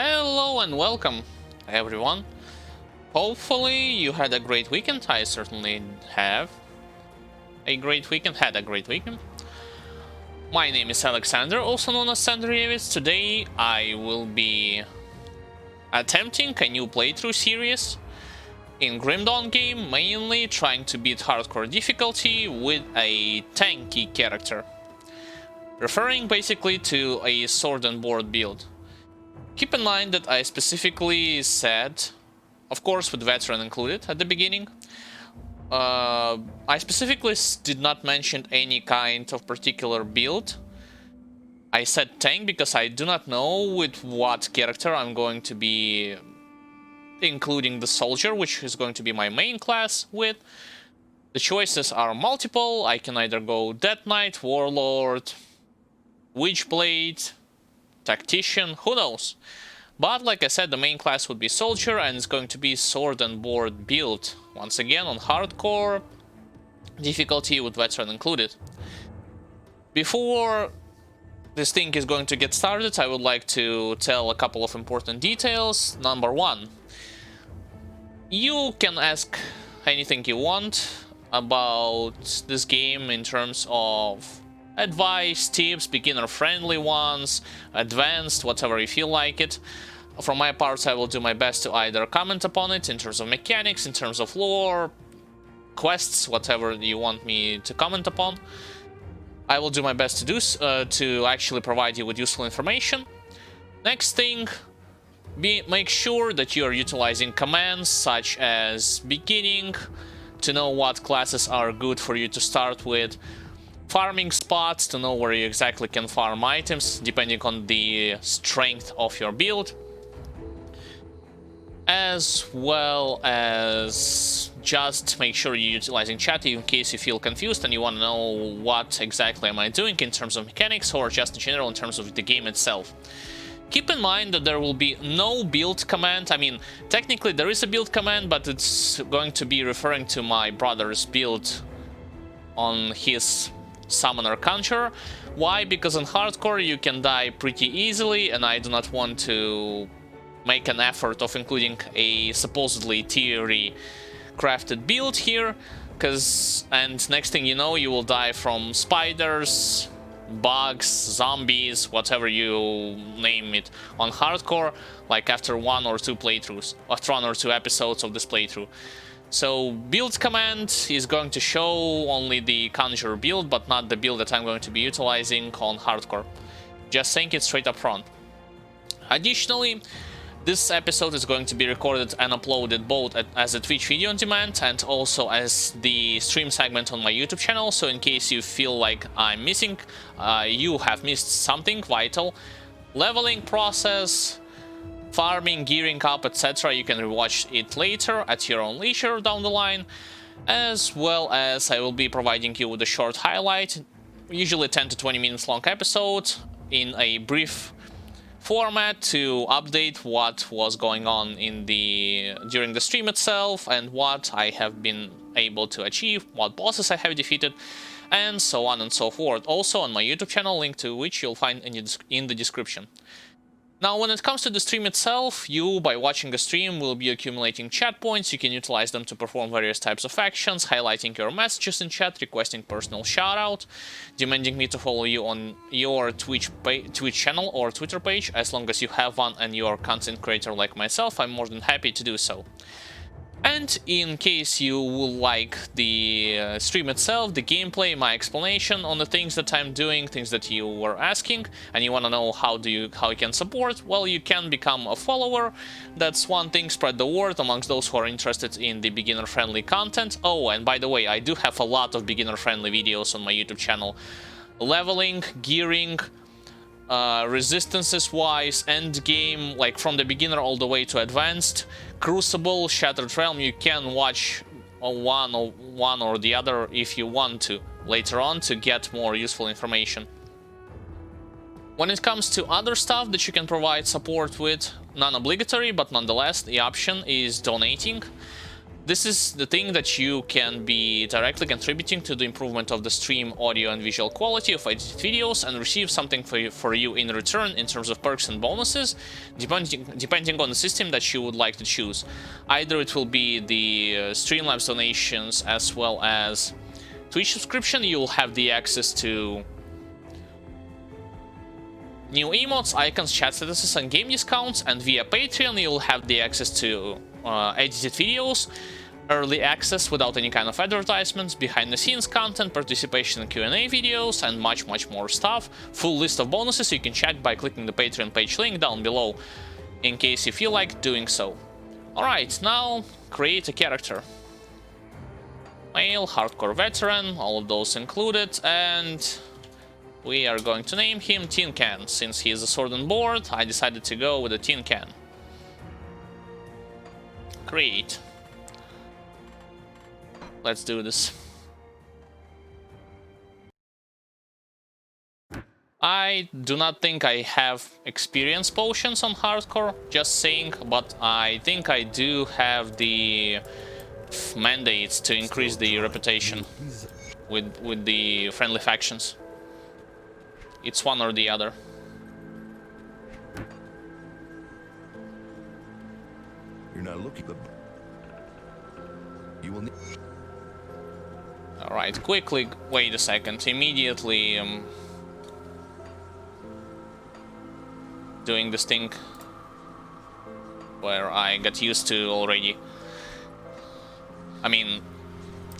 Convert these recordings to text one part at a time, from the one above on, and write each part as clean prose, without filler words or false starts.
Hello and welcome, everyone. Hopefully you had a great weekend. I certainly have a great weekend, had a great weekend. My name is Alexander, also known as Sandrievitz. Today I will be attempting a new playthrough series in Grim Dawn game, mainly trying to beat hardcore difficulty with a tanky character, referring basically to a sword and board build. Keep in mind that I specifically said, of course with veteran included at the beginning, I specifically did not mention any kind of particular build. I said tank because I do not know with what character I'm going to be including the soldier, which is going to be my main class with. The choices are multiple. I can either go Death Knight, Warlord, Witchblade, Tactician, who knows. But like I said, the main class would be soldier, and it's going to be sword and board build. Once again on hardcore difficulty with veteran included. Before this thing is going to get started, I would like to tell a couple of important details. Number one, you can ask anything you want about this game in terms of advice, tips, beginner-friendly ones, advanced, whatever you feel like it. From my part, I will do my best to either comment upon it in terms of mechanics, in terms of lore, quests, whatever you want me to comment upon. I will do my best to do to actually provide you with useful information. Next thing, make sure that you are utilizing commands such as beginning, to know what classes are good for you to start with, farming spots to know where you exactly can farm items depending on the strength of your build, as well as just make sure you're utilizing chat in case you feel confused and you want to know what exactly am I doing in terms of mechanics or just in general in terms of the game itself. Keep in mind that there will be no build command. I mean, technically there is a build command, but it's going to be referring to my brother's build on his Summoner Conjurer. Why? Because in hardcore you can die pretty easily, and I do not want to make an effort of including a supposedly theory crafted build here, and next thing you know you will die from spiders, bugs, zombies, whatever you name it on hardcore, like after one or two playthroughs, after one or two episodes of this playthrough. So build command is going to show only the Conjurer build, but not the build that I'm going to be utilizing on hardcore. Just saying it straight up front. Additionally, this episode is going to be recorded and uploaded both as a Twitch video on demand and also as the stream segment on my YouTube channel, so in case you feel like I'm missing, you have missed something vital, leveling process, farming, gearing up, etc., you can rewatch it later at your own leisure down the line, as well as I will be providing you with a short highlight, usually 10 to 20 minutes long episode in a brief format to update what was going on during the stream itself and what I have been able to achieve, what bosses I have defeated, and so on and so forth. Also on my YouTube channel, link to which you'll find in the description. Now, when it comes to the stream itself, you, by watching a stream, will be accumulating chat points. You can utilize them to perform various types of actions, highlighting your messages in chat, requesting personal shoutout, demanding me to follow you on your Twitch channel or Twitter page. As long as you have one and you are a content creator like myself, I'm more than happy to do so. And in case you will like the stream itself, the gameplay, my explanation on the things that I'm doing, things that you were asking, and you want to know how you can support, well, you can become a follower. That's one thing, spread the word amongst those who are interested in the beginner-friendly content. Oh, and by the way, I do have a lot of beginner-friendly videos on my YouTube channel. Leveling, gearing, resistances wise, end game, like from the beginner all the way to advanced, Crucible, Shattered Realm. You can watch one or the other if you want to later on to get more useful information. When it comes to other stuff that you can provide support with, non-obligatory, but nonetheless the option is donating. This is the thing that you can be directly contributing to the improvement of the stream audio and visual quality of edited videos and receive something for you in return in terms of perks and bonuses, depending on the system that you would like to choose. Either it will be the Streamlabs donations as well as Twitch subscription. You'll have the access to new emotes, icons, chat statuses, and game discounts, and via Patreon you'll have the access to edited videos, early access without any kind of advertisements, behind-the-scenes content, participation in Q&A videos, and much more stuff. Full list of bonuses you can check by clicking the Patreon page link down below, in case you feel like doing so. Alright, now create a character. Male, hardcore veteran, all of those included, and we are going to name him Tin Can. Since he is a sword and board, I decided to go with a Tin Can. Create. Let's do this. I do not think I have experience potions on hardcore, just saying, but I think I do have the mandates to increase the reputation with the friendly factions. It's one or the other. You're not looking good. You will need. Alright, quickly, wait a second, immediately doing this thing where I got used to already. I mean,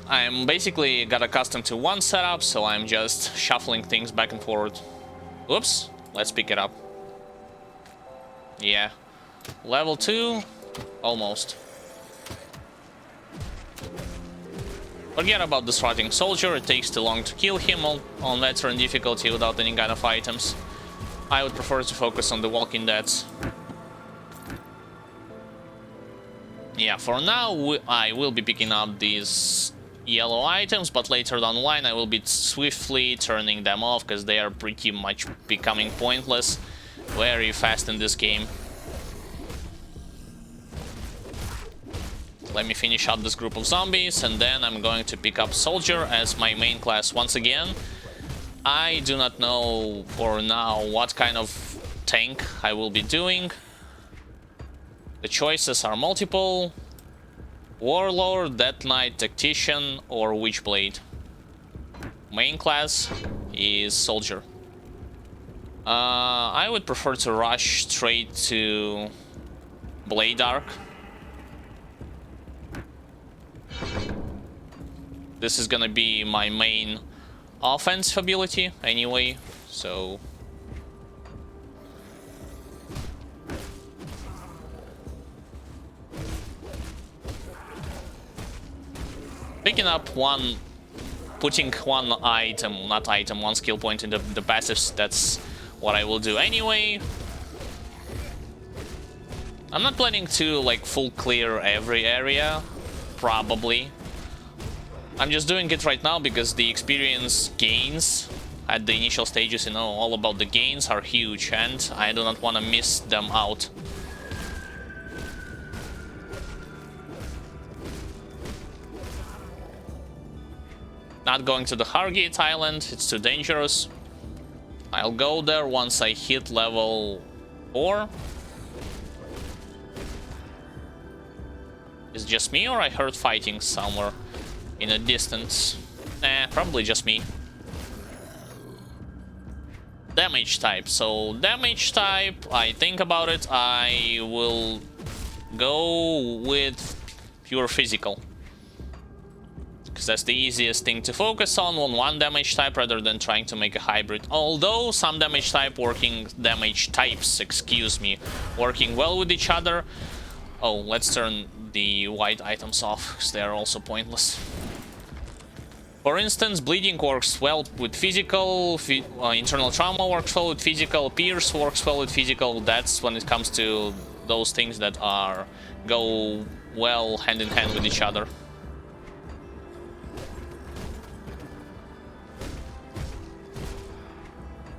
I'm basically got accustomed to one setup, so I'm just shuffling things back and forward. Oops, let's pick it up. Yeah, level 2, almost. Forget about this rotting soldier, it takes too long to kill him on veteran difficulty without any kind of items. I would prefer to focus on the Walking Deads. Yeah, for now I will be picking up these yellow items, but later down the line I will be swiftly turning them off, because they are pretty much becoming pointless very fast in this game. Let me finish out this group of zombies, and then I'm going to pick up Soldier as my main class once again. I do not know for now what kind of tank I will be doing. The choices are multiple: Warlord, Death Knight, Tactician, or Witchblade. Main class is Soldier. I would prefer to rush straight to Blade Arc. This is gonna be my main offensive ability anyway, so... Picking up one... Putting one item, not item, one skill point into the passives, that's what I will do anyway. I'm not planning to, like, full clear every area, probably. I'm just doing it right now because the experience gains at the initial stages, you know, all about the gains are huge, and I do not want to miss them out. Not going to the Hargate Island, it's too dangerous. I'll go there once I hit level 4. Is it just me, or I heard fighting somewhere in a distance? Nah, probably just me. Damage type. So, damage type, I think about it, I will go with pure physical. Because that's the easiest thing to focus on one damage type rather than trying to make a hybrid. Although some damage types, excuse me, working well with each other. Oh, let's turn the white items off, because they are also pointless. For instance, bleeding works well with physical, internal trauma works well with physical, pierce works well with physical. That's when it comes to those things that go well hand in hand with each other.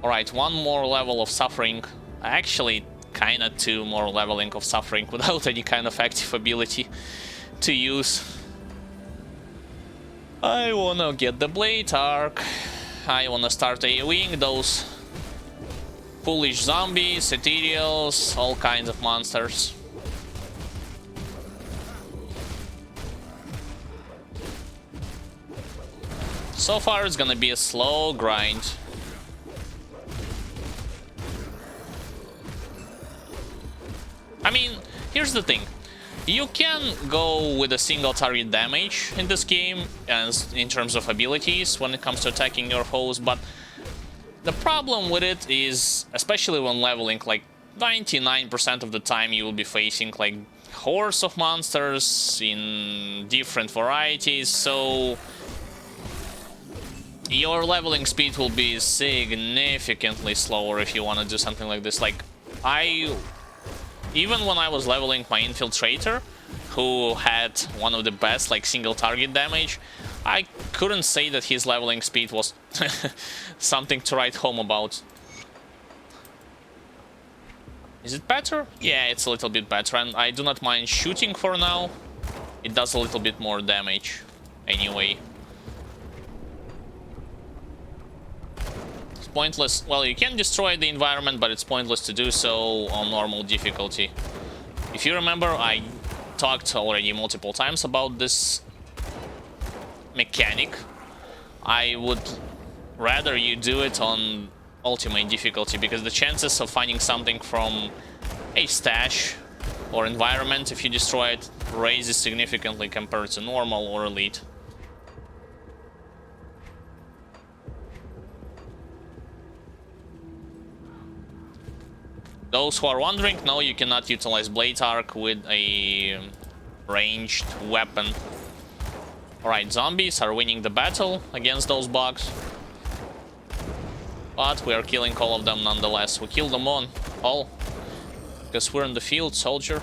Alright, one more level of suffering. Actually, kinda 2 more leveling of suffering without any kind of active ability to use. I wanna get the Blade Arc. I wanna start AoEing those foolish zombies, ethereals, all kinds of monsters. So far it's gonna be a slow grind. I mean, here's the thing. You can go with a single target damage in this game as in terms of abilities when it comes to attacking your foes, but the problem with it is, especially when leveling, like 99% of the time you will be facing like hordes of monsters in different varieties, so your leveling speed will be significantly slower if you want to do something like this. Like, even when I was leveling my Infiltrator, who had one of the best like single target damage, I couldn't say that his leveling speed was something to write home about. Is it better? Yeah, it's a little bit better, and I do not mind shooting for now. It does a little bit more damage anyway. Pointless. Well, you can destroy the environment, but it's pointless to do so on normal difficulty. If you remember, I talked already multiple times about this mechanic. I would rather you do it on ultimate difficulty, because the chances of finding something from a stash or environment if you destroy it raises significantly compared to normal or elite. Those who are wondering, no, you cannot utilize Blade Arc with a ranged weapon. Alright, zombies are winning the battle against those bugs. But we are killing all of them nonetheless. We killed them all. Because we're in the field, soldier.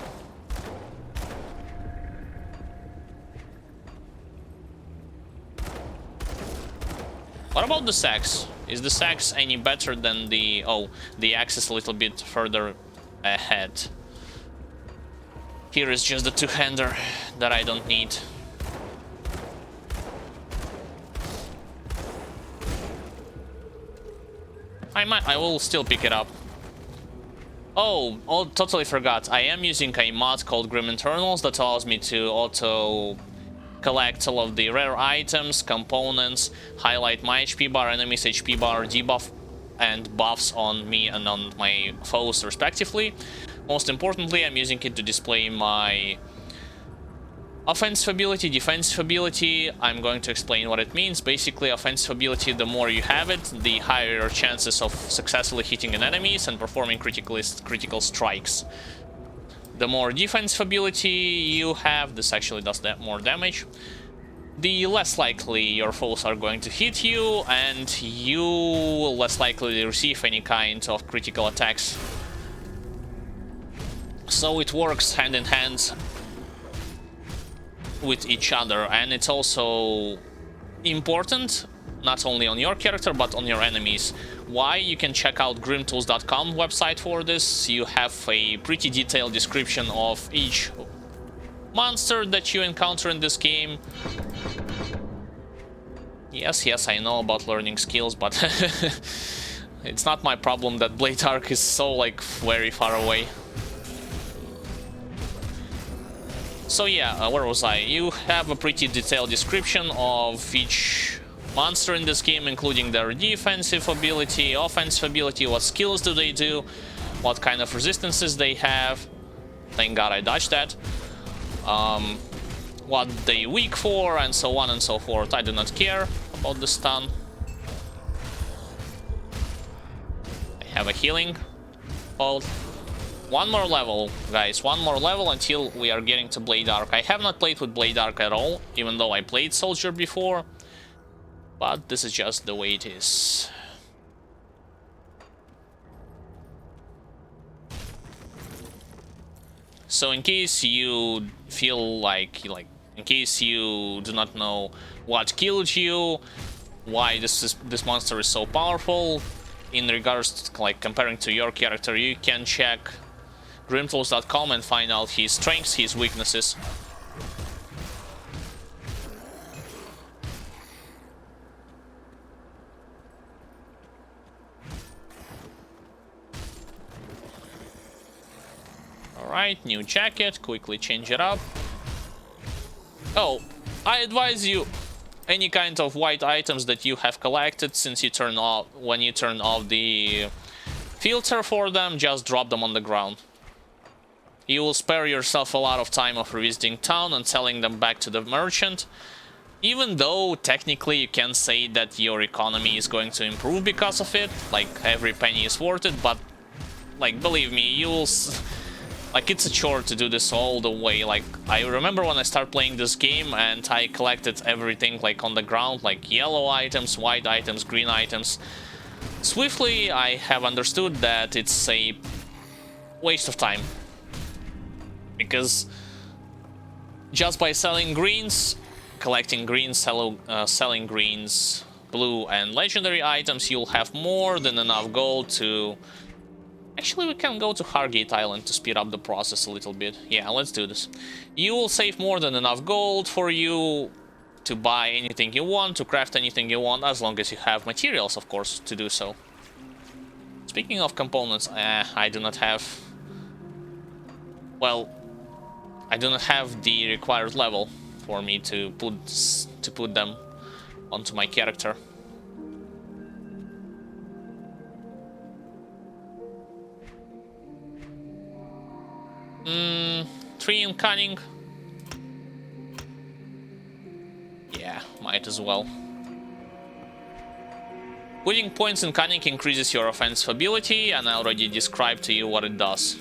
What about the sax? Is the sax any better than the... Oh, the axe is a little bit further ahead. Here is just the two-hander that I don't need. I will still pick it up. Oh, totally forgot. I am using a mod called Grim Internals that allows me to auto collect all of the rare items, components, highlight my HP bar, enemy's HP bar, debuff and buffs on me and on my foes respectively. Most importantly, I'm using it to display my offensive ability, defensive ability. I'm going to explain what it means. Basically, offensive ability, the more you have it, the higher your chances of successfully hitting an enemies and performing critical strikes. The more defensive ability you have, this actually does more damage, the less likely your foes are going to hit you, and you will less likely receive any kind of critical attacks. So it works hand in hand with each other, and it's also important not only on your character but on your enemies. Why? You can check out grimtools.com website for this. You have a pretty detailed description of each monster that you encounter in this game. Yes, I know about learning skills, but it's not my problem that Blade Arc is so, like, very far away. So yeah, where was I? You have a pretty detailed description of each monster in this game, including their defensive ability, offensive ability, what skills do they do, what kind of resistances they have. Thank God I dodged that. What they weak for, and so on and so forth. I do not care about the stun. I have a healing hold. One more level, guys, one more level until we are getting to Blade Arc. I have not played with Blade Arc at all, even though I played Soldier before. But this is just the way it is. So in case you feel like in case you do not know what killed you, why this monster is so powerful, in regards to, like, comparing to your character, you can check grimtools.com and find out his strengths, his weaknesses. Alright, new jacket, quickly change it up. Oh, I advise you, any kind of white items that you have collected, since you turn off, when you turn off the filter for them, just drop them on the ground. You will spare yourself a lot of time of revisiting town and selling them back to the merchant. Even though technically you can say that your economy is going to improve because of it, like every penny is worth it, but like believe me, you'll like it's a chore to do this all the way. Like I remember when I started playing this game and I collected everything like on the ground, like yellow items, white items, green items. Swiftly I have understood that it's a waste of time. Because just by selling greens, collecting greens, selling greens, blue and legendary items, you'll have more than enough gold to... Actually, we can go to Hargate Island to speed up the process a little bit. Yeah, let's do this. You will save more than enough gold for you to buy anything you want, to craft anything you want, as long as you have materials, of course, to do so. Speaking of components, I do not have... Well, I do not have the required level for me to put them onto my character. Three in cunning. Yeah, might as well. Putting points in cunning increases your offensive ability, and I already described to you what it does.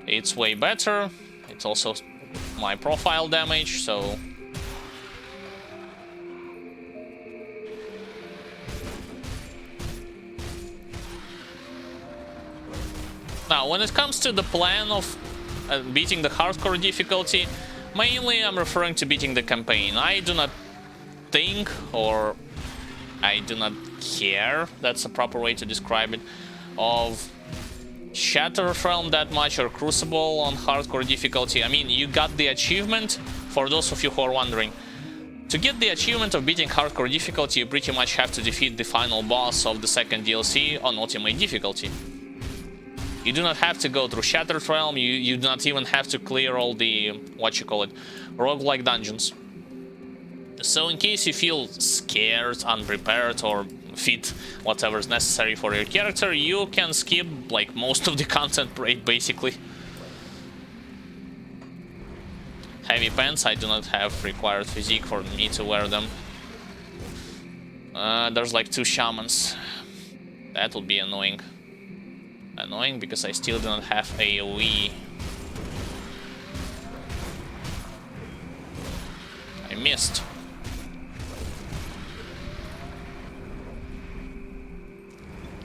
It's way better. It's also my profile damage, so... Now, when it comes to the plan of beating the hardcore difficulty, mainly I'm referring to beating the campaign. I do not think, or I do not care, that's a proper way to describe it, of Shattered Realm that much, or Crucible on hardcore difficulty. I mean, you got the achievement, for those of you who are wondering. To get the achievement of beating hardcore difficulty, you pretty much have to defeat the final boss of the second DLC on ultimate difficulty. You do not have to go through Shattered Realm, you do not even have to clear all the, roguelike dungeons. So in case you feel scared, unprepared, or fit whatever is necessary for your character, you can skip like most of the content basically. Heavy pants, I do not have required physique for me to wear them. There's like 2 shamans. That would be annoying. Annoying because I still do not have AoE. I missed.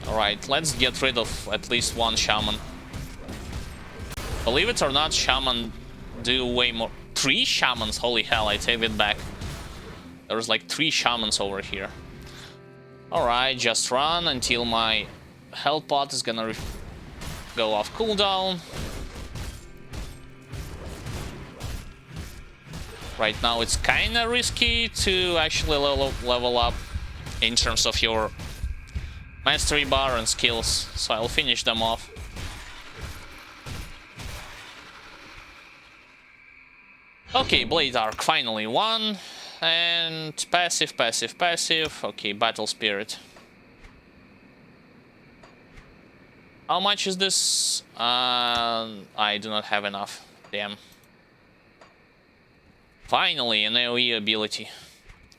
Alright, let's get rid of at least 1 shaman. Believe it or not, shaman do way more. 3 shamans? Holy hell, I take it back. There's like 3 shamans over here. Alright, just run until my health pot is gonna go off cooldown. Right now it's kinda risky to actually level up in terms of your mastery bar and skills, so I'll finish them off. Okay, Blade Arc, finally 1. And passive. Okay, Battle Spirit. How much is this? I do not have enough. Damn. Finally, an AoE ability.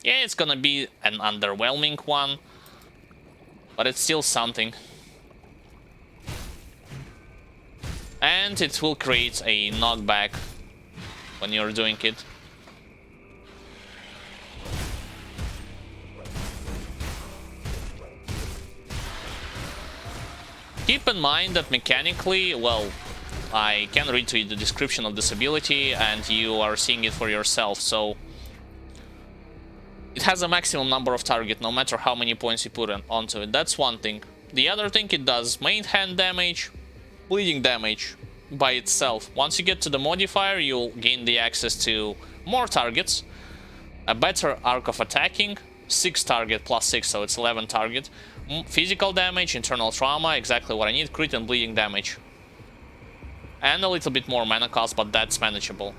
Yeah, it's gonna be an underwhelming one, but it's still something. And it will create a knockback when you're doing it. Keep in mind that mechanically, well, I can read to you the description of this ability and you are seeing it for yourself, so it has a maximum number of target no matter how many points you put onto it. That's one thing. The other thing, it does main hand damage, bleeding damage by itself. Once you get to the modifier, you'll gain the access to more targets, a better arc of attacking, 6 target plus 6, so it's 11 target. Physical damage, internal trauma, exactly what I need. Crit and bleeding damage. And a little bit more mana cost, but that's manageable.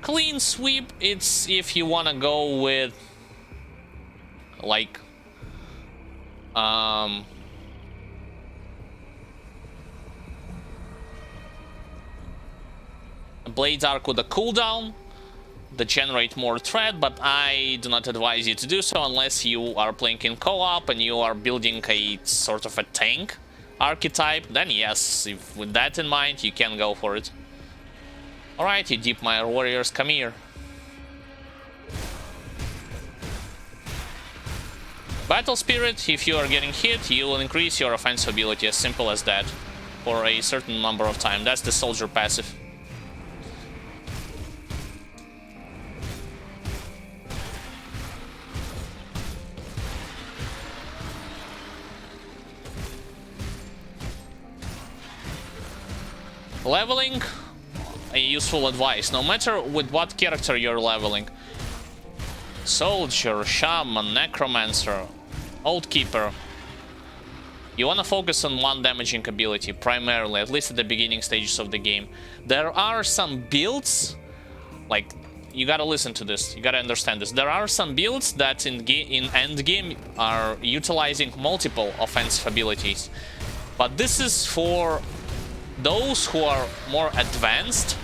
Clean sweep, it's if you wanna go with like Blades Arc with a cooldown that generate more threat, but I do not advise you to do so unless you are playing in co-op and you are building a sort of a tank archetype. Then yes, if with that in mind, you can go for it. Alright, you Deep Mire warriors, come here. Battle Spirit, if you are getting hit, you will increase your offensive ability, as simple as that, for a certain number of time. That's the soldier passive. Leveling, a useful advice, no matter with what character you're leveling. Soldier, Shaman, Necromancer, Oathkeeper. You wanna focus on one damaging ability, primarily, at least at the beginning stages of the game. There are some builds, like, you gotta listen to this, you gotta understand this. There are some builds that in endgame are utilizing multiple offensive abilities. But this is for those who are more advanced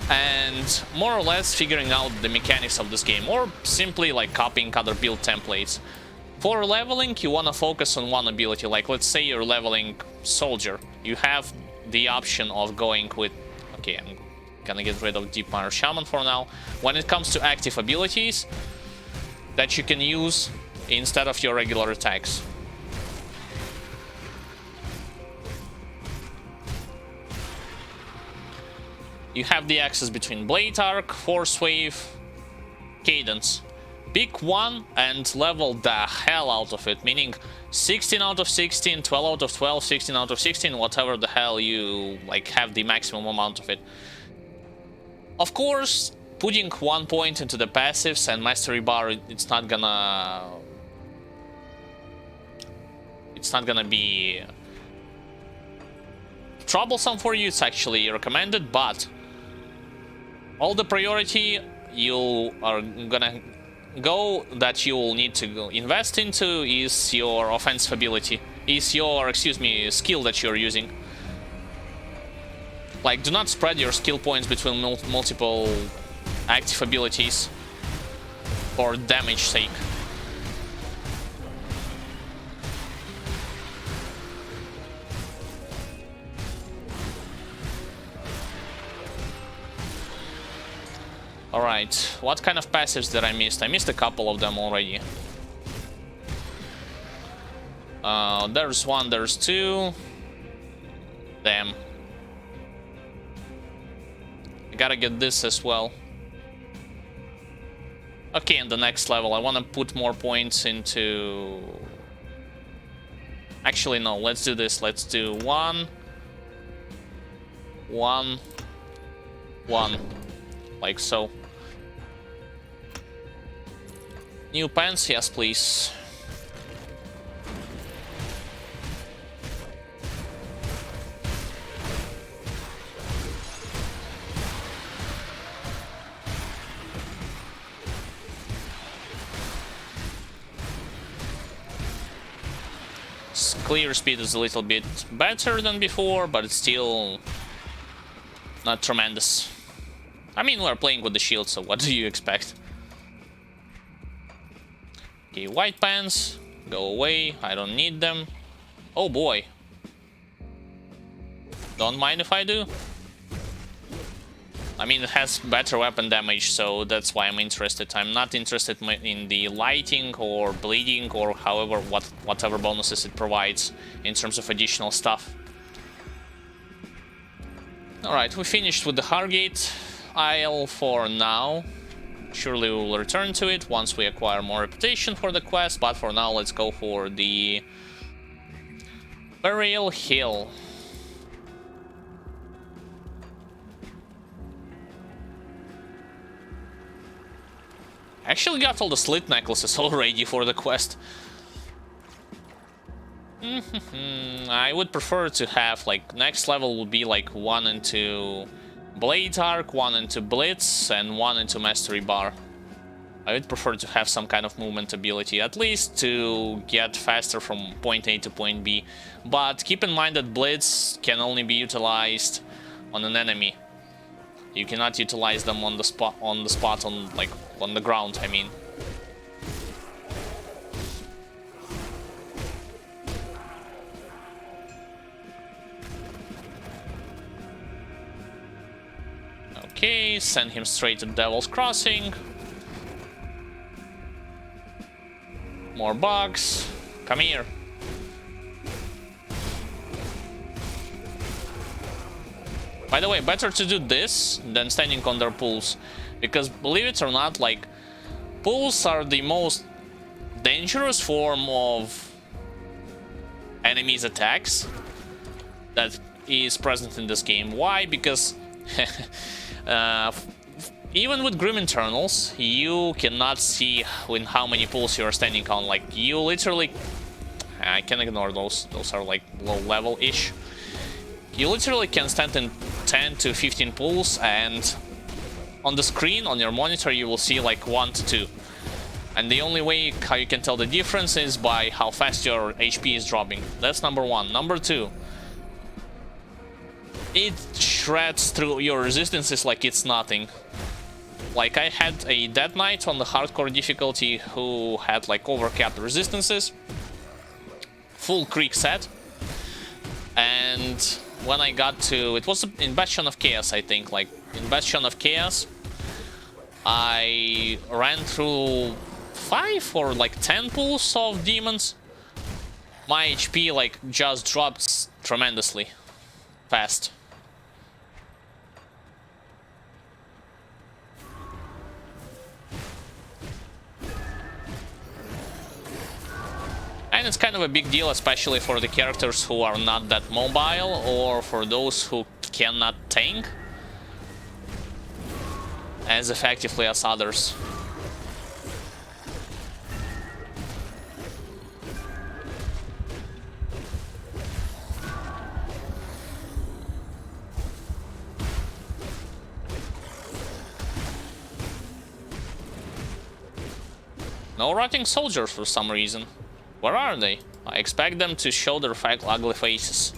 and more or less figuring out the mechanics of this game, or simply like copying other build templates. For leveling, you want to focus on one ability, like let's say you're leveling Soldier. You have the option of going with... Okay, I'm gonna get rid of Deep Mire Shaman for now. When it comes to active abilities that you can use instead of your regular attacks. You have the access between Blade Arc, Force Wave, Cadence. Pick one and level the hell out of it, meaning 16 out of 16, 12 out of 12, 16 out of 16, whatever the hell you like have the maximum amount of it. Of course, putting 1 point into the passives and mastery bar, it's not gonna be troublesome for you. It's actually recommended, but all the priority you are gonna go that you will need to go invest into is your offensive ability, is your, skill that you're using. Like, do not spread your skill points between multiple active abilities for damage sake. Alright, what kind of passives did I miss? I missed a couple of them already. There's one, there's two. Damn. I gotta get this as well. Okay, in the next level, I want to put more points into... Actually, no, let's do this. Let's do 1, 1, 1. Like so. New pants, yes please. Clear speed is a little bit better than before, but it's still not tremendous. I mean, we're playing with the shield, so what do you expect? Okay, white pants, go away, I don't need them. Oh boy. Don't mind if I do. I mean, it has better weapon damage, so that's why I'm interested. I'm not interested in the lighting or bleeding or however, whatever bonuses it provides in terms of additional stuff. Alright, we finished with the Hargate Isle for now. Surely we will return to it once we acquire more reputation for the quest, but for now let's go for the Burial Hill. Actually got all the slit necklaces already for the quest. I would prefer to have, like, next level would be like 1 into Blade Arc, 1 into Blitz, and 1 into Mastery Bar. I would prefer to have some kind of movement ability, at least to get faster from point A to point B. But keep in mind that Blitz can only be utilized on an enemy. You cannot utilize them on the spot, on the ground, I mean. Okay, send him straight to Devil's Crossing. More bugs. Come here. By the way, better to do this than standing on their pools. Because believe it or not, like, pools are the most dangerous form of enemies' attacks that is present in this game. Why? Because even with Grim Internals, you cannot see in how many pools you are standing on. Like, you literally... I can ignore those. Those are, like, low level-ish. You literally can stand in 10 to 15 pools, and on the screen, on your monitor, you will see, like, 1 to 2. And the only way how you can tell the difference is by how fast your HP is dropping. That's number 1. Number 2. It shreds through your resistances like it's nothing. Like, I had a Dead Knight on the hardcore difficulty who had, like, overcapped resistances. Full Krieg set. And when I got to... It was in Bastion of Chaos, I think. Like, in Bastion of Chaos, I ran through 5 or, like, 10 pools of demons. My HP, like, just dropped tremendously fast. And it's kind of a big deal, especially for the characters who are not that mobile, or for those who cannot tank as effectively as others. No rotting soldiers for some reason. Where are they? I expect them to show their ugly faces.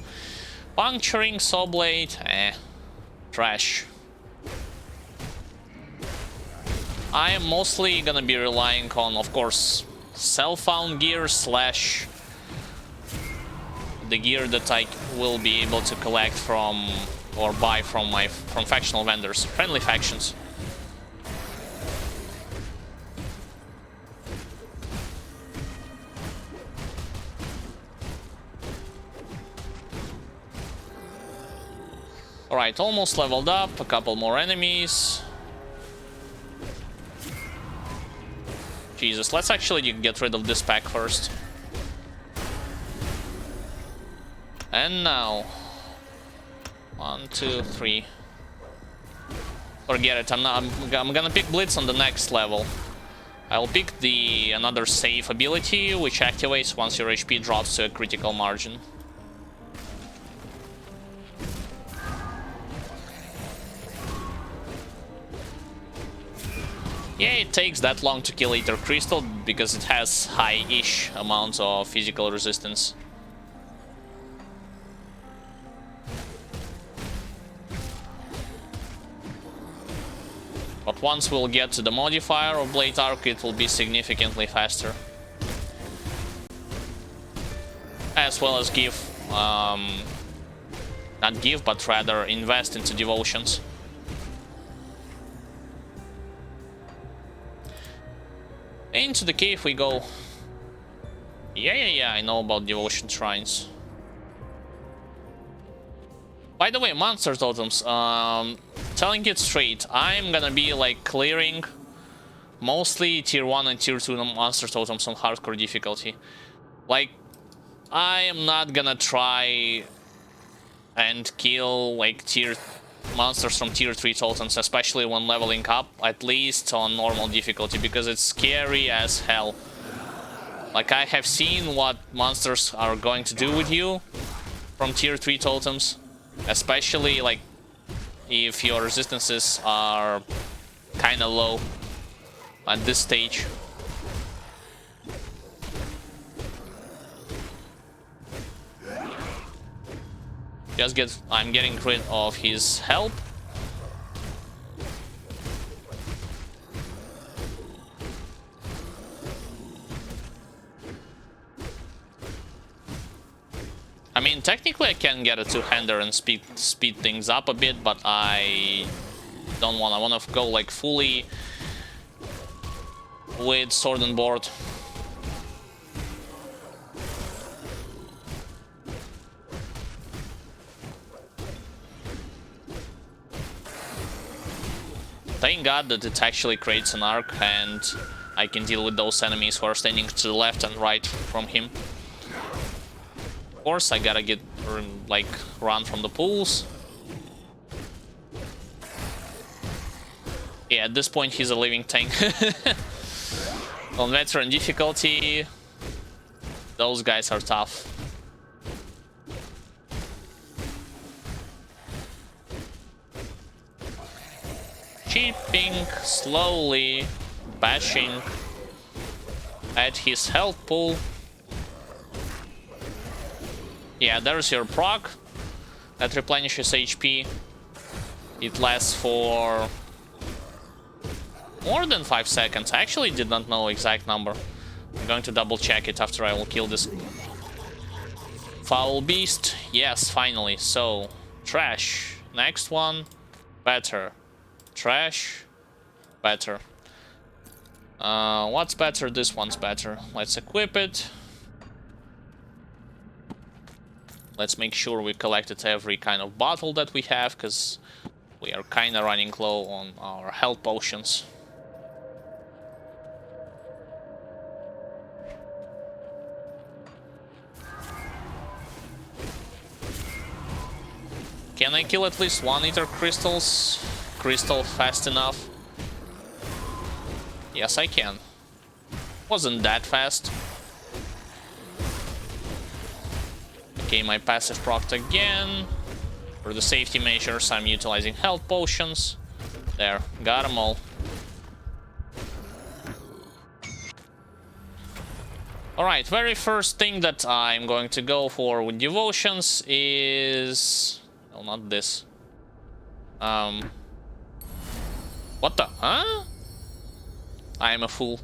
Puncturing, saw blade, trash. I am mostly gonna be relying on, of course, self-found gear slash the gear that I will be able to collect from or buy from factional vendors, friendly factions. Alright, almost leveled up, a couple more enemies. Jesus, let's actually get rid of this pack first. And now... 1, 2, 3. Forget it, I'm gonna pick Blitz on the next level. I'll pick another save ability, which activates once your HP drops to a critical margin. Yeah, it takes that long to kill Ether Crystal because it has high-ish amounts of physical resistance. But once we'll get to the modifier of Blade Arc, it will be significantly faster. As well as give, not give, but rather invest into devotions. Into the cave we go. Yeah, I know about devotion shrines. By the way, monster totems, telling it straight, I'm gonna be like clearing mostly tier 1 and tier 2 monster totems on hardcore difficulty. Like, I am not gonna try and kill like tier monsters from tier 3 totems, especially when leveling up, at least on normal difficulty, because it's scary as hell. Like, I have seen what monsters are going to do with you from tier 3 totems, especially like if your resistances are kinda low at this stage. I'm getting rid of his help. I mean, technically I can get a two-hander and speed things up a bit, but I don't want. I want to go like fully with sword and board. Thank God that it actually creates an arc and I can deal with those enemies who are standing to the left and right from him. Of course, I gotta get, like, run from the pools. Yeah, at this point he's a living tank. On veteran difficulty, those guys are tough. Chipping, slowly bashing at his health pool. Yeah, there's your proc that replenishes HP. It lasts for more than 5 seconds. I actually did not know exact number. I'm going to double check it after I will kill this foul beast. Yes, finally. So, trash. Next one, better. Trash, better. What's better? This one's better. Let's equip it. Let's make sure we collected every kind of bottle that we have, because we are kind of running low on our health potions. Can I kill at least one Ether crystal fast enough? Yes, I can. Wasn't that fast. Okay, my passive procced again. For the safety measures, I'm utilizing health potions. There, got them all. Alright, very first thing that I'm going to go for with devotions is... No, not this. What the? Huh? I am a fool.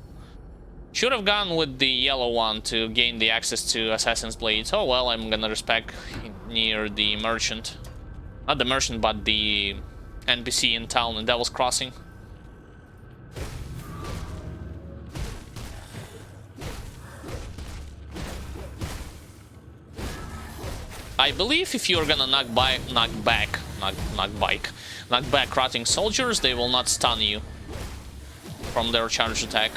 Should have gone with the yellow one to gain the access to Assassin's Blade. Oh well, I'm gonna respec near the merchant. Not the merchant, but the NPC in town in Devil's Crossing. I believe if you're gonna knock back rotting soldiers, they will not stun you from their charge attack.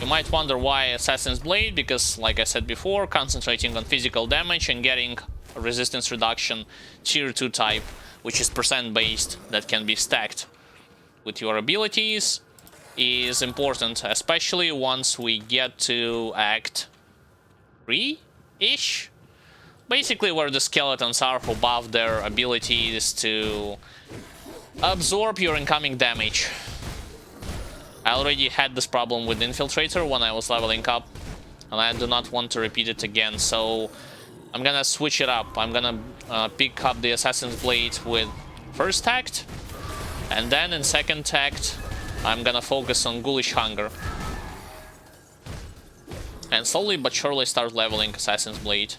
You might wonder why Assassin's Blade, because, like I said before, concentrating on physical damage and getting a resistance reduction tier 2 type, which is percent based, that can be stacked with your abilities, is important, especially once we get to Act 3-ish. Basically where the skeletons are who buff their abilities to absorb your incoming damage. I already had this problem with Infiltrator when I was leveling up, and I do not want to repeat it again, so I'm gonna switch it up. I'm gonna pick up the Assassin's Blade with first act, and then in second act I'm gonna focus on Ghoulish Hunger. And slowly but surely start leveling Assassin's Blade.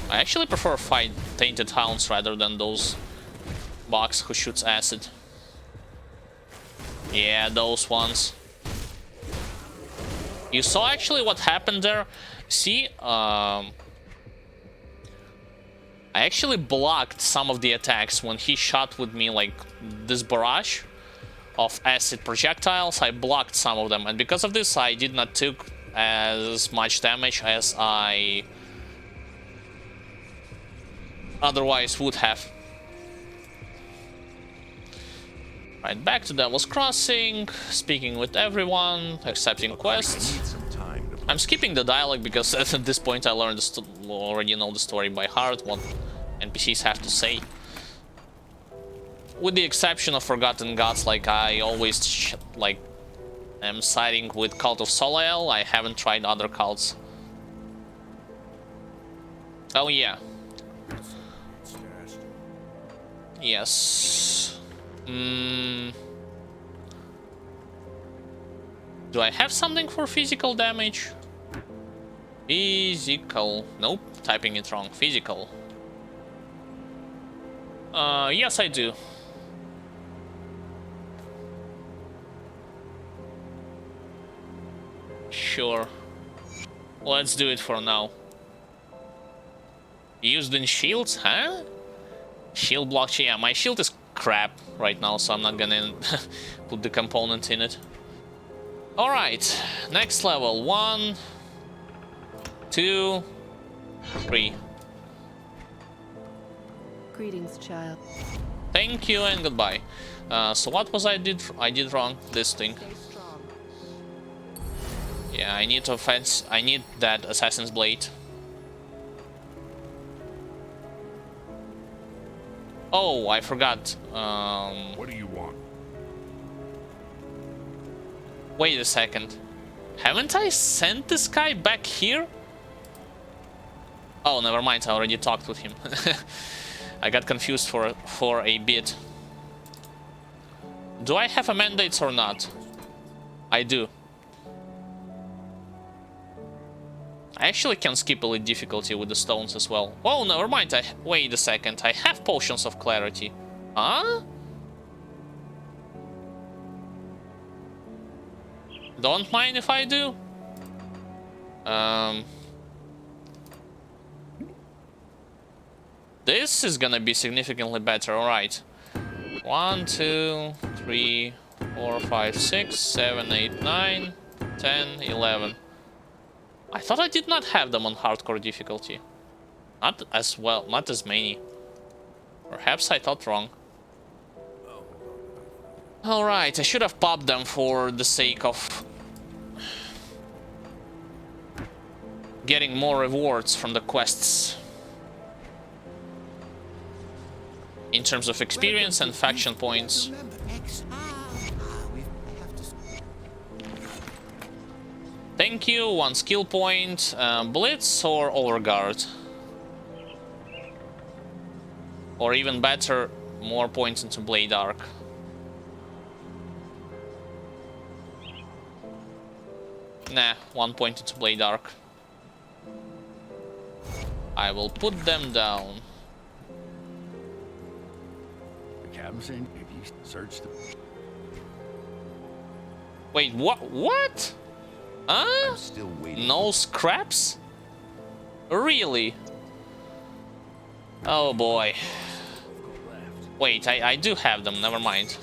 I actually prefer fight Tainted Hounds rather than those bugs who shoots acid. Yeah, those ones. You saw actually what happened there? See, I actually blocked some of the attacks when he shot with me like this barrage of acid projectiles. I blocked some of them, and because of this I did not took as much damage as I otherwise would have. Right, back to Devil's Crossing, speaking with everyone, accepting quests. I'm skipping the dialogue because at this point I learned already know the story by heart, what NPCs have to say. With the exception of Forgotten Gods, like I always am siding with Cult of Solael. I haven't tried other cults. Oh yeah. Yes. Do I have something for physical damage? Physical. Nope, typing it wrong. Physical. Yes, I do. Sure. Let's do it for now. Used in shields, huh? Shield block. Yeah, my shield is crap right now, so I'm not gonna put the component in it. Alright, next level. 1, 2, 3. Greetings, child. Thank you and goodbye. So what was I did wrong? This thing. Yeah, I need offense. I need that assassin's blade. Oh, I forgot. What do you want? Wait a second. Haven't I sent this guy back here? Oh, never mind. I already talked with him. I got confused for a bit. Do I have a mandate or not? I do. I actually can skip elite difficulty with the stones as well. Oh, never mind. Wait a second. I have potions of clarity. Huh? Don't mind if I do. This is gonna be significantly better. Alright. 1, 2, 3, 4, 5, 6, 7, 8, 9, 10, 11. I thought I did not have them on hardcore difficulty. Not as well, not as many. Perhaps I thought wrong. Alright, I should have popped them for the sake of getting more rewards from the quests. In terms of experience and faction points. Thank you, 1 skill point, Blitz or Overguard. Or even better, more points into Blade Arc. Nah, 1 point into Blade Arc. I will put them down. The captain saying if you search the... Wait, what? Huh? I'm still waiting. No scraps? Really? Oh boy. Wait, I do have them, never mind.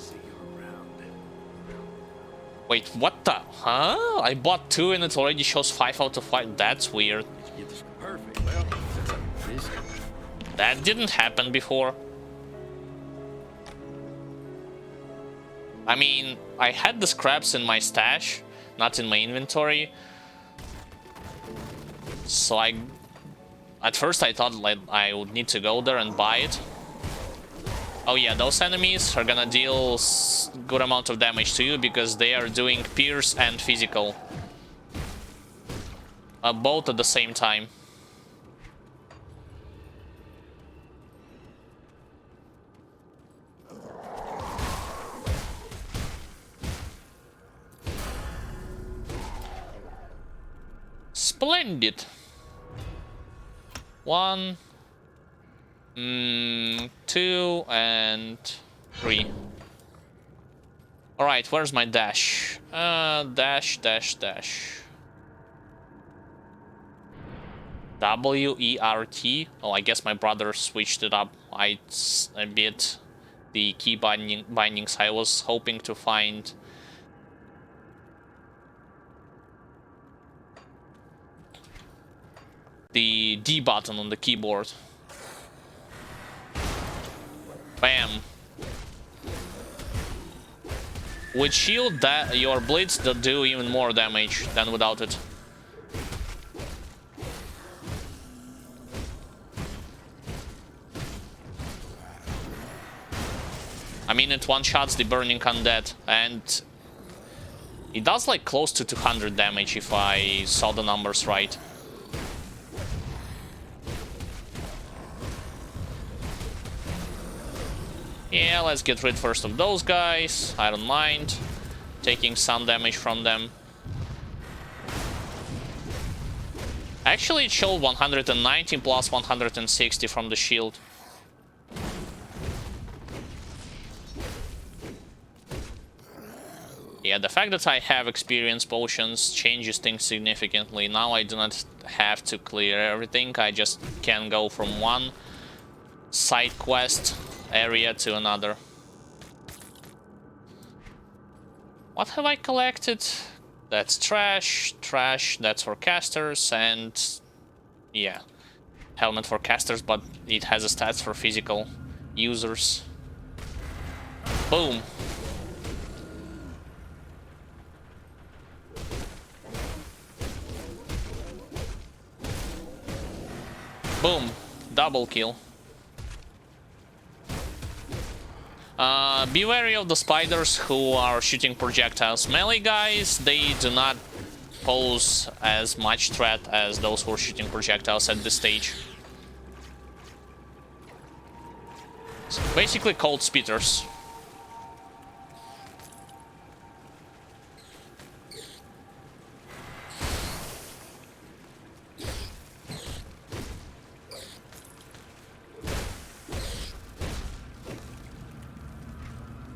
Wait, what the? Huh? I bought 2 and it already shows 5 out of 5. That's weird. Perfect. Well, since I'm busy. That didn't happen before. I mean, I had the scraps in my stash, not in my inventory. So at first I thought like I would need to go there and buy it. Oh yeah, those enemies are gonna deal good amount of damage to you because they are doing pierce and physical. Both at the same time. Splendid. 1, 2, and 3. Alright, where's my dash? Dash. W-E-R-T. Oh, I guess my brother switched it up. I a bit the key bindings. I was hoping to find the D button on the keyboard. Bam. With shield, that your blades do even more damage than without it. I mean, it one-shots the Burning Undead, and it does like close to 200 damage if I saw the numbers right. Yeah, let's get rid first of those guys. I don't mind taking some damage from them. Actually, it showed 119 plus 160 from the shield. Yeah, the fact that I have experience potions changes things significantly. Now I do not have to clear everything. I just can go from one side quest area to another. What have I collected? That's trash, that's for casters, and yeah, helmet for casters, but it has a stats for physical users. Boom. Boom. Double kill. Be wary of the spiders who are shooting projectiles. Melee guys, they do not pose as much threat as those who are shooting projectiles at this stage. So basically cold spitters.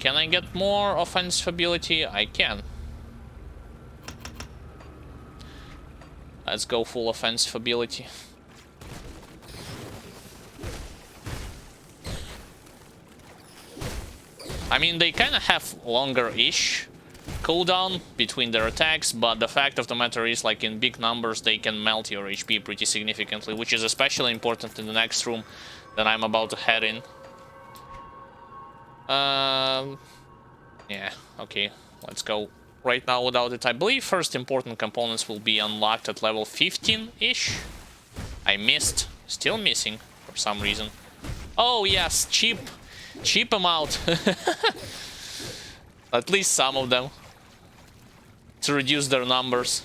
Can I get more offensive ability? I can. Let's go full offensive ability. I mean, they kind of have longer-ish cooldown between their attacks, but the fact of the matter is, like, in big numbers, they can melt your HP pretty significantly, which is especially important in the next room that I'm about to head in. Yeah, okay, let's go right now without it. I believe first important components will be unlocked at level 15-ish. I missed. Still missing for some reason. Oh, yes, cheap them out. At least some of them. To reduce their numbers.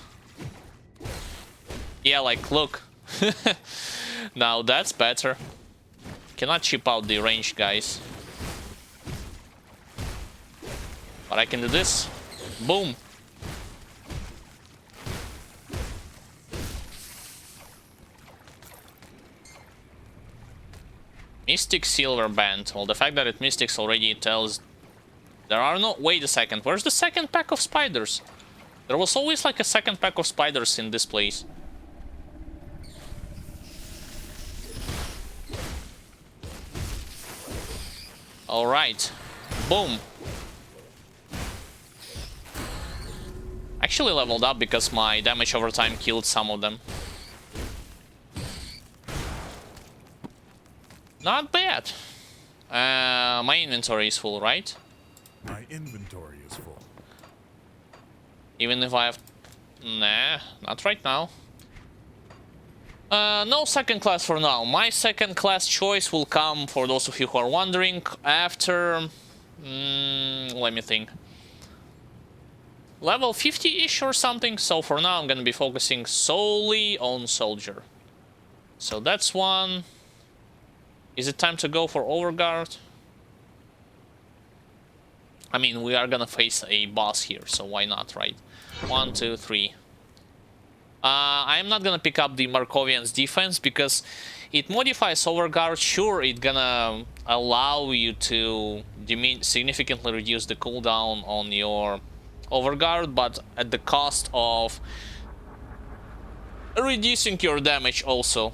Yeah, like, look. Now that's better. Cannot chip out the ranged guys. But I can do this. Boom. Mystic Silver Band. Well, the fact that it mystics already tells... There are no... Wait a second. Where's the second pack of spiders? There was always like a second pack of spiders in this place. Alright. Boom. Actually leveled up because my damage over time killed some of them. Not bad. My inventory is full, right? My inventory is full. Even if I have... Nah, not right now. No second class for now. My second class choice will come, for those of you who are wondering, after... let me think. Level 50-ish or something, so for now I'm gonna be focusing solely on Soldier. So that's one. Is it time to go for Overguard? I mean, we are gonna face a boss here, so why not, right? 1, 2, 3. I'm not gonna pick up the Markovian's defense because it modifies Overguard. Sure, it's gonna allow you to significantly reduce the cooldown on your Overguard, but at the cost of reducing your damage also.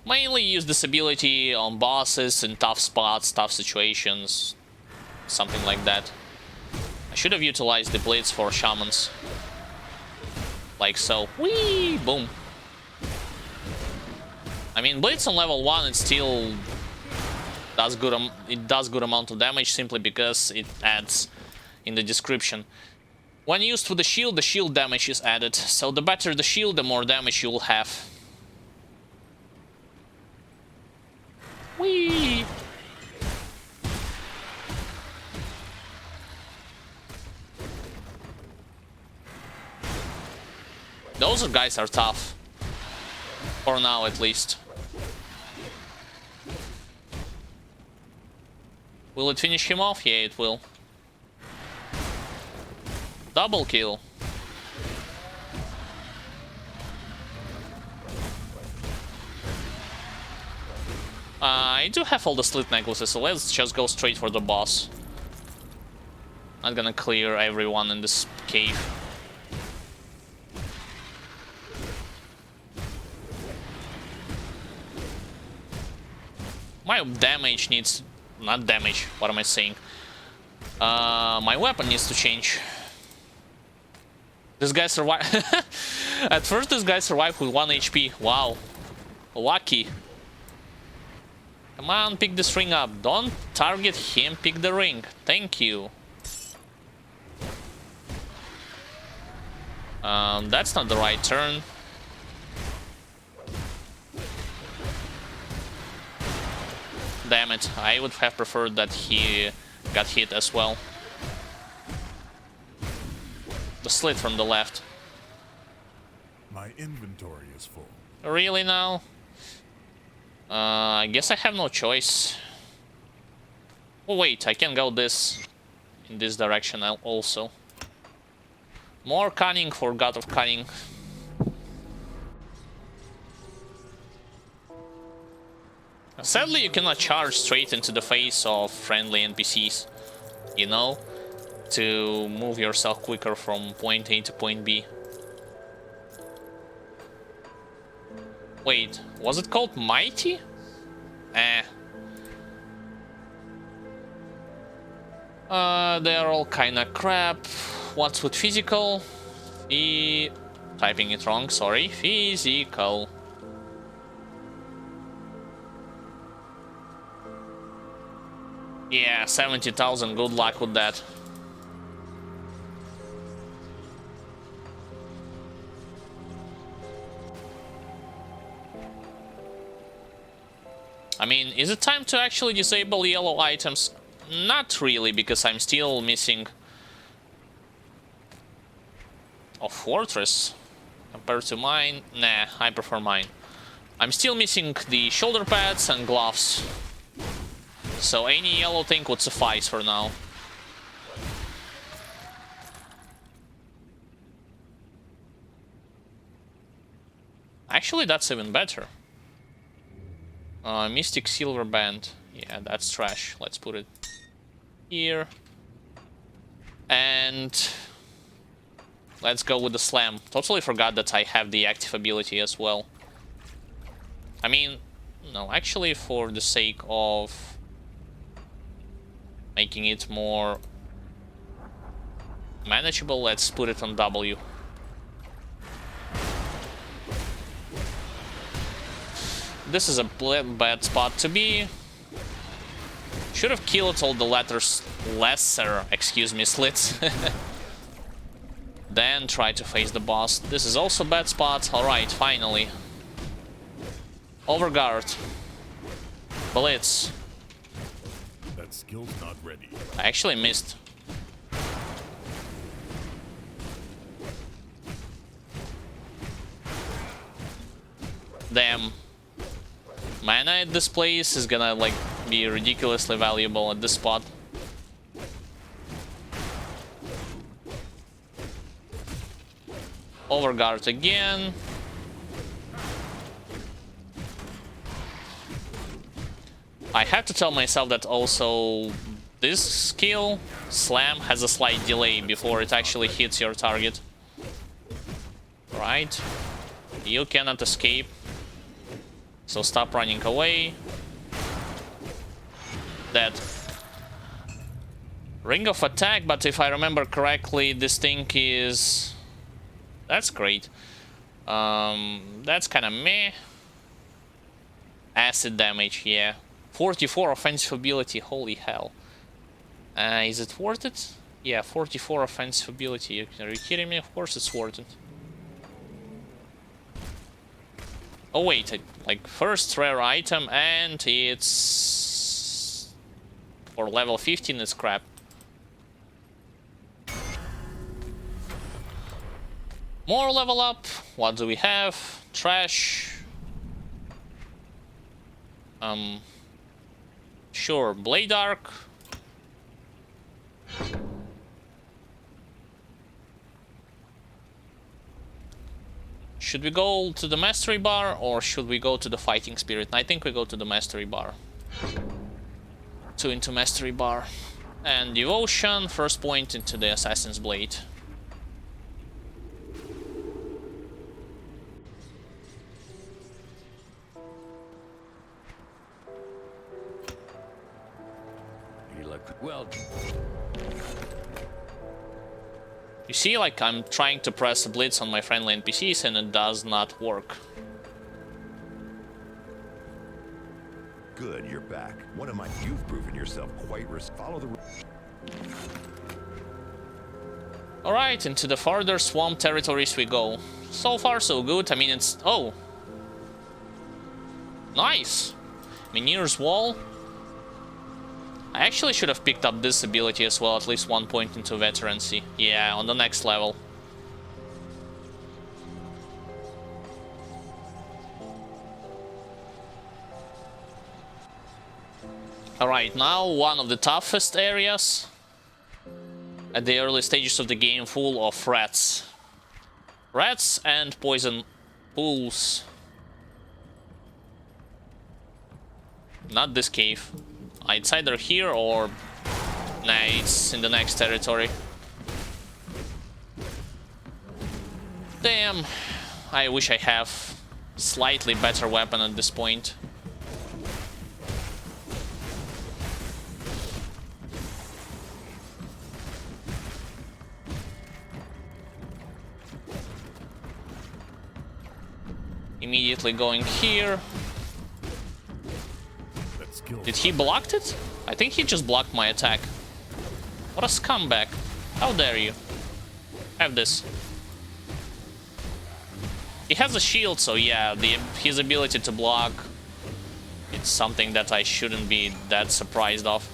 Mainly use this ability on bosses in tough spots, tough situations, something like that. I should have utilized the blades for shamans. Like so. Whee! Boom. I mean, blades on level 1, it still does good, it does good amount of damage simply because it adds in the description. When used with the shield damage is added. So the better the shield, the more damage you will have. Whee! Those guys are tough. For now, at least. Will it finish him off? Yeah, it will. Double kill. I do have all the slit necklaces, so let's just go straight for the boss. Not gonna clear everyone in this cave. My damage needs... not damage, what am I saying? My weapon needs to change. This guy survived... At first this guy survived with 1 HP. Wow. Lucky. Come on, pick this ring up. Don't target him, pick the ring. Thank you. That's not the right turn. Damn it, I would have preferred that he got hit as well. The slit from the left. My inventory is full. Really now? I guess I have no choice. Oh wait, I can go in this direction also. More cunning for God of Cunning. Sadly, you cannot charge straight into the face of friendly NPCs, you know, to move yourself quicker from point A to point B. Wait, was it called Mighty? They are all kinda crap. What's with physical? Typing it wrong, sorry. Physical. Yeah, 70,000, good luck with that. I mean, is it time to actually disable yellow items? Not really, because I'm still missing a fortress compared to mine. Nah, I prefer mine. I'm still missing the shoulder pads and gloves. So any yellow thing would suffice for now. Actually, that's even better. Mystic silver band. Yeah, that's trash. Let's put it here. And let's go with the slam. Totally forgot that I have the active ability as well. I mean, no, actually for the sake of making it more manageable, let's put it on W. This is a bad spot to be. Should have killed all the lesser, excuse me, slits. Then try to face the boss. This is also a bad spot. Alright, finally. Overguard. Blitz. That skill's not ready. I actually missed. Damn. Mana at this place is gonna like be ridiculously valuable at this spot. Overguard again. I have to tell myself that also this skill, Slam, has a slight delay before it actually hits your target. Alright. You cannot escape. So stop running away. Dead. Ring of attack, but if I remember correctly, this thing is... That's great. That's kind of meh. Acid damage, yeah. 44 offensive ability, holy hell. Is it worth it? Yeah, 44 offensive ability. Are you kidding me? Of course it's worth it. Oh wait, like first rare item, and it's... For level 15 it's crap. More level up. What do we have? Trash. Sure, Blade Arc. Should we go to the Mastery Bar or should we go to the Fighting Spirit? I think we go to the Mastery Bar. 2 into Mastery Bar. And Devotion, first point into the Assassin's Blade. Well, you see, like, I'm trying to press Blitz on my friendly NPCs and it does not work. Good, you're back. You've proven yourself quite follow the... Alright, into the farther swamp territories we go. So far so good, I mean it's... Oh! Nice! Meneer's Wall. I actually should have picked up this ability as well, at least 1 point into Veterancy. Yeah, on the next level. Alright, now one of the toughest areas at the early stages of the game, full of rats. Rats and poison pools. Not this cave. It's either here or... Nah, it's in the next territory. Damn. I wish I have slightly better weapon at this point. Immediately going here. Did he block it? I think he just blocked my attack. What a scumbag. How dare you. Have this. He has a shield, so yeah, his ability to block, it's something that I shouldn't be that surprised of.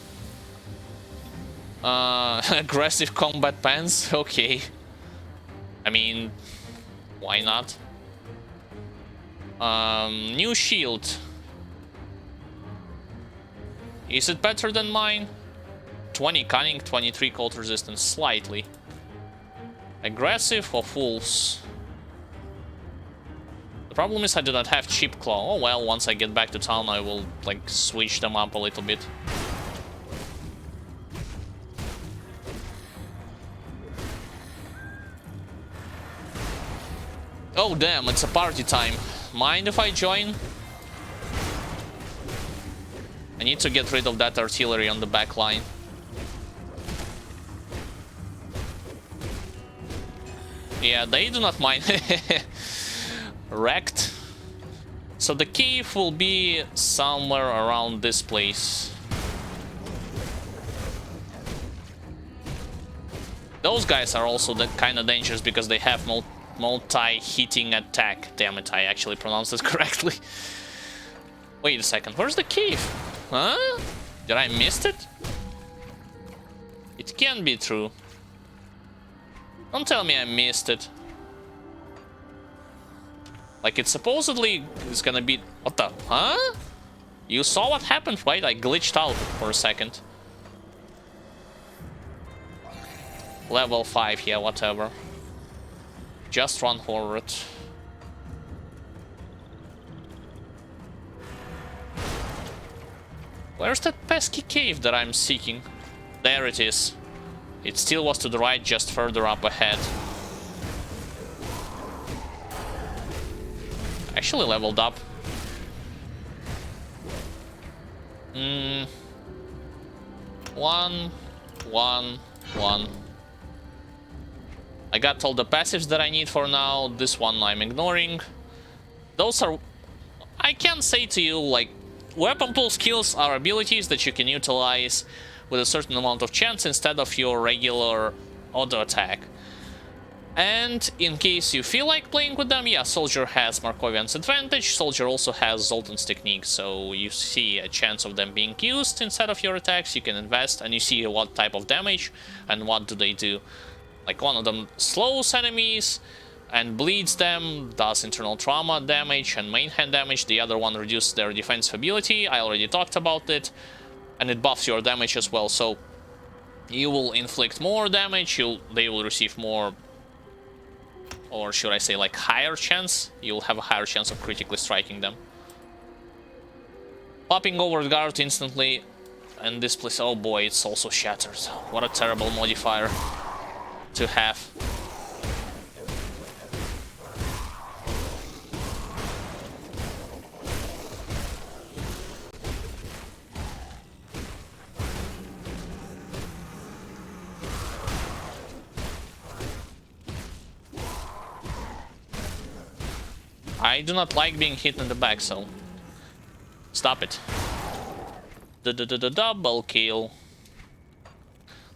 Aggressive combat pants? Okay. I mean, why not? New shield. Is it better than mine? 20 cunning, 23 cold resistance, slightly. Aggressive or fools? The problem is I do not have cheap claw. Oh well, once I get back to town I will like switch them up a little bit. Oh damn, it's a party time. Mind if I join? I need to get rid of that artillery on the back line. Yeah, they do not mind. Wrecked. So the cave will be somewhere around this place. Those guys are also kind of dangerous because they have multi-hitting attack. Damn it, I actually pronounced it correctly. Wait a second, where's the cave? Huh? Did I miss it? It can be true. Don't tell me I missed it. Like, it supposedly is gonna be... What the... Huh? You saw what happened, right? I glitched out for a second. Level 5, yeah, whatever. Just run forward. Where's that pesky cave that I'm seeking? There it is. It still was to the right, just further up ahead. Actually leveled up. One. I got all the passives that I need for now. This one I'm ignoring. Those are... I can say to you, like, weapon pool skills are abilities that you can utilize with a certain amount of chance instead of your regular auto attack. And in case you feel like playing with them, yeah, Soldier has Markovian's advantage. Soldier also has Zoltan's technique, so you see a chance of them being used instead of your attacks. You can invest and you see what type of damage and what do they do. Like, one of them slows enemies and bleeds them, does internal trauma damage and main hand damage. The other one reduces their defensive ability. I already talked about it. And it buffs your damage as well, so you will inflict more damage, they will receive more, or should I say, like, higher chance. You'll have a higher chance of critically striking them. Popping over guard instantly, and this place, oh boy, it's also shattered. What a terrible modifier to have. I do not like being hit in the back, so stop it. Double kill.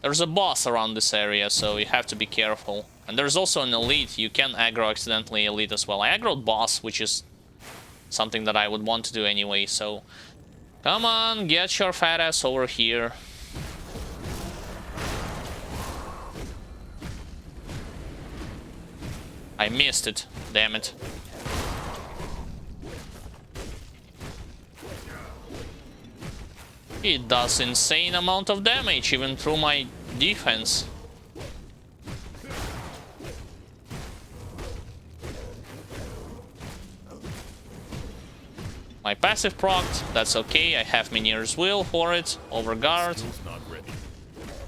There's a boss around this area, so you have to be careful. And there's also an elite. You can aggro accidentally elite as well. I aggroed boss, which is something that I would want to do anyway, so come on, get your fat ass over here. I missed it, damn it. It does insane amount of damage, even through my defense. My passive procced, that's okay, I have Minier's Will for it, over guard.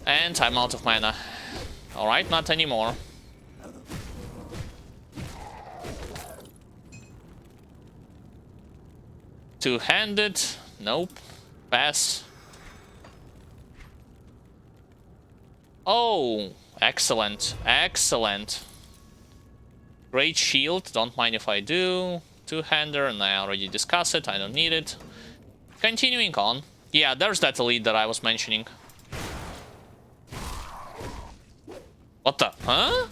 And I'm out of mana. Alright, not anymore. Two-handed, nope. Pass. Oh, excellent, excellent. Great shield, don't mind if I do. Two-hander, and I already discussed it, I don't need it. Continuing on. Yeah, there's that elite that I was mentioning. What the? Huh?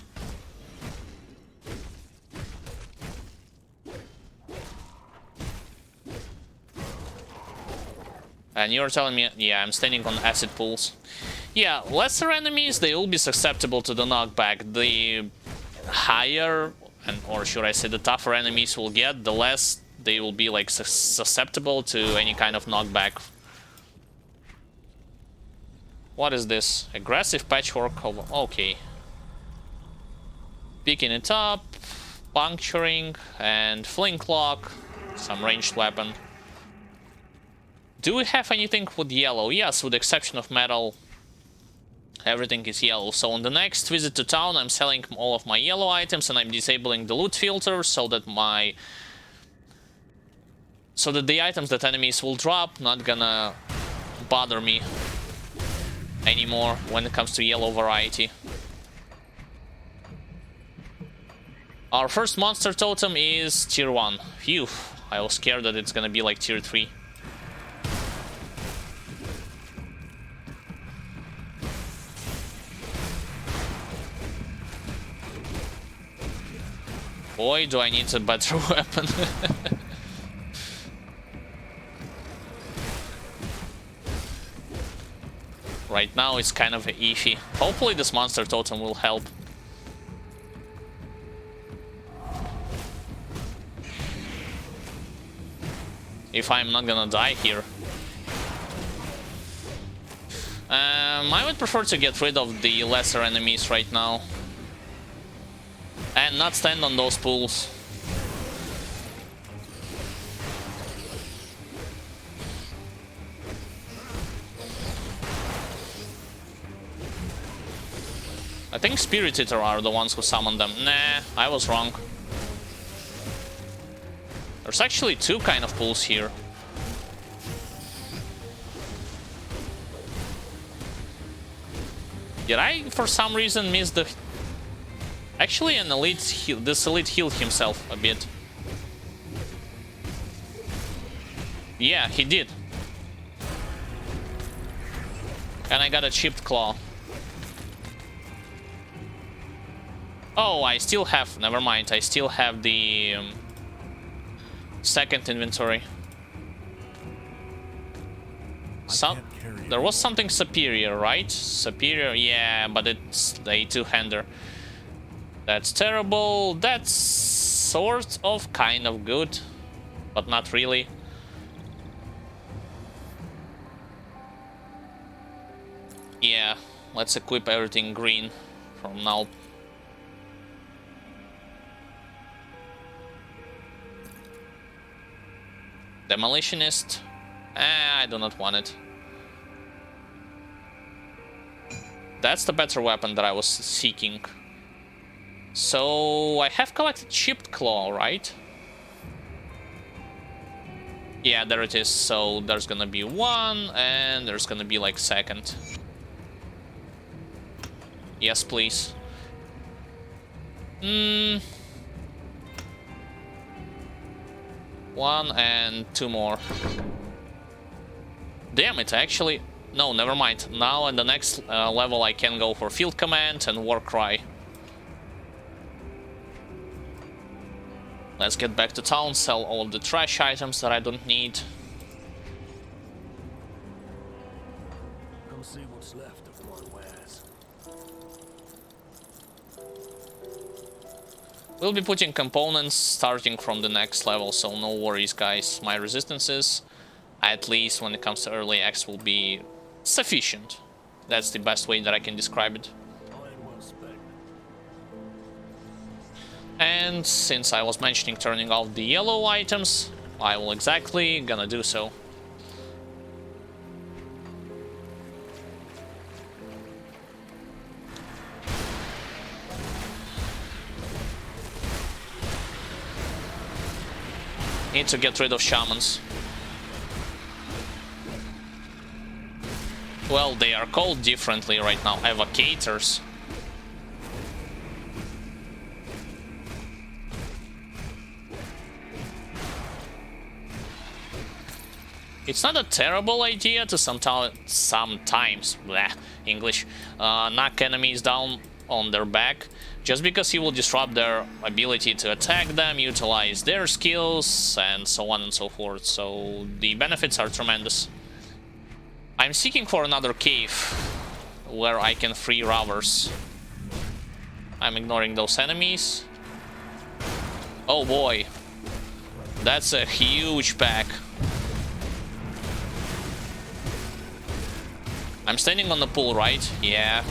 And you're telling me, yeah, I'm standing on acid pools. Yeah, lesser enemies, they will be susceptible to the knockback. The higher, or should I say the tougher enemies will get, the less they will be, like, susceptible to any kind of knockback. What is this? Aggressive patchwork of... okay. Picking it up, puncturing, and flintlock, some ranged weapon. Do we have anything with yellow? Yes, with the exception of metal, everything is yellow. So on the next visit to town, I'm selling all of my yellow items and I'm disabling the loot filter so that the items that enemies will drop not gonna bother me anymore when it comes to yellow variety. Our first monster totem is tier 1. Phew, I was scared that it's gonna be like tier 3. Boy, do I need a better weapon. Right now it's kind of iffy. Hopefully this monster totem will help. If I'm not gonna die here. I would prefer to get rid of the lesser enemies right now. And not stand on those pools. I think Spirit Eater are the ones who summon them. Nah, I was wrong. There's actually two kind of pools here. Did I, for some reason, miss the... Actually, an elite heal. This elite healed himself a bit. Yeah, he did. And I got a chipped claw. Oh, I still have... Never mind, I still have the second inventory. There was something superior, right? Superior, yeah, but it's a two-hander. That's terrible. That's sort of kind of good, but not really. Yeah, let's equip everything green from now. Demolitionist. I do not want it. That's the better weapon that I was seeking. So I have collected chipped claw, right? Yeah, there it is. So there's gonna be one, and there's gonna be like second. Yes, please. One and two more. Damn it, actually... No, never mind. Now in the next level I can go for field command and war cry. Let's get back to town, sell all the trash items that I don't need. Come see what's left of my wares. We'll be putting components starting from the next level, so no worries, guys. My resistances, at least when it comes to early X, will be sufficient. That's the best way that I can describe it. And since I was mentioning turning off the yellow items, I will exactly gonna do so. Need to get rid of shamans. Well, they are called differently right now. Evocators. It's not a terrible idea to sometimes, English, knock enemies down on their back, just because you will disrupt their ability to attack them, utilize their skills, and so on and so forth. So the benefits are tremendous. I'm seeking for another cave where I can free robbers. I'm ignoring those enemies. Oh boy, that's a huge pack. I'm standing on the pool, right? Yeah.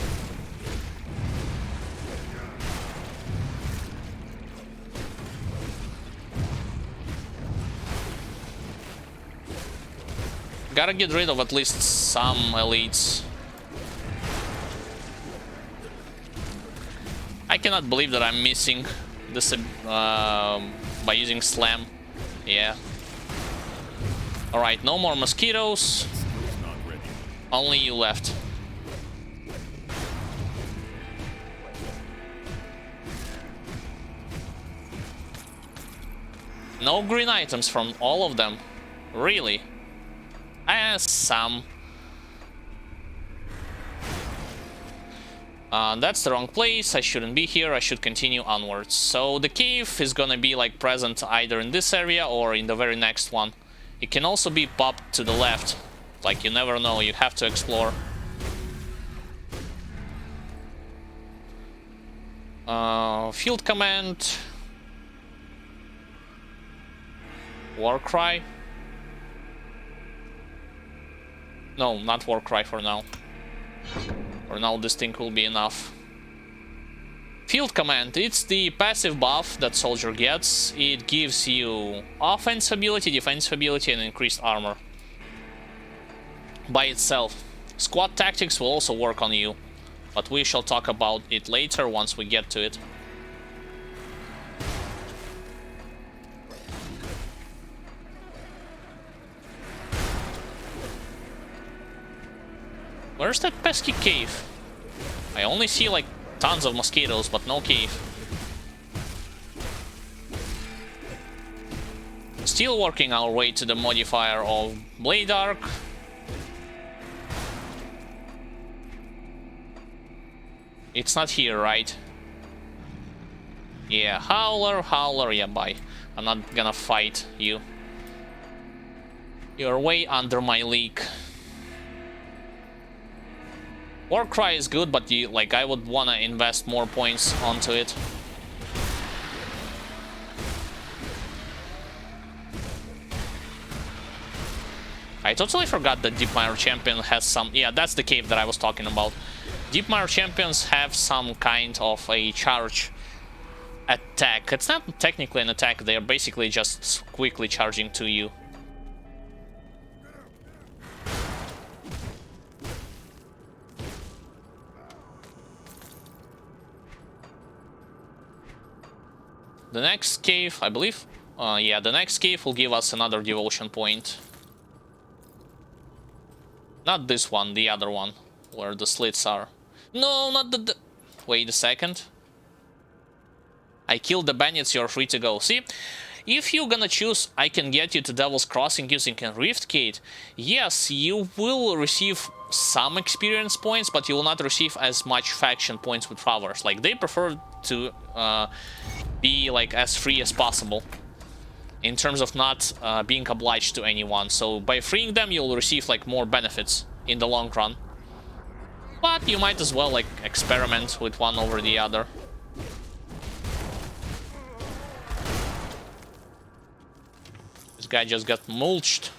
Gotta get rid of at least some elites. I cannot believe that I'm missing this by using slam. Yeah. Alright, no more mosquitoes. Only you left. No green items from all of them. Really? Some. That's the wrong place. I shouldn't be here. I should continue onwards. So the cave is gonna be like present either in this area or in the very next one. It can also be popped to the left. Like, you never know, you have to explore. Field command. War cry. No, not war cry for now. For now, this thing will be enough. Field command, it's the passive buff that soldier gets. It gives you offense ability, defense ability, and increased armor. By itself. Squad tactics will also work on you, but we shall talk about it later once we get to it. Where's that pesky cave? I only see like tons of mosquitoes, but no cave. Still working our way to the modifier of Blade Arc. It's not here, right? Yeah, Howler, yeah, bye. I'm not gonna fight you. You're way under my league. Warcry is good, but like I would wanna invest more points onto it. I totally forgot that Deepmire Champion has some... Yeah, that's the cave that I was talking about. Deepmire Champions have some kind of a charge attack. It's not technically an attack, they're basically just quickly charging to you. The next cave, I believe... yeah, the next cave will give us another devotion point. Not this one, the other one, where the slits are. No, not the... Wait a second. I killed the bandits, you're free to go. See, if you're gonna choose I can get you to Devil's Crossing using a Rift Gate, yes, you will receive some experience points, but you will not receive as much faction points with Travelers. Like, they prefer to be like as free as possible in terms of not being obliged to anyone. So by freeing them, you'll receive like more benefits in the long run. But you might as well like experiment with one over the other. This guy just got mulched.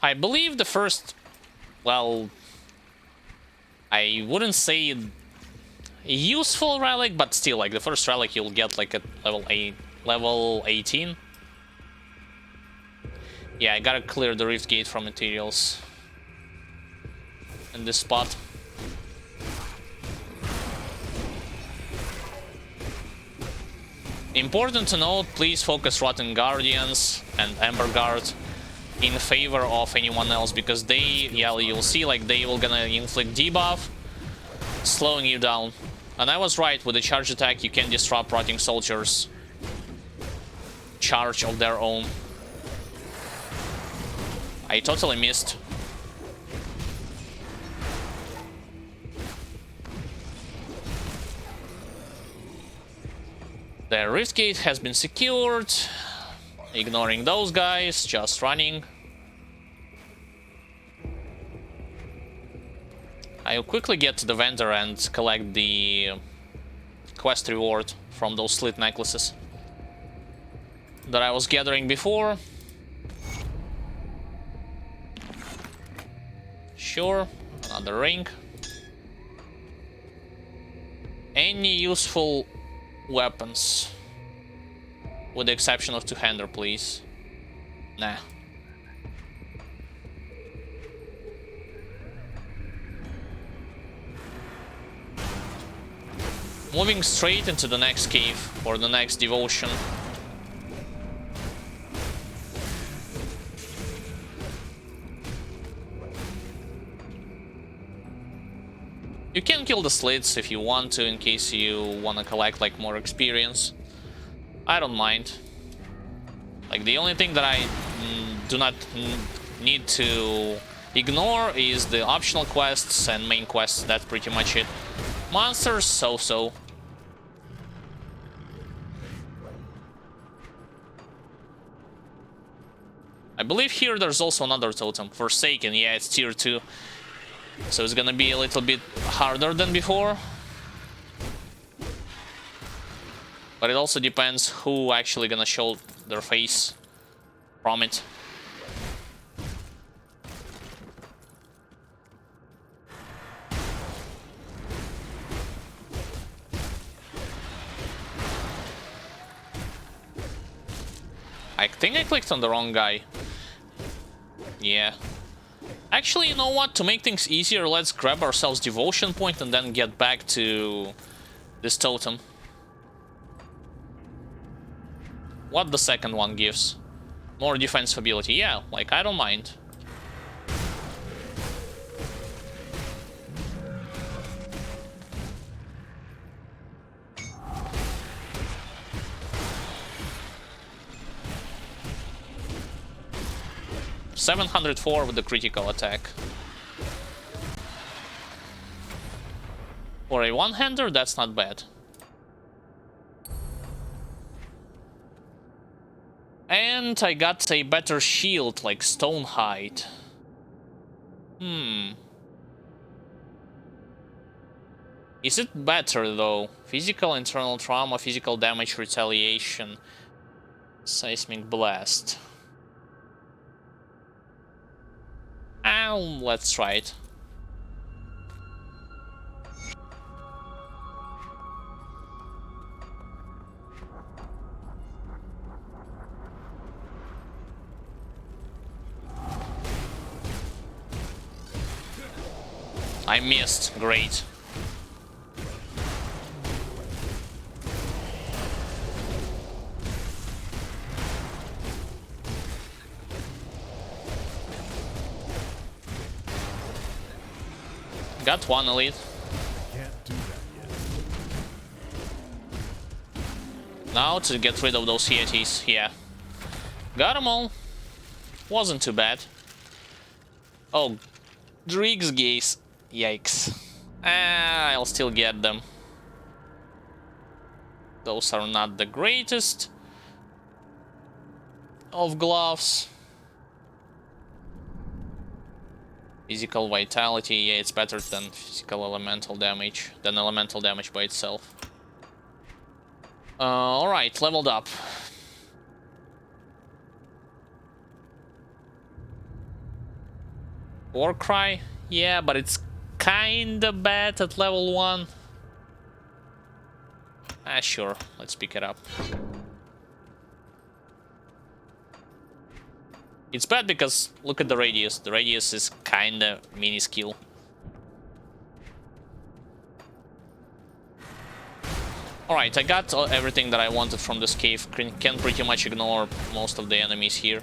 I believe the first, well, I wouldn't say useful relic, but still, like the first relic you'll get like at level 18. Yeah, I gotta clear the Rift Gate from materials in this spot. Important to note, please focus Rotten Guardians and Ember Guard in favor of anyone else, because they, yeah, you'll see like they will gonna inflict debuff, slowing you down. And I was right, with the charge attack you can disrupt Rotting Soldiers' charge of their own. I totally missed. The Rift Gate has been secured. Ignoring those guys, just running. I'll quickly get to the vendor and collect the quest reward from those slit necklaces that I was gathering before. Sure, another ring. Any useful weapons? With the exception of two-hander, please. Nah. Moving straight into the next cave for the next devotion. You can kill the slits if you want to, in case you want to collect like more experience. I don't mind. Like, the only thing that I do not need to ignore is the optional quests and main quests. That's pretty much it. Monsters, so-so. I believe here there's also another totem. Forsaken, yeah, it's tier 2. So it's gonna be a little bit harder than before. But it also depends who actually gonna show their face from it. I think I clicked on the wrong guy. Yeah. Actually, you know what? To make things easier, let's grab ourselves devotion point and then get back to this totem. What the second one gives? More defense ability. Yeah, like, I don't mind. $704 with the critical attack. For a one-hander, that's not bad. And I got a better shield, like stone hide. Is it better though? Physical internal trauma, physical damage retaliation, seismic blast. Let's try it. I missed. Great. Got one elite. Can't do that yet. Now to get rid of those Yetis. Yeah. Got them all. Wasn't too bad. Oh, Krieg's gaze. Yikes. I'll still get them. Those are not the greatest of gloves. Physical vitality, yeah, it's better than physical elemental damage, by itself. Alright, leveled up. Warcry, yeah, but it's kinda bad at level 1. Sure, let's pick it up. It's bad because look at the radius. The radius is kinda minuscule. Alright, I got everything that I wanted from this cave. Can pretty much ignore most of the enemies here.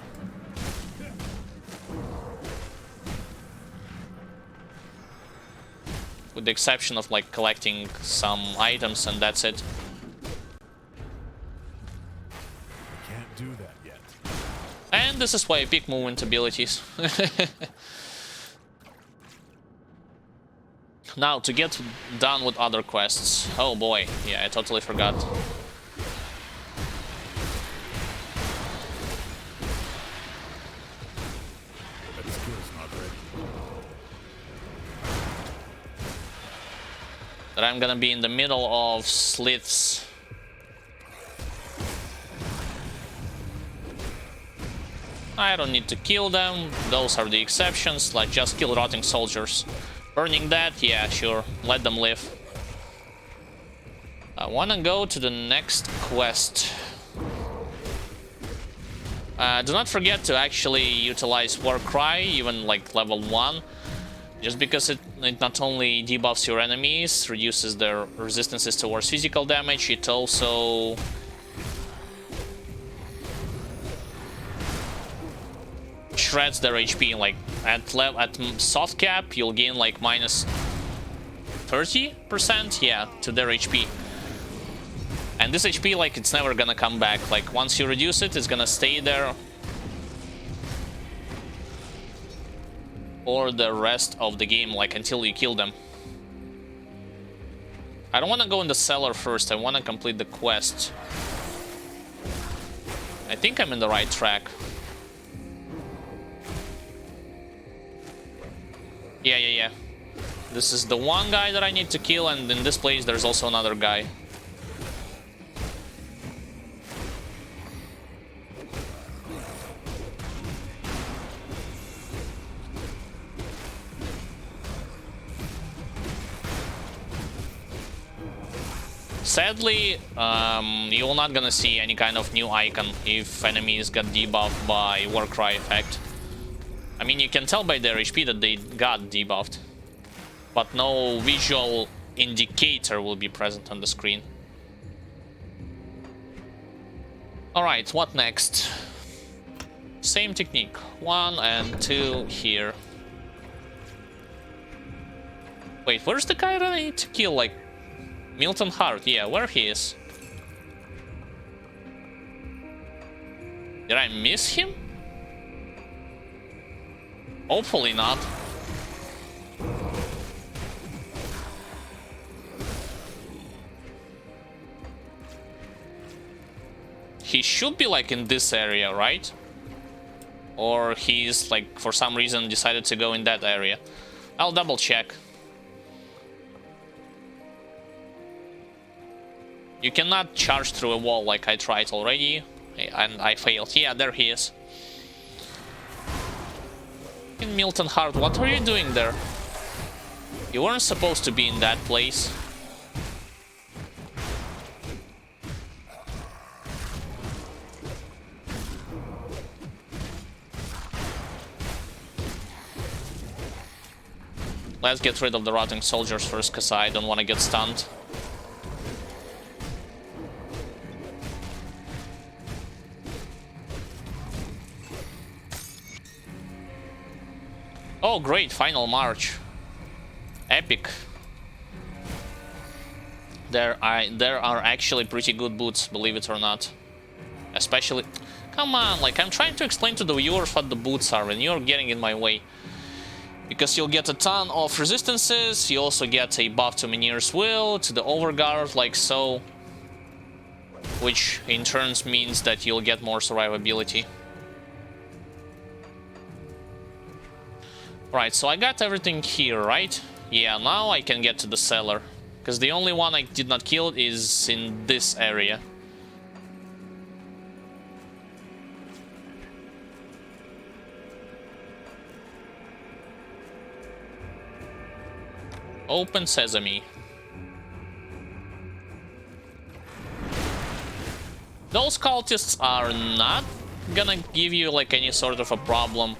With the exception of like collecting some items, and that's it. Can't do that yet. And this is why I pick movement abilities. Now, to get done with other quests. Oh boy, yeah, I totally forgot. That skill's not ready. That I'm gonna be in the middle of slits. I don't need to kill them, those are the exceptions, like just kill rotting soldiers. Burning that, yeah, sure, let them live. I wanna go to the next quest. Do not forget to actually utilize Warcry, even like level 1. Just because it not only debuffs your enemies, reduces their resistances towards physical damage, it also shreds their HP. Like at soft cap, you'll gain like minus 30%, yeah, to their HP. And this HP, like, it's never gonna come back. Like once you reduce it, it's gonna stay there for the rest of the game, like until you kill them. I don't want to go in the cellar first. I want to complete the quest. I think I'm in the right track. Yeah. This is the one guy that I need to kill, and in this place there's also another guy. Sadly, you're not gonna see any kind of new icon if enemies got debuffed by Warcry effect. I mean, you can tell by their HP that they got debuffed, but no visual indicator will be present on the screen. Alright, what next? Same technique. 1 and 2 here. Wait, where's the guy that I need to kill? Like, Milton Hart, yeah, where he is? Did I miss him? Hopefully not. He should be like in this area, right? Or he's like for some reason decided to go in that area. I'll double check. You cannot charge through a wall like I tried already, and I failed. Yeah, there he is. In Milton Hart, what are you doing there? You weren't supposed to be in that place. Let's get rid of the rotting soldiers first, because I don't want to get stunned. Oh great, final march. Epic. There are actually pretty good boots, believe it or not. Especially... Come on, like I'm trying to explain to the viewers what the boots are and you're getting in my way. Because you'll get a ton of resistances, you also get a buff to Menhir's Will, to the Overguard, like so. Which in turn means that you'll get more survivability. Right, so I got everything here, right? Yeah, now I can get to the cellar. Because the only one I did not kill is in this area. Open sesame. Those cultists are not gonna give you like any sort of a problem.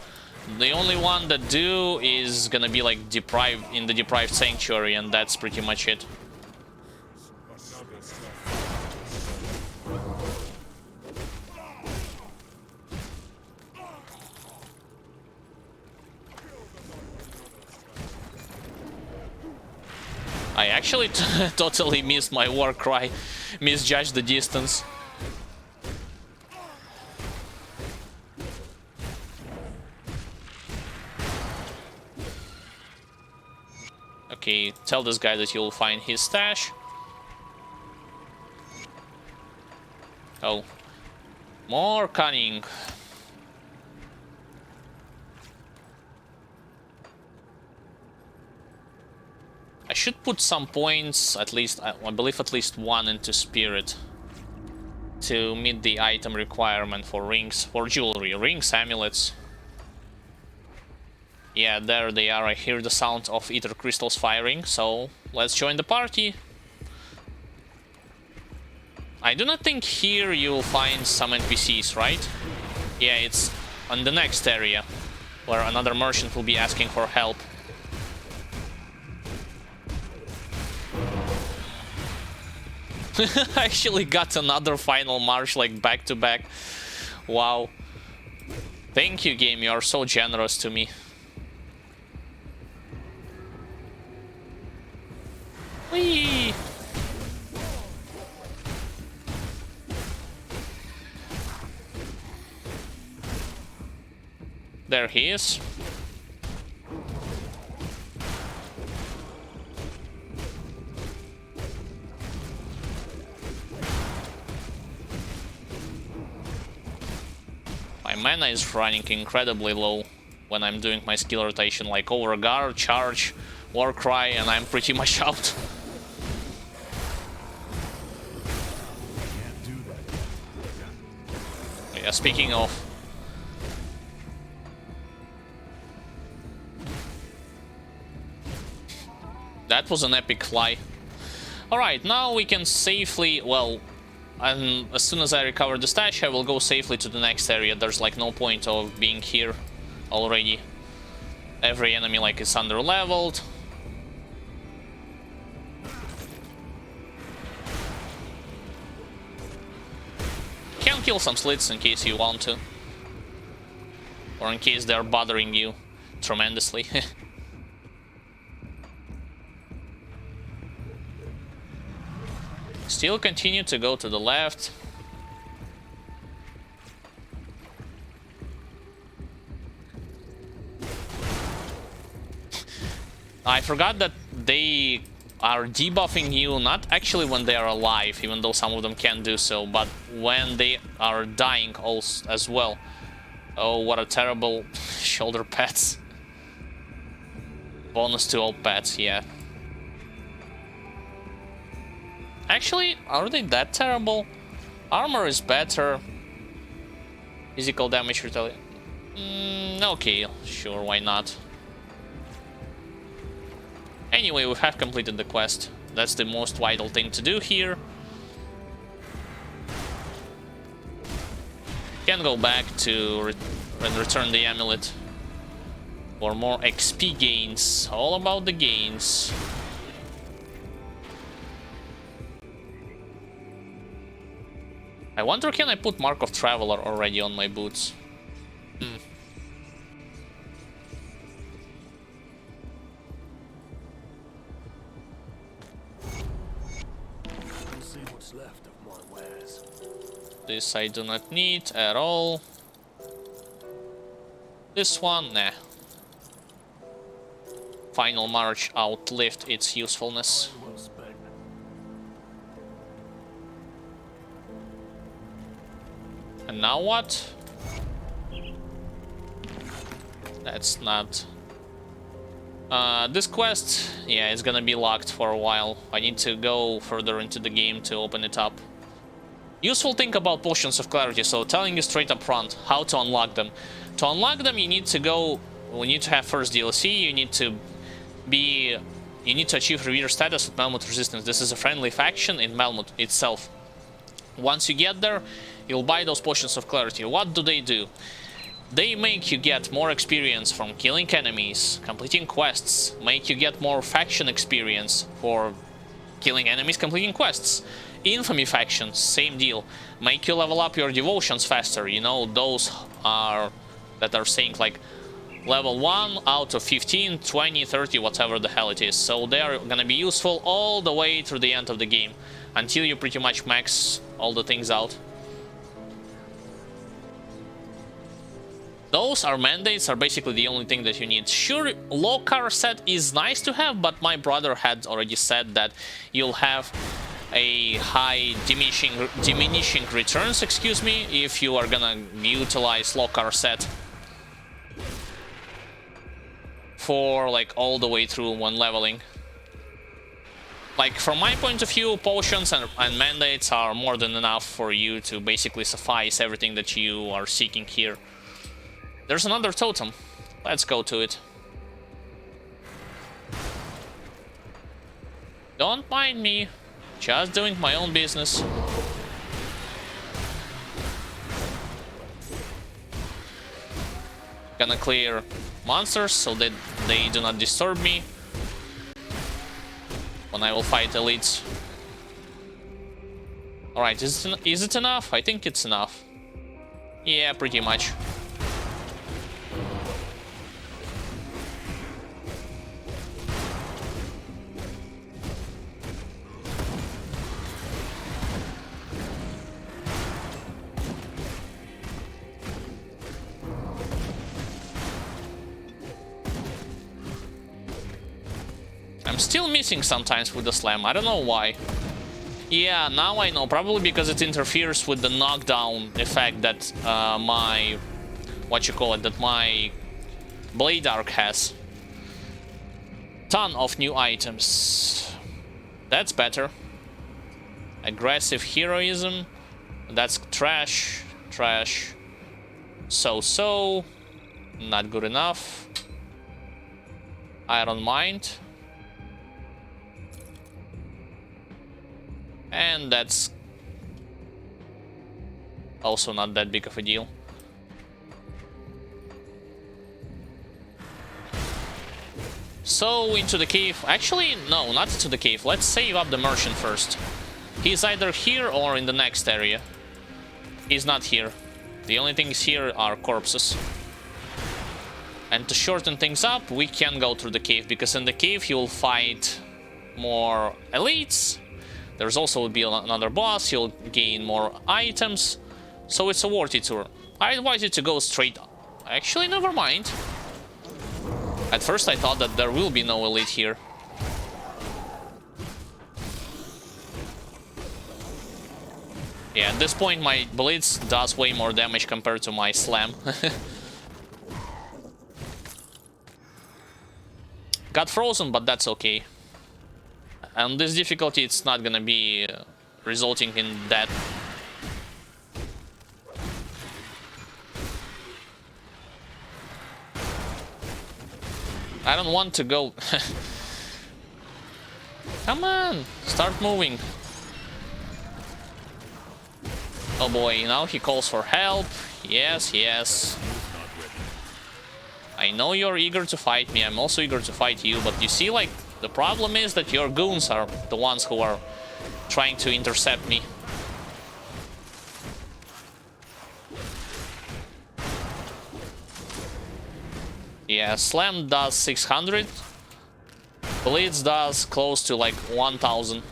The only one that do is gonna be like deprived in the Depraved Sanctuary, and that's pretty much it. I actually totally missed my war cry, misjudged the distance. Okay, tell this guy that you'll find his stash. Oh, more cunning. I should put some points, at least, I believe at least one into Spirit to meet the item requirement for rings, for jewelry, rings, amulets. Yeah, there they are. I hear the sound of ether crystals firing, so let's join the party. I do not think here you'll find some NPCs, right? Yeah, it's on the next area, where another merchant will be asking for help. I actually got another final march, like back to back. Wow. Thank you, game, you are so generous to me. Whee! There he is. My mana is running incredibly low when I'm doing my skill rotation, like Overguard, Charge, Warcry, and I'm pretty much out. Yeah, speaking of... That was an epic fly. Alright, now we can safely, well, and as soon as I recover the stash, I will go safely to the next area. There's like no point of being here already. Every enemy like is under-leveled. Can kill some slits in case you want to. Or in case they're bothering you tremendously. Still continue to go to the left. I forgot that they are debuffing you not actually when they are alive, even though some of them can do so, but when they are dying also as well. Oh, what a terrible shoulder pads. Bonus to all pets, yeah. Actually, are they that terrible? Armor is better. Physical damage retaliation. Okay, sure, why not? Anyway, we have completed the quest. That's the most vital thing to do here. Can go back to and return the amulet for more XP gains. All about the gains. I wonder, can I put Mark of Traveler already on my boots? Let's see what's left of my wares. This I do not need at all. This one, nah. Final March outlived its usefulness. Well spent. And now what? That's not... this quest, yeah, it's gonna be locked for a while. I need to go further into the game to open it up. Useful thing about Potions of Clarity, so telling you straight up front how to unlock them. To unlock them, you need to go... We need to have first DLC, you need to be... You need to achieve Revere status with Melmoth Resistance. This is a friendly faction in Melmoth itself. Once you get there, you'll buy those Potions of Clarity. What do? They make you get more experience from killing enemies, completing quests, make you get more faction experience for killing enemies, completing quests. Infamy factions, same deal. Make you level up your devotions faster. You know, those are that are saying like level 1 out of 15, 20, 30, whatever the hell it is. So they are gonna be useful all the way through the end of the game, until you pretty much max all the things out. Those are mandates, are basically the only thing that you need. Sure, Locar set is nice to have, but my brother had already said that you'll have a high diminishing returns, excuse me, if you are gonna utilize Locar set for like all the way through when leveling. Like, from my point of view, potions and mandates are more than enough for you to basically suffice everything that you are seeking here. There's another totem. Let's go to it. Don't mind me. Just doing my own business. Gonna clear monsters so that they do not disturb me when I will fight elites. Alright, is it enough? I think it's enough. Yeah, pretty much. I'm still missing sometimes with the slam, I don't know why. Yeah, now I know, probably because it interferes with the knockdown effect that my Blade Arc has. Ton of new items. That's better. Aggressive heroism. That's trash. Trash. So. Not good enough. Iron Mind. And that's also not that big of a deal. So, into the cave. Actually, no, not to the cave. Let's save up the merchant first. He's either here or in the next area. He's not here. The only things here are corpses. And to shorten things up, we can go through the cave, because in the cave you'll fight more elites. There's also will be another boss, you'll gain more items. So it's a worthy tour. I advise you to go straight up. Actually, never mind. At first I thought that there will be no elite here. Yeah, at this point my blitz does way more damage compared to my slam. Got frozen, but that's okay. And this difficulty, it's not gonna be resulting in death. I don't want to go. Come on, start moving. Oh boy, now he calls for help. Yes, yes. I know you're eager to fight me, I'm also eager to fight you, but you see, like, the problem is that your goons are the ones who are trying to intercept me. Yeah, slam does 600. Blitz does close to like 1000.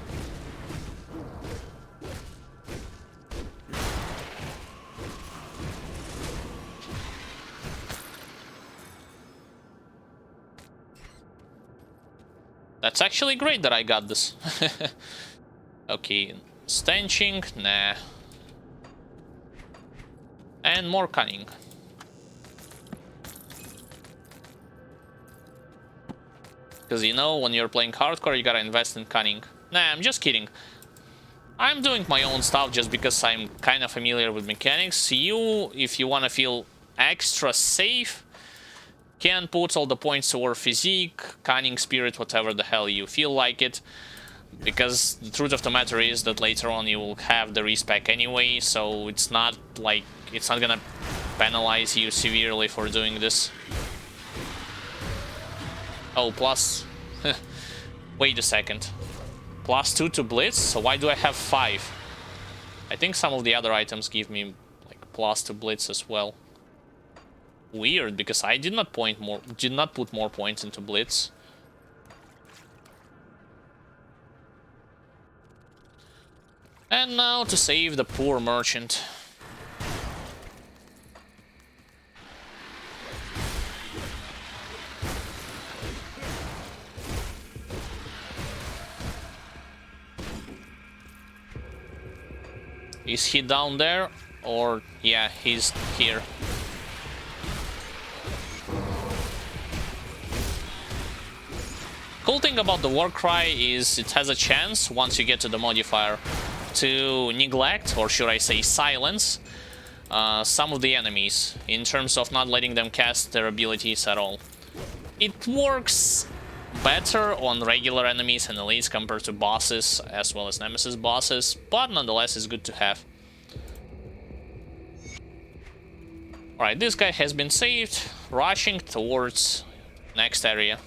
That's actually great that I got this. Okay, stenching, nah. And more cunning. Because you know, when you're playing hardcore, you gotta invest in cunning. Nah, I'm just kidding. I'm doing my own stuff just because I'm kind of familiar with mechanics. You, if you want to feel extra safe, can put all the points toward physique, cunning, spirit, whatever the hell you feel like it. Because the truth of the matter is that later on you will have the respec anyway, so it's not like, it's not gonna penalize you severely for doing this. Oh, plus... Wait a second. +2 to Blitz? So why do I have 5? I think some of the other items give me like plus to Blitz as well. Weird, because I did not put more points into Blitz. And now to save the poor merchant. Is he down there? Or, yeah, he's here. Cool thing about the Warcry is it has a chance, once you get to the modifier, to neglect, or should I say silence, some of the enemies, in terms of not letting them cast their abilities at all. It works better on regular enemies and elites compared to bosses, as well as nemesis bosses, but nonetheless it's good to have. Alright, this guy has been saved, rushing towards next area.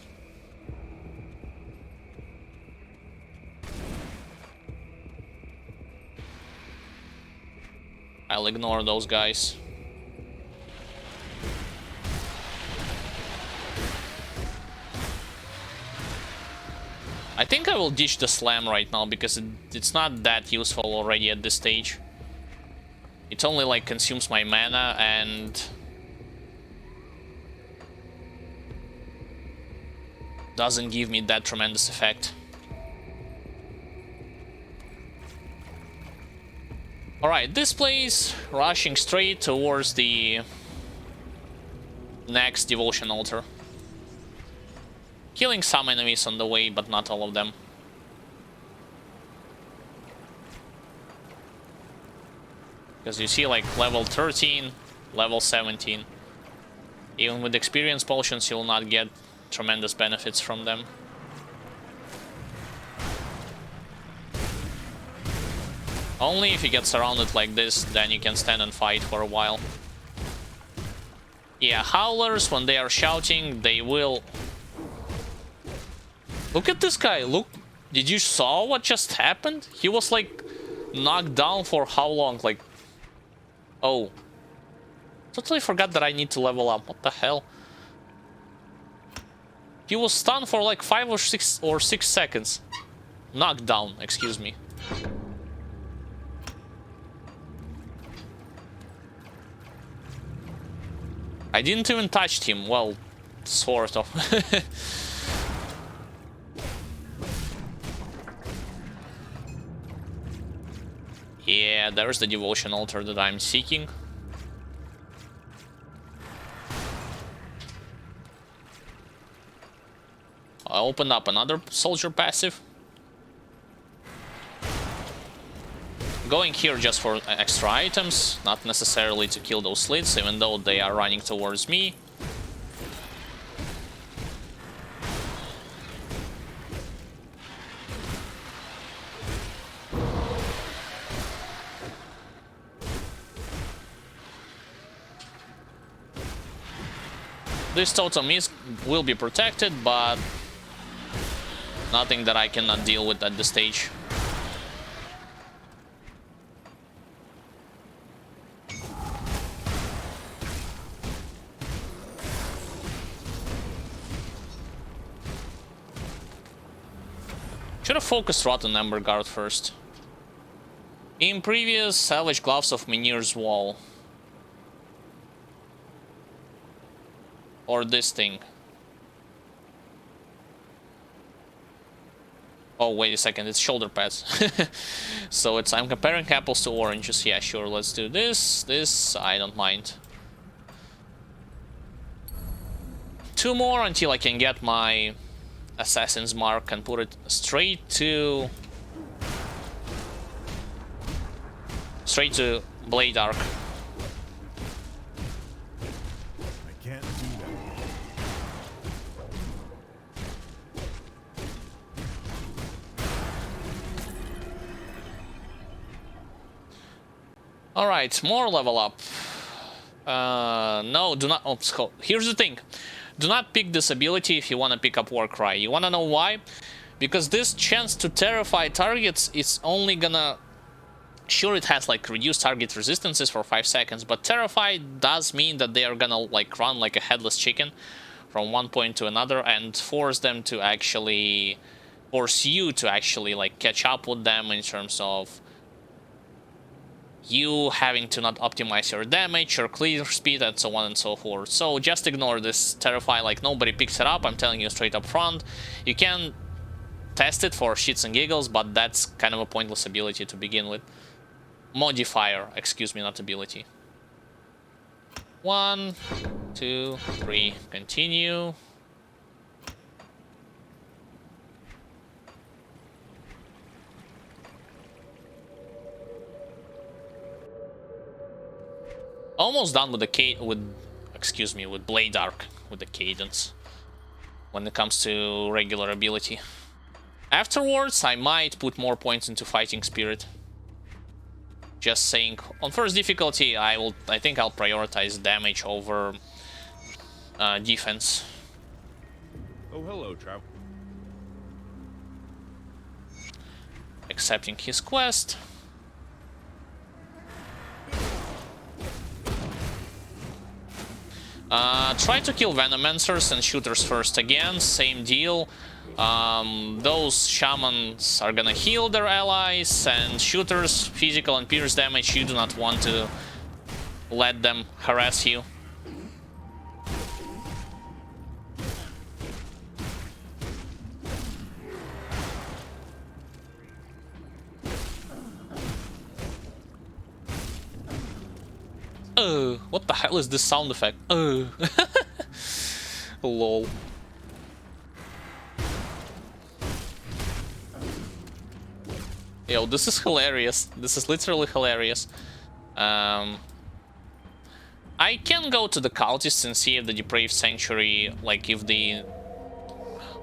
I'll ignore those guys. I think I will ditch the slam right now because it's not that useful already at this stage. It only like consumes my mana and doesn't give me that tremendous effect. Alright, this place, rushing straight towards the next devotion altar. Killing some enemies on the way, but not all of them. Because you see, like, level 13, level 17. Even with experience potions, you will not get tremendous benefits from them. Only if you get surrounded like this, then you can stand and fight for a while. Yeah, howlers, when they are shouting, they will Look at this guy. Look. Did you saw what just happened? He was like knocked down for how long? Like, oh. Totally forgot that I need to level up. What the hell? He was stunned for like 5 or 6 seconds. Knocked down, excuse me. I didn't even touch him. Well, sort of. Yeah, there's the devotion altar that I'm seeking. I opened up another soldier passive. Going here just for extra items, not necessarily to kill those slits, even though they are running towards me. This totem will be protected, but nothing that I cannot deal with at this stage. Should have focused Rotten Ember Guard first. In previous, Savage Gloves of Minier's Wall. Or this thing. Oh, wait a second, it's shoulder pads. So I'm comparing apples to oranges. Yeah, sure, let's do this. This, I don't mind. 2 more until I can get my Assassin's Mark and put it straight to Blade Arc. I can't do that. Alright, more level up. No, do not... Oh, here's the thing. Do not pick this ability if you want to pick up Warcry. You want to know why? Because this chance to terrify targets is only gonna... Sure, it has like reduced target resistances for 5 seconds, but Terrify does mean that they are gonna like run like a headless chicken from one point to another and force you to actually like catch up with them in terms of you having to not optimize your damage, your clear speed, and so on and so forth. So just ignore this Terrify, like nobody picks it up, I'm telling you straight up front. You can test it for shits and giggles, but that's kind of a pointless ability to begin with. Modifier, excuse me, not ability. 1, 2, 3, continue. Almost done with the with Blade Arc, with the cadence when it comes to regular ability. Afterwards, I might put more points into Fighting Spirit. Just saying, on first difficulty, I think I'll prioritize damage over defense. Oh, hello, Trout. Accepting his quest. Try to kill Venomancers and Shooters first again, same deal. Those Shamans are gonna heal their allies, and Shooters, physical and pierce damage, you do not want to let them harass you. What the hell is this sound effect? Lol. Yo, this is hilarious. This is literally hilarious. I can go to the Occultist and see if the Depraved Sanctuary, like if the...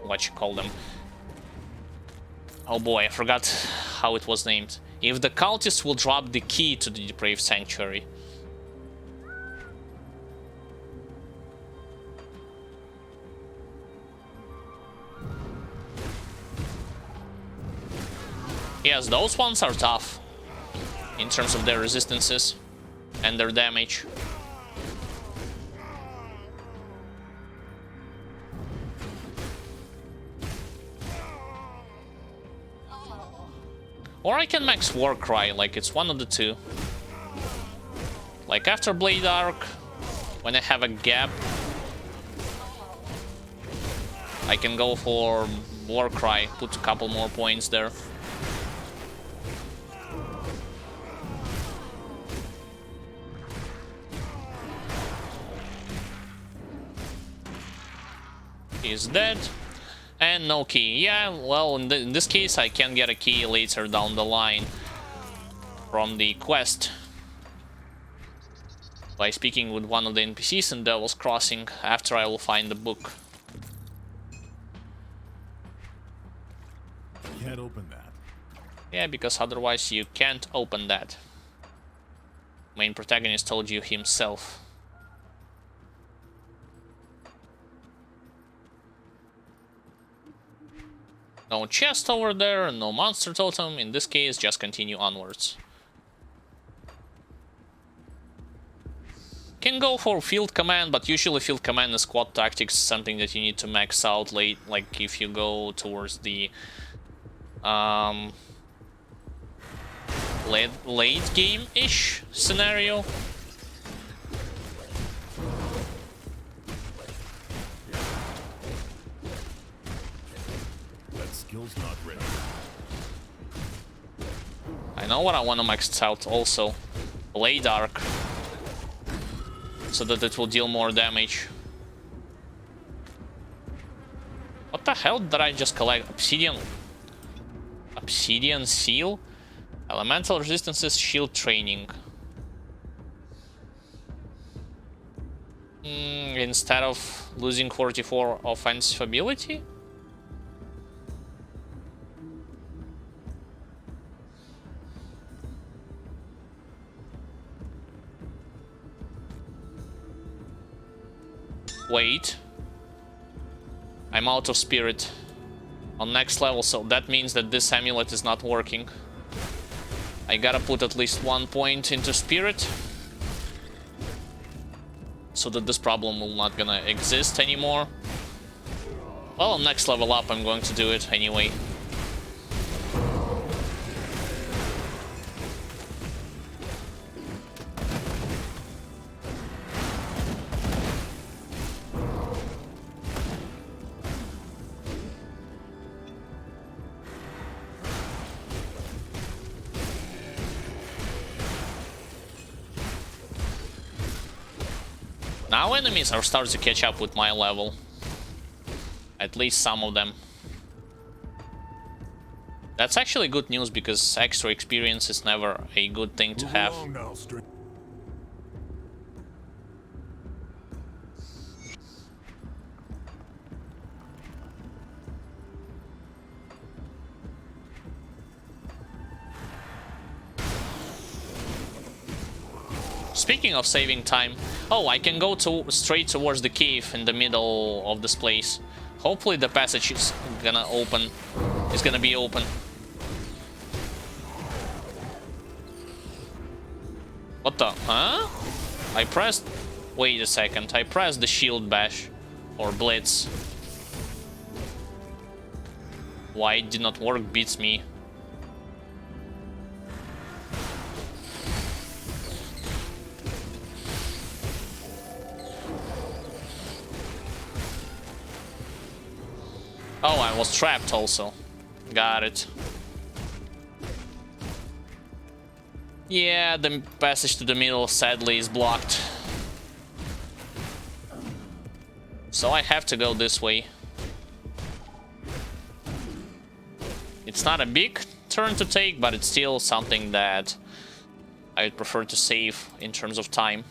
what you call them? Oh boy, I forgot how it was named. If the Occultist will drop the key to the Depraved Sanctuary. Yes, those ones are tough in terms of their resistances and their damage. Or I can max Warcry, like it's one of the two. Like after Blade Arc, when I have a gap, I can go for Warcry, put a couple more points there. He's dead. And no key. Yeah, well, in this case, I can get a key later down the line from the quest by speaking with one of the NPCs in Devil's Crossing after I will find the book. Can't open that. Yeah, because otherwise you can't open that. Main protagonist told you himself. No chest over there, no monster totem. In this case, just continue onwards. Can go for field command, but usually field command and squad tactics is something that you need to max out late, like if you go towards the late game-ish scenario. Skill's not ready. I know what I want to max out also. Blade Arc. So that it will deal more damage. What the hell did I just collect? Obsidian? Obsidian Seal? Elemental Resistances, Shield Training. Instead of losing 44 offensive ability? Wait. I'm out of spirit on next level, so that means that this amulet is not working. I gotta put at least 1 point into spirit so that this problem will not gonna exist anymore. Well, on next level up I'm going to do it anyway. Now enemies are starting to catch up with my level. At least some of them. That's actually good news because extra experience is never a good thing to have. Speaking of saving time, oh, I can go straight towards the cave in the middle of this place. Hopefully the passage is gonna be open. What the? Huh? I pressed... Wait a second. I pressed the shield bash. Or blitz. Why it did not work beats me. Oh, I was trapped also. Got it. Yeah, the passage to the middle sadly is blocked. So I have to go this way. It's not a big turn to take, but it's still something that I would prefer to save in terms of time.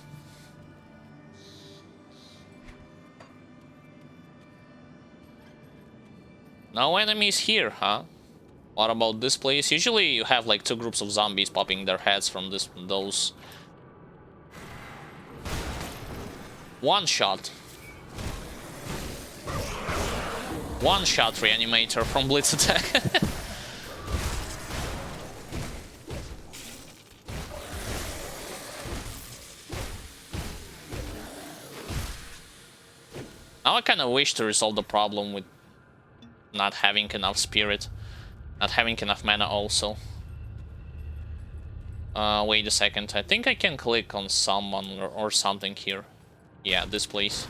No enemies here, huh? What about this place? Usually you have like 2 groups of zombies popping their heads from those. One shot. One shot reanimator from blitz attack. Now I kind of wish to resolve the problem with not having enough spirit, not having enough mana also. Wait a second, I think I can click on someone or something here. Yeah, this place.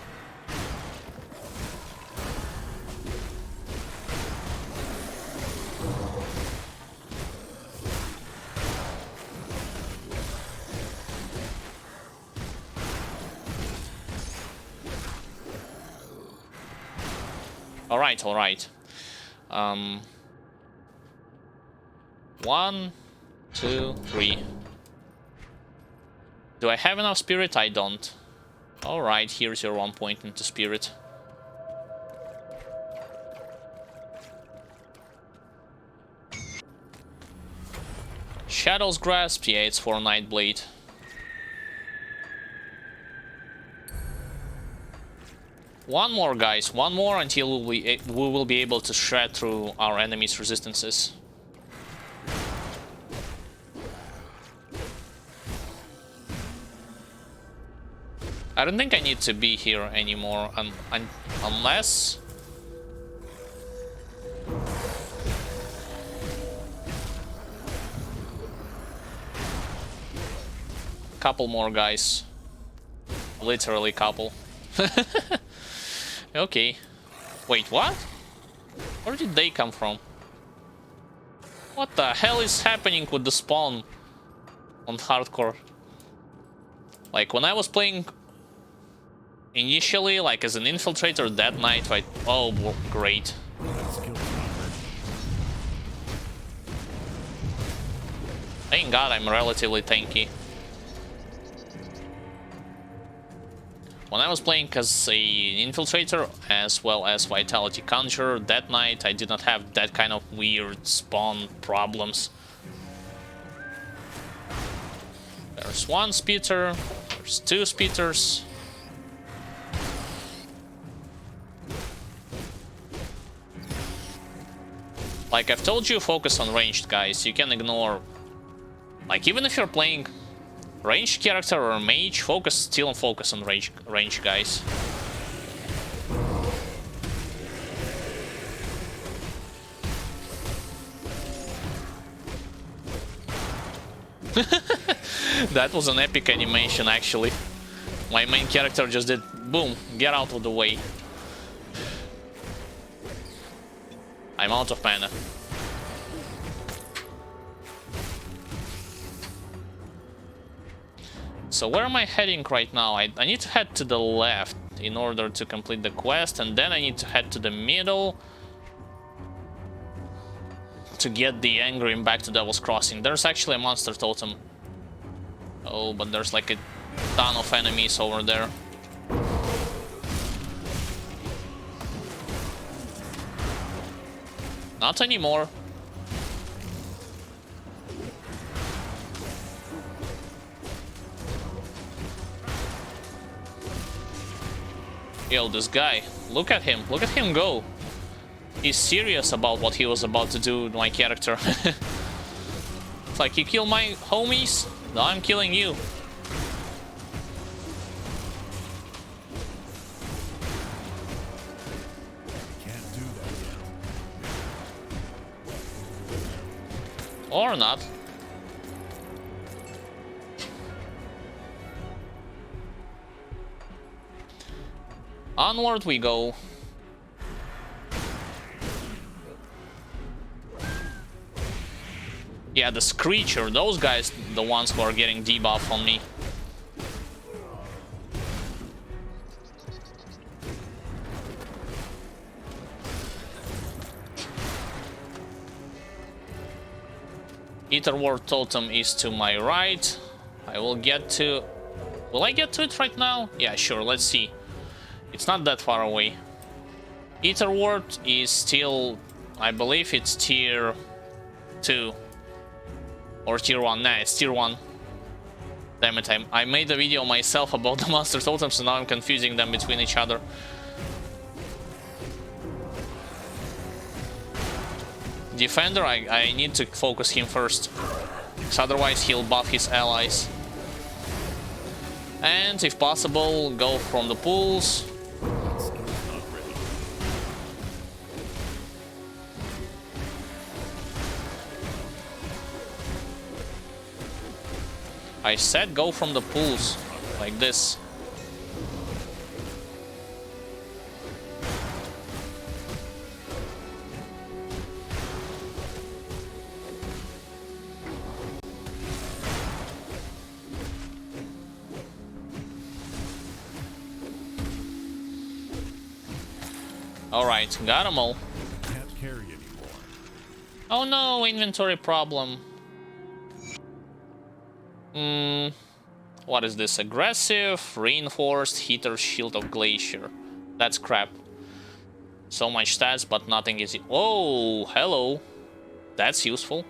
Alright, alright. 1, 2, 3. Do I have enough spirit? I don't. Alright, here's your 1 point into spirit. Shadow's Grasp, yeah, it's for Nightblade. One more, guys, one more until we will be able to shred through our enemies' resistances. I don't think I need to be here anymore, unless... Couple more guys. Literally couple. Okay. Wait, what? Where did they come from? What the hell is happening with the spawn on hardcore? Like, when I was playing initially, like as an infiltrator that night, right? Oh, great. Thank God I'm relatively tanky. When I was playing as an infiltrator as well as vitality conjurer that night, I did not have that kind of weird spawn problems. There's one speeder, there's two speeders. Like I've told you, focus on ranged guys. You can ignore, like, even if you're playing ranged character or mage, still focus on range guys. That was an epic animation, actually. My main character just did boom, get out of the way. I'm out of mana. So where am I heading right now? I need to head to the left in order to complete the quest, and then I need to head to the middle to get the Angrim back to Devil's Crossing. There's actually a monster totem. Oh, but there's like a ton of enemies over there. Not anymore. Yo, this guy, look at him go. He's serious about what he was about to do to my character. It's like, you kill my homies, now I'm killing you. Can't do that yet. Or not. Onward we go. Yeah, the Screecher, those guys, the ones who are getting debuff on me. Etherward Totem is to my right. I will get to... Will I get to it right now? Yeah, sure, let's see. It's not that far away. Etherward is still... I believe it's tier 2. Or tier 1. Nah, it's tier 1. Damn it, I made a video myself about the monster totems, so now I'm confusing them between each other. Defender, I need to focus him first, because otherwise he'll buff his allies. And if possible, go from the pools. I said go from the pools, like this. Alright, got them all. Can't carry anymore. Oh no, inventory problem. What is this? Aggressive, reinforced, heater, shield of glacier. That's crap. So much stats, but nothing is... Oh, hello. That's useful.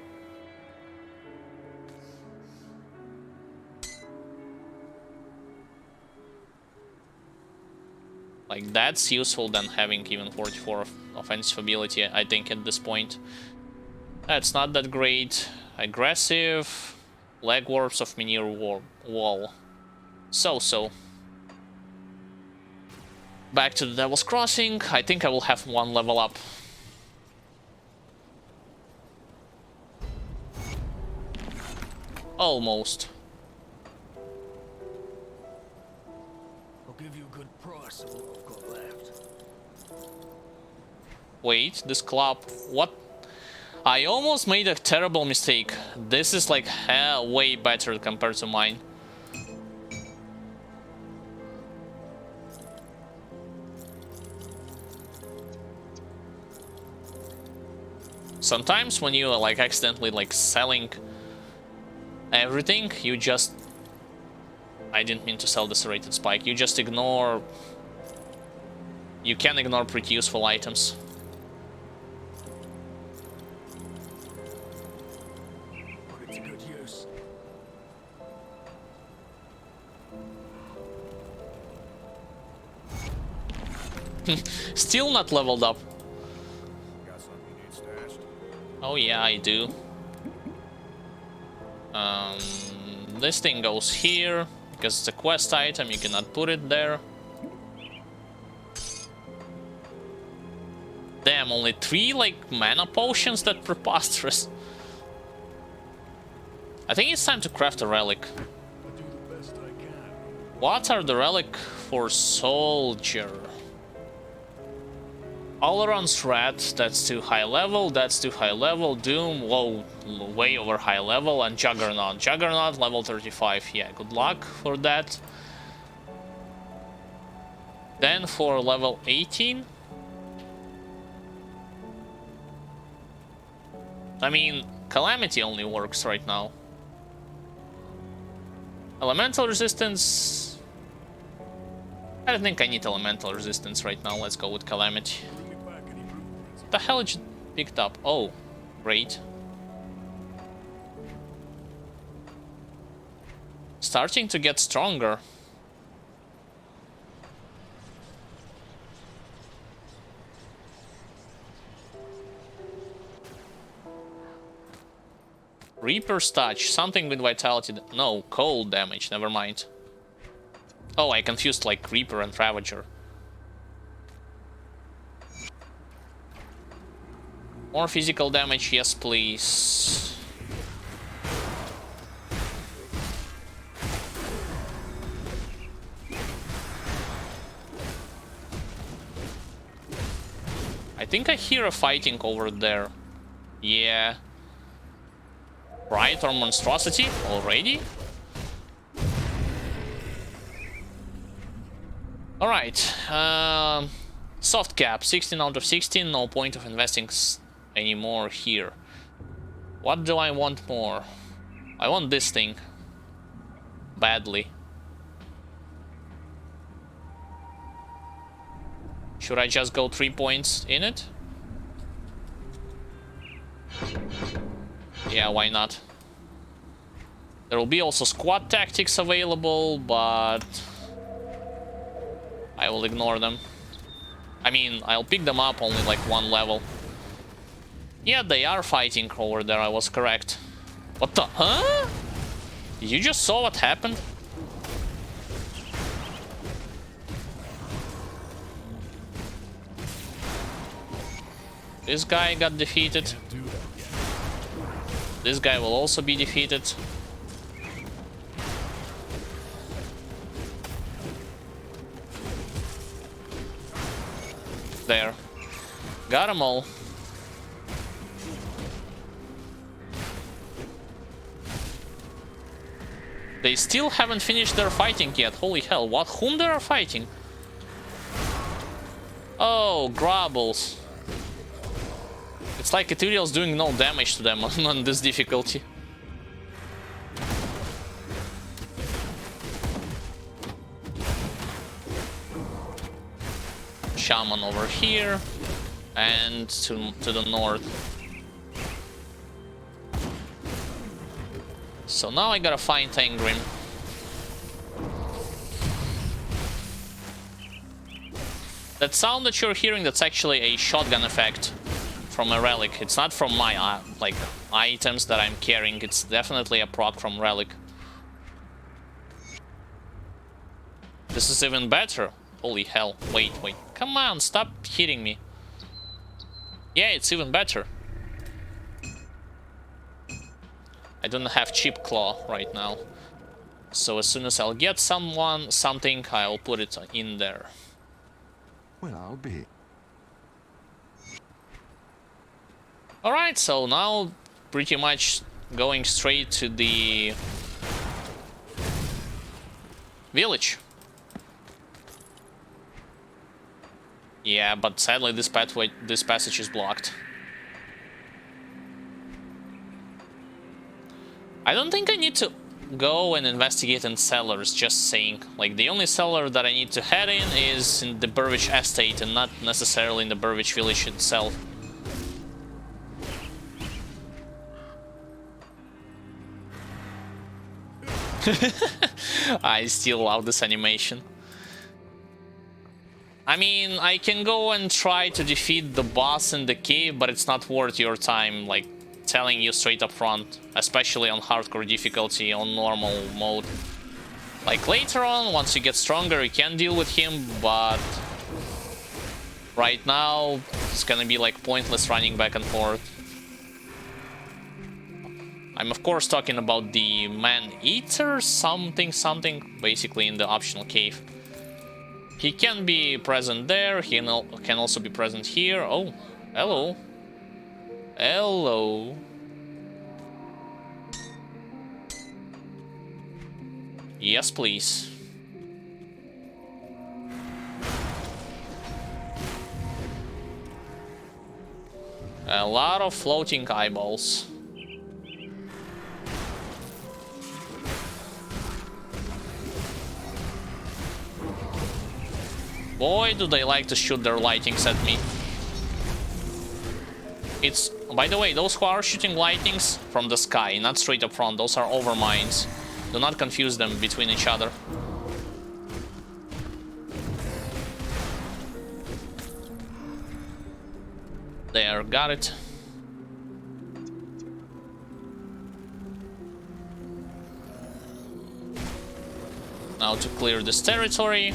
Like, that's useful than having even 44 offensive ability, I think, at this point. That's not that great. Aggressive. Legwarps of Menhir Wall. So. Back to the Devil's Crossing. I think I will have one level up. Almost. I'll give you a good price of what I've got left. Wait, this club. What? I almost made a terrible mistake. This is like way better compared to mine. Sometimes when you are like accidentally like selling everything, you just... I didn't mean to sell the serrated spike. You just ignore... You can ignore pretty useful items. Put it to good use. Still not leveled up. Got something you need stashed? Oh yeah, I do. This thing goes here because it's a quest item. You cannot put it there. Damn, only 3 like mana potions? That preposterous. I think it's time to craft a relic. I'll do the best I can. What are the relic for soldier? All around threat, that's too high level, that's too high level. Doom, whoa, way over high level. And Juggernaut. Juggernaut, level 35. Yeah, good luck for that. Then for level 18. I mean, Calamity only works right now. Elemental resistance. I don't think I need elemental resistance right now. Let's go with Calamity. Bring me back any blueprints. The hell it picked up? Oh, great. Starting to get stronger. Reaper's Touch, something with vitality. No, cold damage, never mind. Oh, I confused like Reaper and Ravager. More physical damage, yes please. I think I hear a fighting over there. Yeah. Right, or monstrosity already? Alright. Soft cap, 16 out of 16. No point of investing anymore here. What do I want more? I want this thing. Badly. Should I just go 3 points in it? Yeah, why not? There will be also squad tactics available, but I will ignore them. I mean, I'll pick them up only like 1 level. Yeah, they are fighting over there, I was correct. What the? Huh? You just saw what happened? This guy got defeated. This guy will also be defeated. There. Got them all. They still haven't finished their fighting yet. Holy hell, what? Whom they are fighting? Oh, Grubbles. It's like Ethereal's doing no damage to them on this difficulty. Shaman over here. And to the north. So now I gotta find Tangrim. That sound that you're hearing, that's actually a shotgun effect from a relic. It's not from my like items that I'm carrying. It's definitely a proc from relic. This is even better. Holy hell. Wait. Come on, stop hitting me. Yeah, it's even better. I don't have Cheap Claw right now. So as soon as I'll get something, I'll put it in there. Well, I'll be. Alright, so now pretty much going straight to the village. Yeah, but sadly this passage is blocked. I don't think I need to go and investigate in cellars, just saying. Like, the only cellar that I need to head in is in the Burwich estate and not necessarily in the Burwich village itself. I still love this animation. I mean, I can go and try to defeat the boss in the cave, but it's not worth your time, like, telling you straight up front, especially on hardcore difficulty, on normal mode. Like, later on, once you get stronger, you can deal with him, but right now, it's gonna be, like, pointless running back and forth. I'm, of course, talking about the Man-Eater something, basically in the optional cave. He can be present there, he can also be present here. Oh, hello. Hello. Yes, please. A lot of floating eyeballs. Boy, do they like to shoot their lightnings at me. It's, by the way, those who are shooting lightnings from the sky, not straight up front, those are overminds. Do not confuse them between each other. There, got it. Now to clear this territory.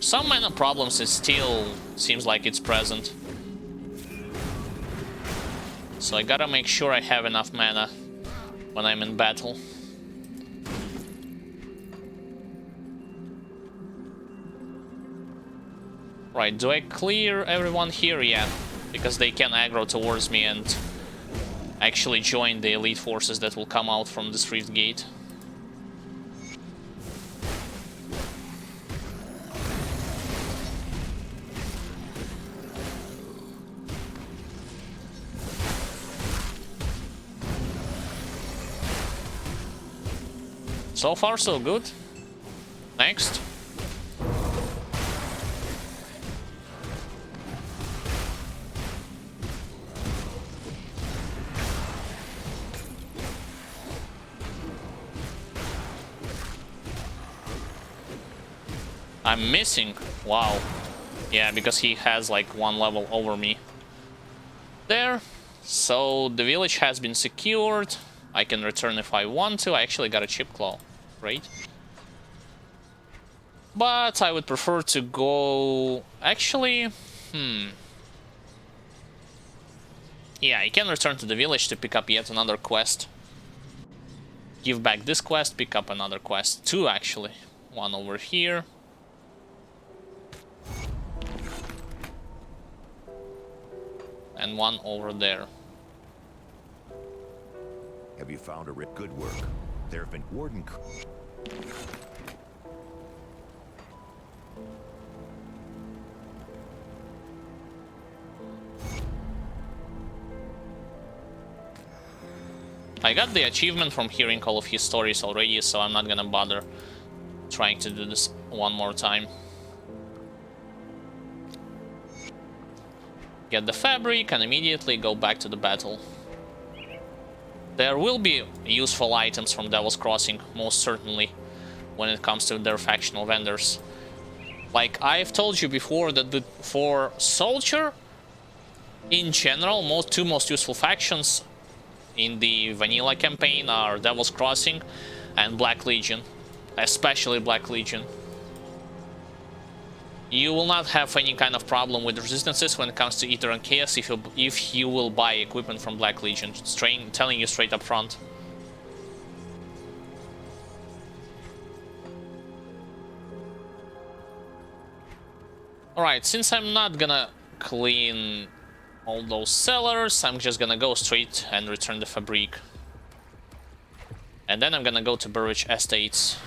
Some mana problems, it still seems like it's present. So I gotta make sure I have enough mana when I'm in battle. Right, do I clear everyone here? Yeah, because they can aggro towards me and actually join the elite forces that will come out from this rift gate. So far, so good. Next. I'm missing. Wow. Yeah, because he has like one level over me. There. So the village has been secured. I can return if I want to. I actually got a chip claw. Great. But I would prefer to go... Actually, Yeah, you can return to the village to pick up yet another quest. Give back this quest, pick up another quest. 2 actually. One over here. And one over there. Have you found a good work? There have been Warden Krieg. I got the achievement from hearing all of his stories already, so I'm not gonna bother trying to do this one more time. Get the fabric and immediately go back to the battle. There will be useful items from Devil's Crossing, most certainly, when it comes to their factional vendors. Like I've told you before that for Soldier, in general, two most useful factions in the vanilla campaign are Devil's Crossing and Black Legion, especially Black Legion. You will not have any kind of problem with resistances when it comes to Ether and Chaos if you will buy equipment from Black Legion, telling you straight up front. Alright, since I'm not gonna clean all those cellars, I'm just gonna go straight and return the fabric. And then I'm gonna go to Burridge Estates.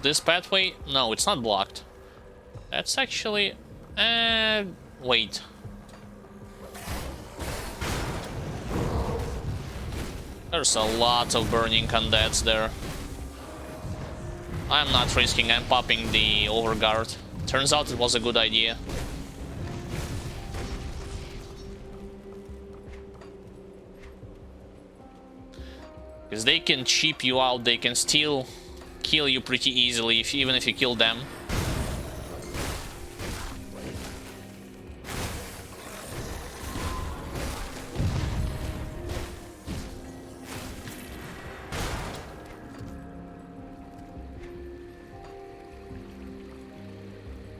This pathway? No, it's not blocked. That's actually... wait. There's a lot of burning undeads there. I'm not risking, I'm popping the overguard. Turns out it was a good idea. Because they can cheap you out, they can still kill you pretty easily, even if you kill them.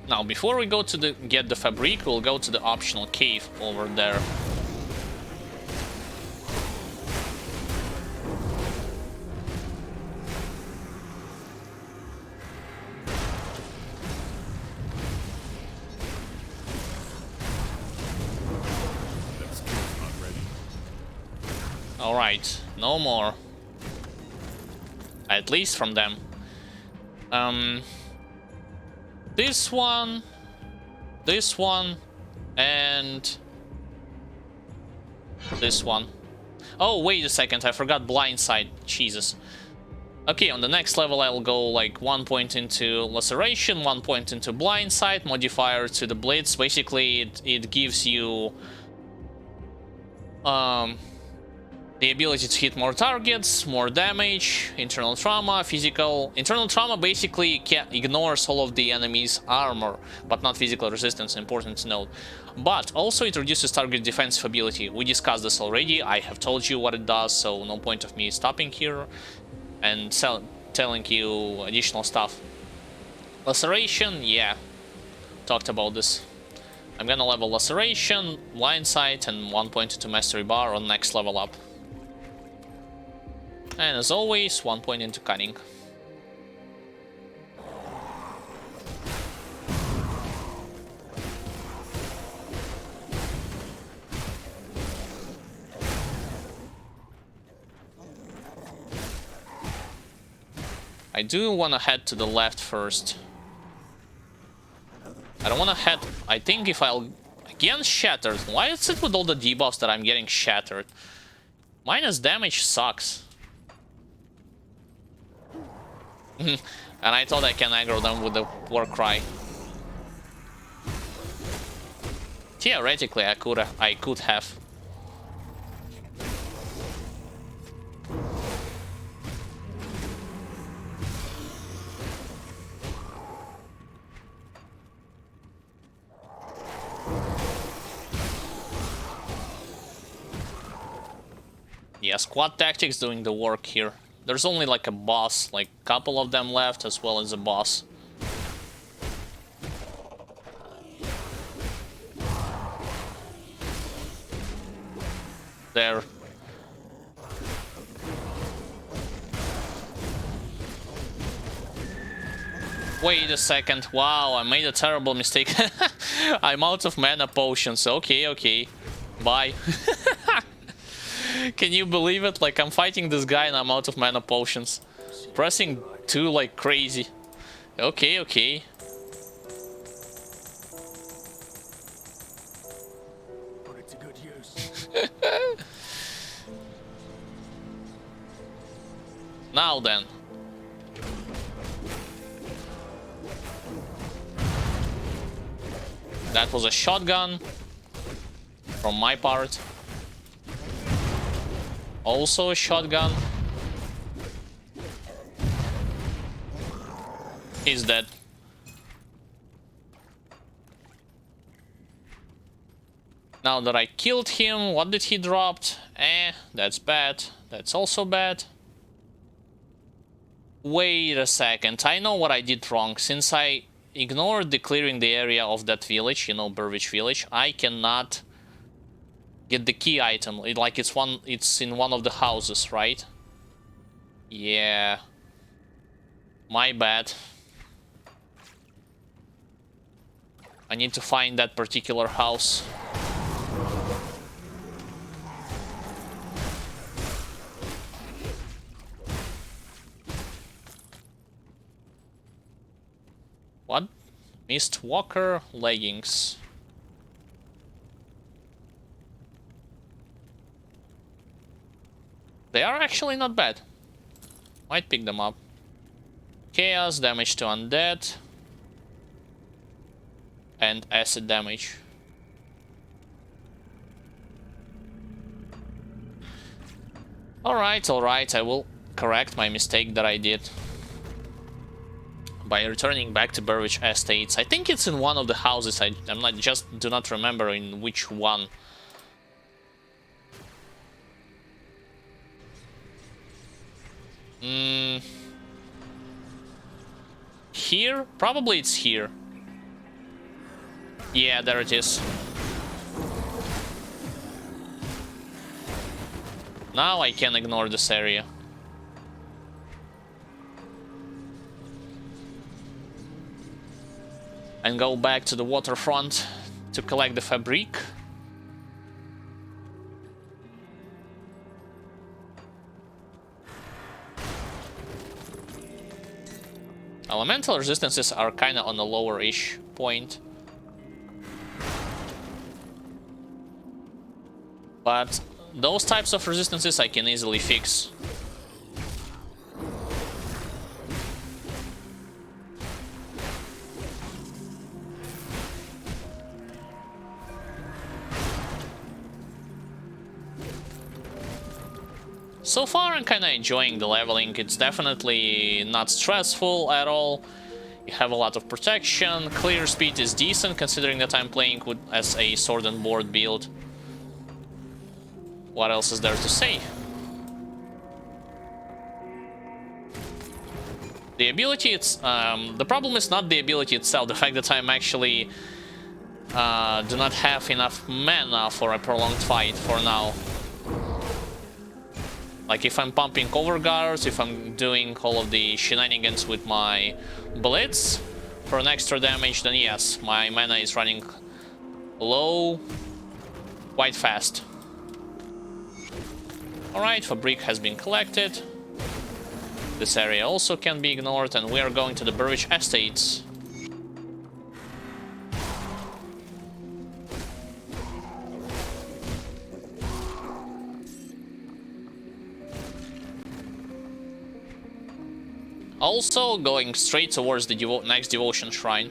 Now, before we go to get the fabric, we'll go to the optional cave over there. Alright, no more. At least from them. This one, and this one. Oh, wait a second, I forgot blindside. Jesus. Okay, on the next level I'll go like 1 point into laceration, 1 point into blindside, modifier to the blitz. Basically, it gives you the ability to hit more targets, more damage, internal trauma, physical... Internal trauma basically ignores all of the enemy's armor, but not physical resistance, important to note. But also it reduces target defensive ability. We discussed this already, I have told you what it does, so no point of me stopping here and telling you additional stuff. Laceration, yeah, talked about this. I'm gonna level Laceration, Blindside, and 1 point into Mastery Bar on next level up. And as always, 1 point into Cunning. I do want to head to the left first. I don't want to head... I think if I'll... Again, Shattered. Why is it with all the debuffs that I'm getting Shattered? Minus damage sucks. And I thought I can aggro them with the War Cry. Theoretically, I could have. Yeah, squad tactics doing the work here. There's only like a boss, like a couple of them left, as well as a boss. There. Wait a second. Wow, I made a terrible mistake. I'm out of mana potions. Okay, okay. Bye. Can you believe it? Like, I'm fighting this guy and I'm out of mana potions. Pressing 2 like crazy. Okay, okay. Put it to good use. Now then. That was a shotgun from my part. Also a shotgun. He's dead. Now that I killed him, what did he drop? That's bad. That's also bad. Wait a second. I know what I did wrong. Since I ignored declaring the area of that village, you know, Burwich village, I cannot get the key item. It's in one of the houses, right? Yeah. My bad. I need to find that particular house. What? Mistwalker leggings. They are actually not bad. Might pick them up. Chaos, damage to undead. And acid damage. Alright, alright, I will correct my mistake that I did by returning back to Burwich Estates. I think it's in one of the houses. I'm not, just do not remember in which one. Here? Probably it's here. Yeah, there it is. Now I can ignore this area. And go back to the waterfront to collect the fabric. Elemental resistances are kinda on a lower-ish point. But those types of resistances I can easily fix. So far I'm kinda enjoying the leveling. It's definitely not stressful at all. You have a lot of protection. Clear speed is decent considering that I'm playing as a sword and board build. What else is there to say? The ability, the problem is not the ability itself, the fact that I'm actually do not have enough mana for a prolonged fight for now. Like if I'm pumping overguards, if I'm doing all of the shenanigans with my blitz for an extra damage, then yes, my mana is running low quite fast. Alright, fabric has been collected. This area also can be ignored, and we are going to the Burwich Estates. Also going straight towards the next devotion shrine.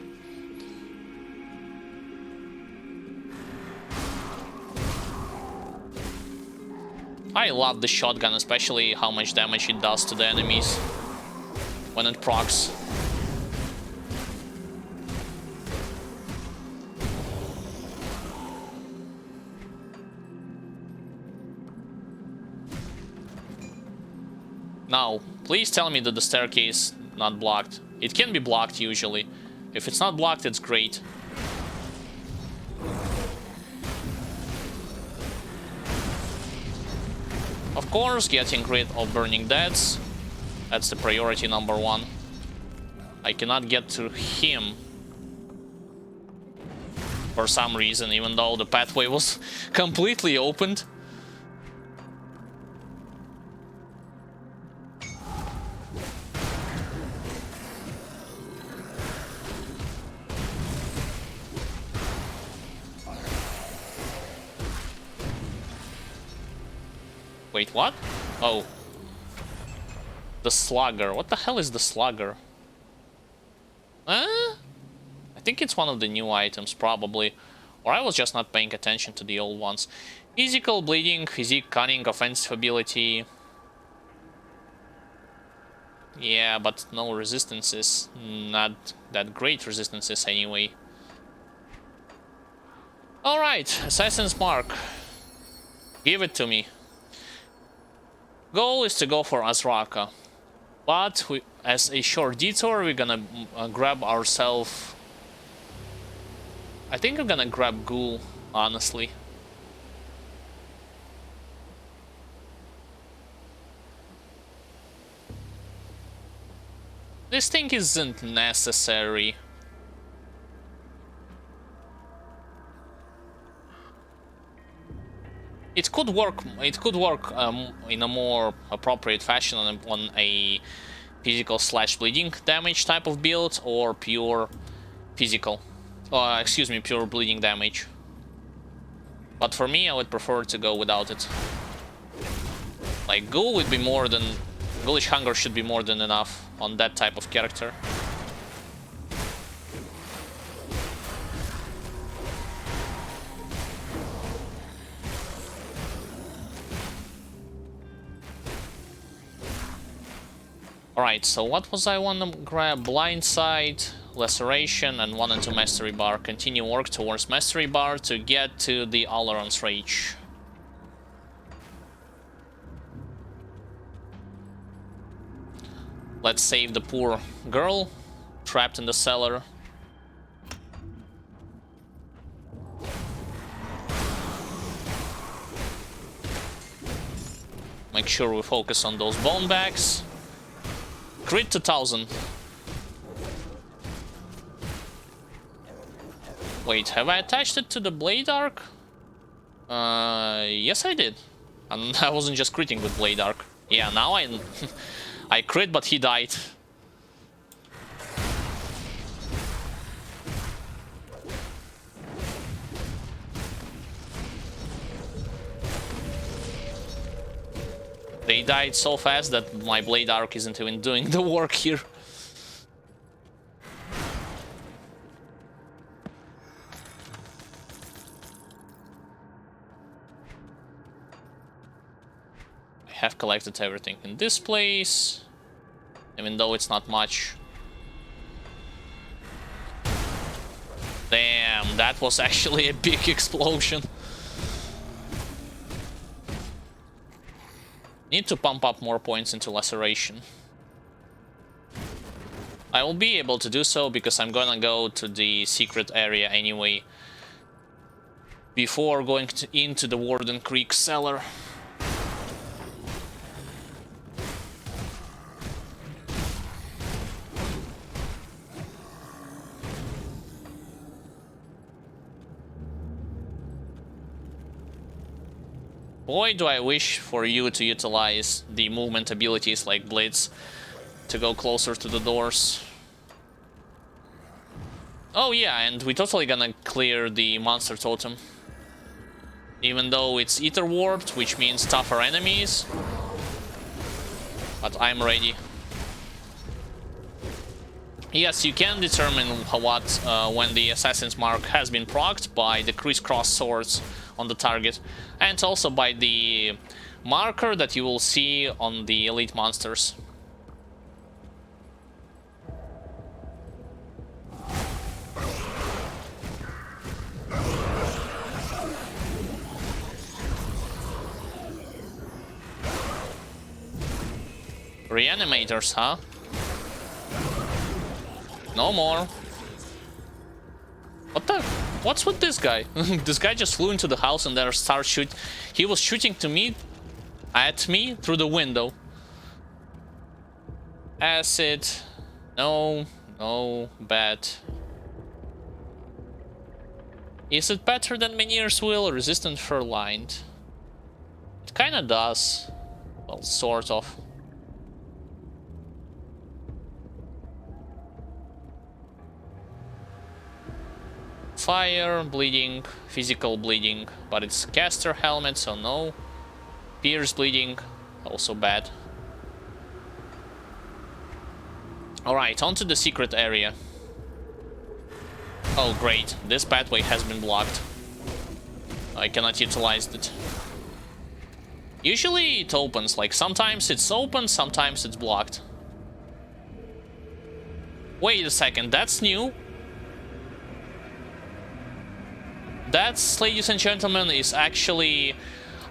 I love the shotgun, especially how much damage it does to the enemies when it procs. Now, please tell me that the staircase not blocked. It can be blocked usually. If it's not blocked, it's great. Of course, getting rid of Burning Deads. That's the priority number one. I cannot get to him for some reason, even though the pathway was completely opened. Wait, what? Oh. The Slugger. What the hell is the Slugger? I think it's one of the new items, probably. Or I was just not paying attention to the old ones. Physical, bleeding, physique, cunning, offensive ability. Yeah, but no resistances. Not that great resistances anyway. Alright, Assassin's Mark. Give it to me. Goal is to go for Azraka. But as a short detour, we're gonna grab ourselves. I think I'm gonna grab Ghoul, honestly. This thing isn't necessary. It could work. It could work in a more appropriate fashion on a physical / bleeding damage type of build, or pure physical. Excuse me, pure bleeding damage. But for me, I would prefer to go without it. Like, Ghoul would be more than... Ghoulish Hunger should be more than enough on that type of character. Alright, so what was I want to grab? Blindside, Laceration, and 1 and 2 Mastery Bar. Continue work towards Mastery Bar to get to the Alaron's Rage. Let's save the poor girl trapped in the cellar. Make sure we focus on those bone bags. Crit 2000. Wait, have I attached it to the Blade Arc? Yes I did. And I wasn't just critting with Blade Arc. Yeah, now I... I crit, but he died. They died so fast that my Blade Arc isn't even doing the work here. I have collected everything in this place, even though it's not much. Damn, that was actually a big explosion. Need to pump up more points into Laceration. I will be able to do so because I'm gonna go to the secret area anyway before going into the Warden Krieg cellar. Boy, do I wish for you to utilize the movement abilities like Blitz to go closer to the doors. Oh yeah, and we're totally gonna clear the monster totem. Even though it's ether warped, which means tougher enemies. But I'm ready. Yes, you can determine when the Assassin's Mark has been procced by the crisscross swords on the target, and also by the marker that you will see on the elite monsters. Reanimators, huh? No more. What the? What's with this guy? This guy just flew into the house and then started shoot. He was shooting at me through the window. Acid. No, bad. Is it better than Menhir's Will? Resistant Fur-lined. It kinda does. Well, sort of. Fire, bleeding, physical bleeding, but it's caster helmet, so no. Pierce bleeding, also bad. Alright, on to the secret area. Oh great, this pathway has been blocked. I cannot utilize it. Usually it opens, like sometimes it's open, sometimes it's blocked. Wait a second, that's new. That, ladies and gentlemen, is actually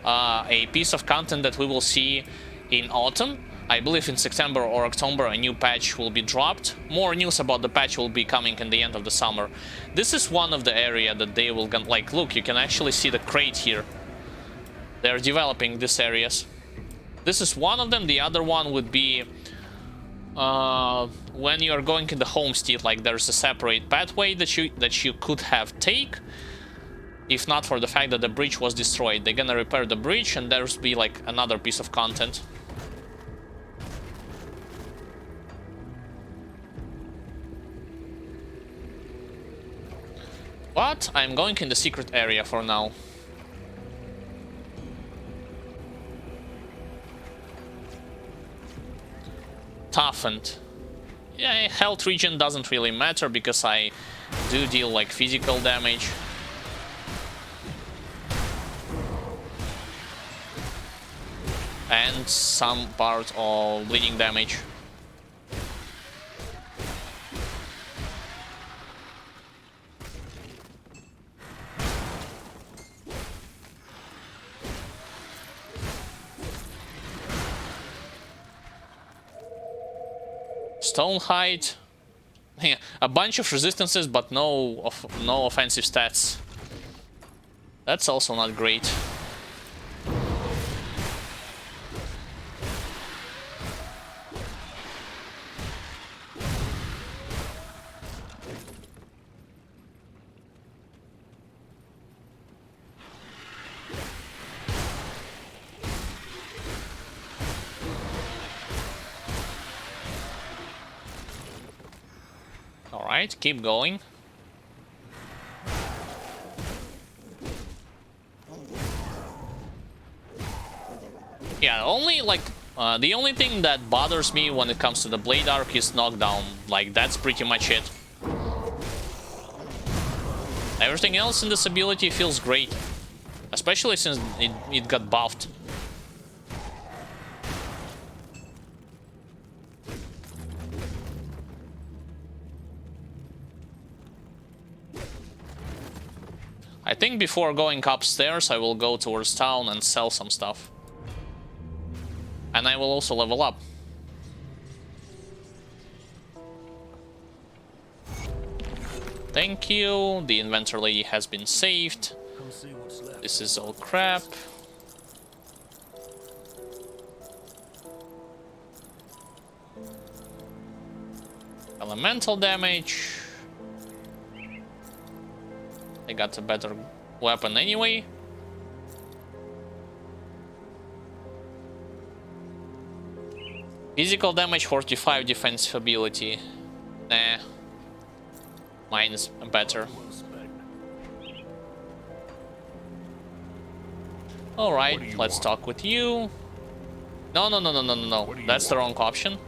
a piece of content that we will see in autumn. I believe in September or October a new patch will be dropped. More news about the patch will be coming in the end of the summer. This is one of the area that they will like. Look, you can actually see the crate here. They're developing these areas. This is one of them. The other one would be when you are going in the homestead. Like there's a separate pathway that you could have take. If not for the fact that the bridge was destroyed. They're gonna repair the bridge and there's be like another piece of content. But I'm going in the secret area for now. Toughened. Yeah, health regen doesn't really matter because I do deal like physical damage. And some part of bleeding damage. Stone height. Yeah, a bunch of resistances, but no offensive stats. That's also not great. Alright, keep going. Yeah, only like the only thing that bothers me when it comes to the blade arc is knockdown. Like that's pretty much it. Everything else in this ability feels great, especially since it got buffed. I think before going upstairs, I will go towards town and sell some stuff. And I will also level up. Thank you. The inventor lady has been saved. Come see what's left. This is all crap. Elemental damage. I got a better weapon anyway. Physical damage 45, defensive ability. Nah. Mine's better. Alright, let's talk with you. No. That's the wrong option.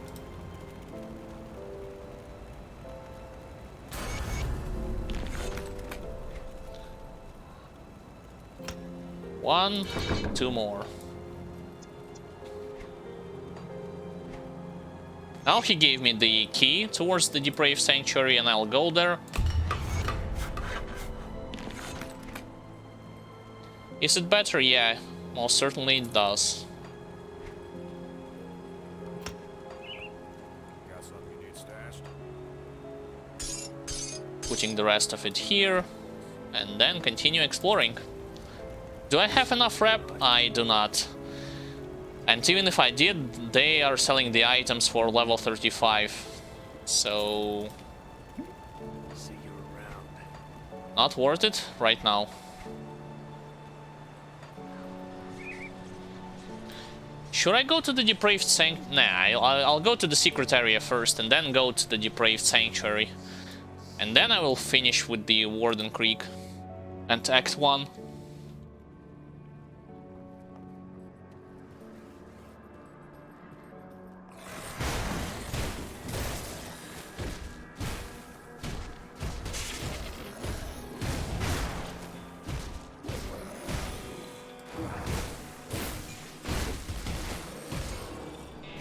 One, two more. Now he gave me the key towards the Depraved Sanctuary and I'll go there. Is it better? Yeah, most certainly it does. Putting the rest of it here. And then continue exploring. Do I have enough rep? I do not. And even if I did, they are selling the items for level 35. So... See you around. not worth it right now. Should I go to the Depraved Sanctuary? Nah, I'll go to the secret area first and then go to the Depraved Sanctuary. And then I will finish with the Warden Krieg and Act 1.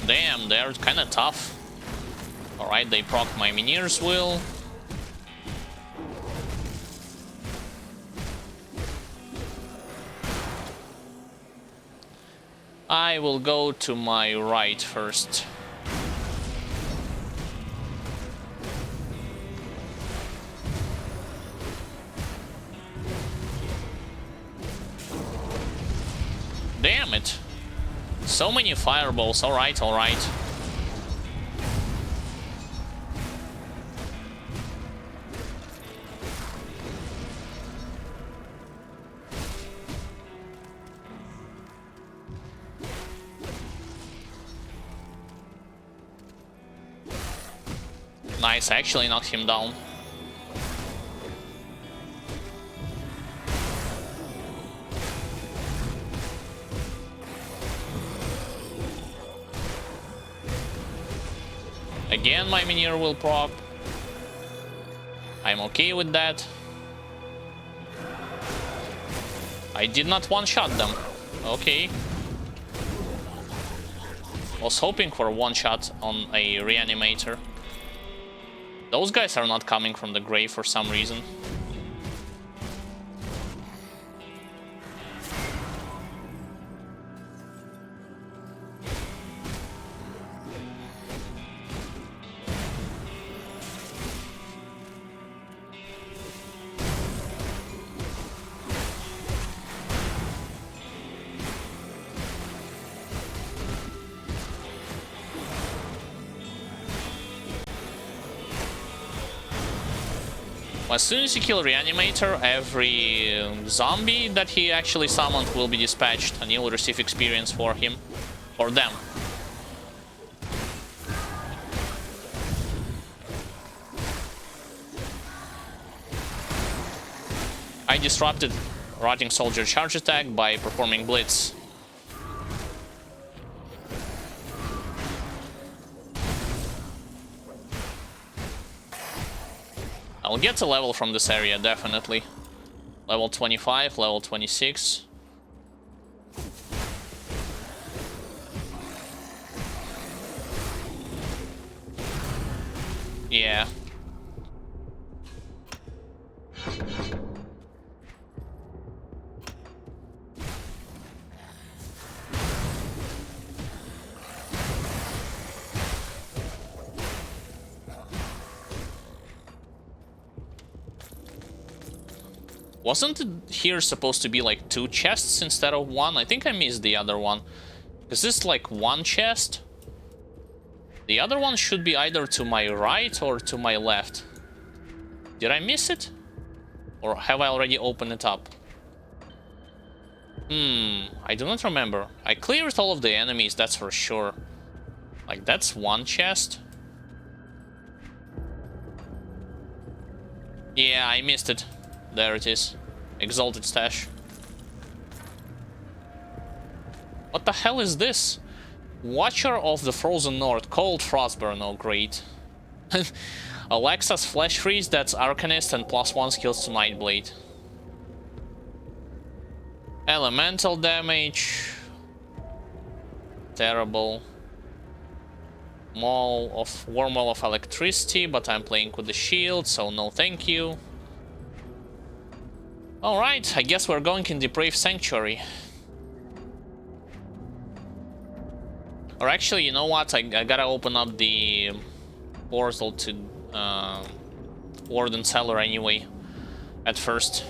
Damn, they're kinda tough. Alright, they proc my Minear's Will. I will go to my right first. Damn it. So many fireballs. Alright, alright. Nice, I actually knocked him down. Again, my Minier will proc. I'm okay with that. I did not one-shot them. Okay. Was hoping for a one-shot on a reanimator. Those guys are not coming from the grave for some reason. As soon as you kill Reanimator, every zombie that he actually summoned will be dispatched, and you'll receive experience for him, or them. I disrupted Rotting Soldier charge attack by performing Blitz. I'll get a level from this area, definitely. Level 25, level 26. Yeah. Wasn't it here supposed to be like 2 chests instead of 1? I think I missed the other one. Is this like 1 chest? The other one should be either to my right or to my left. Did I miss it? Or have I already opened it up? I do not remember. I cleared all of the enemies, that's for sure. Like, that's 1 chest. Yeah, I missed it. There it is. Exalted Stash. What the hell is this? Watcher of the Frozen North. Cold Frostburn. Oh, great. Alexa's Flesh Freeze. That's Arcanist and +1 skills to Nightblade. Elemental damage. Terrible. Wormhole of Electricity, but I'm playing with the shield, so no thank you. Alright, I guess we're going in Depraved Sanctuary. Or actually, you know what? I gotta open up the portal to Warden cellar anyway, at first.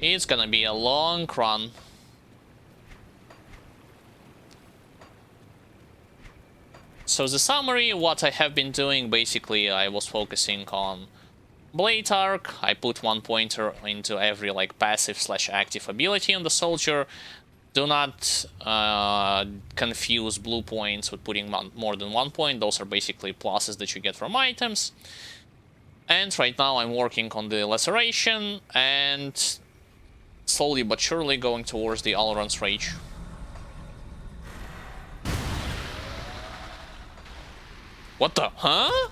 It's gonna be a long run. So the summary, what I have been doing, basically I was focusing on Blade Arc. I put 1 pointer into every like passive / active ability on the soldier. Do not confuse blue points with putting more than 1 point. Those are basically pluses that you get from items. And right now I'm working on the laceration and slowly but surely going towards the Alron's Rage. What the? Huh?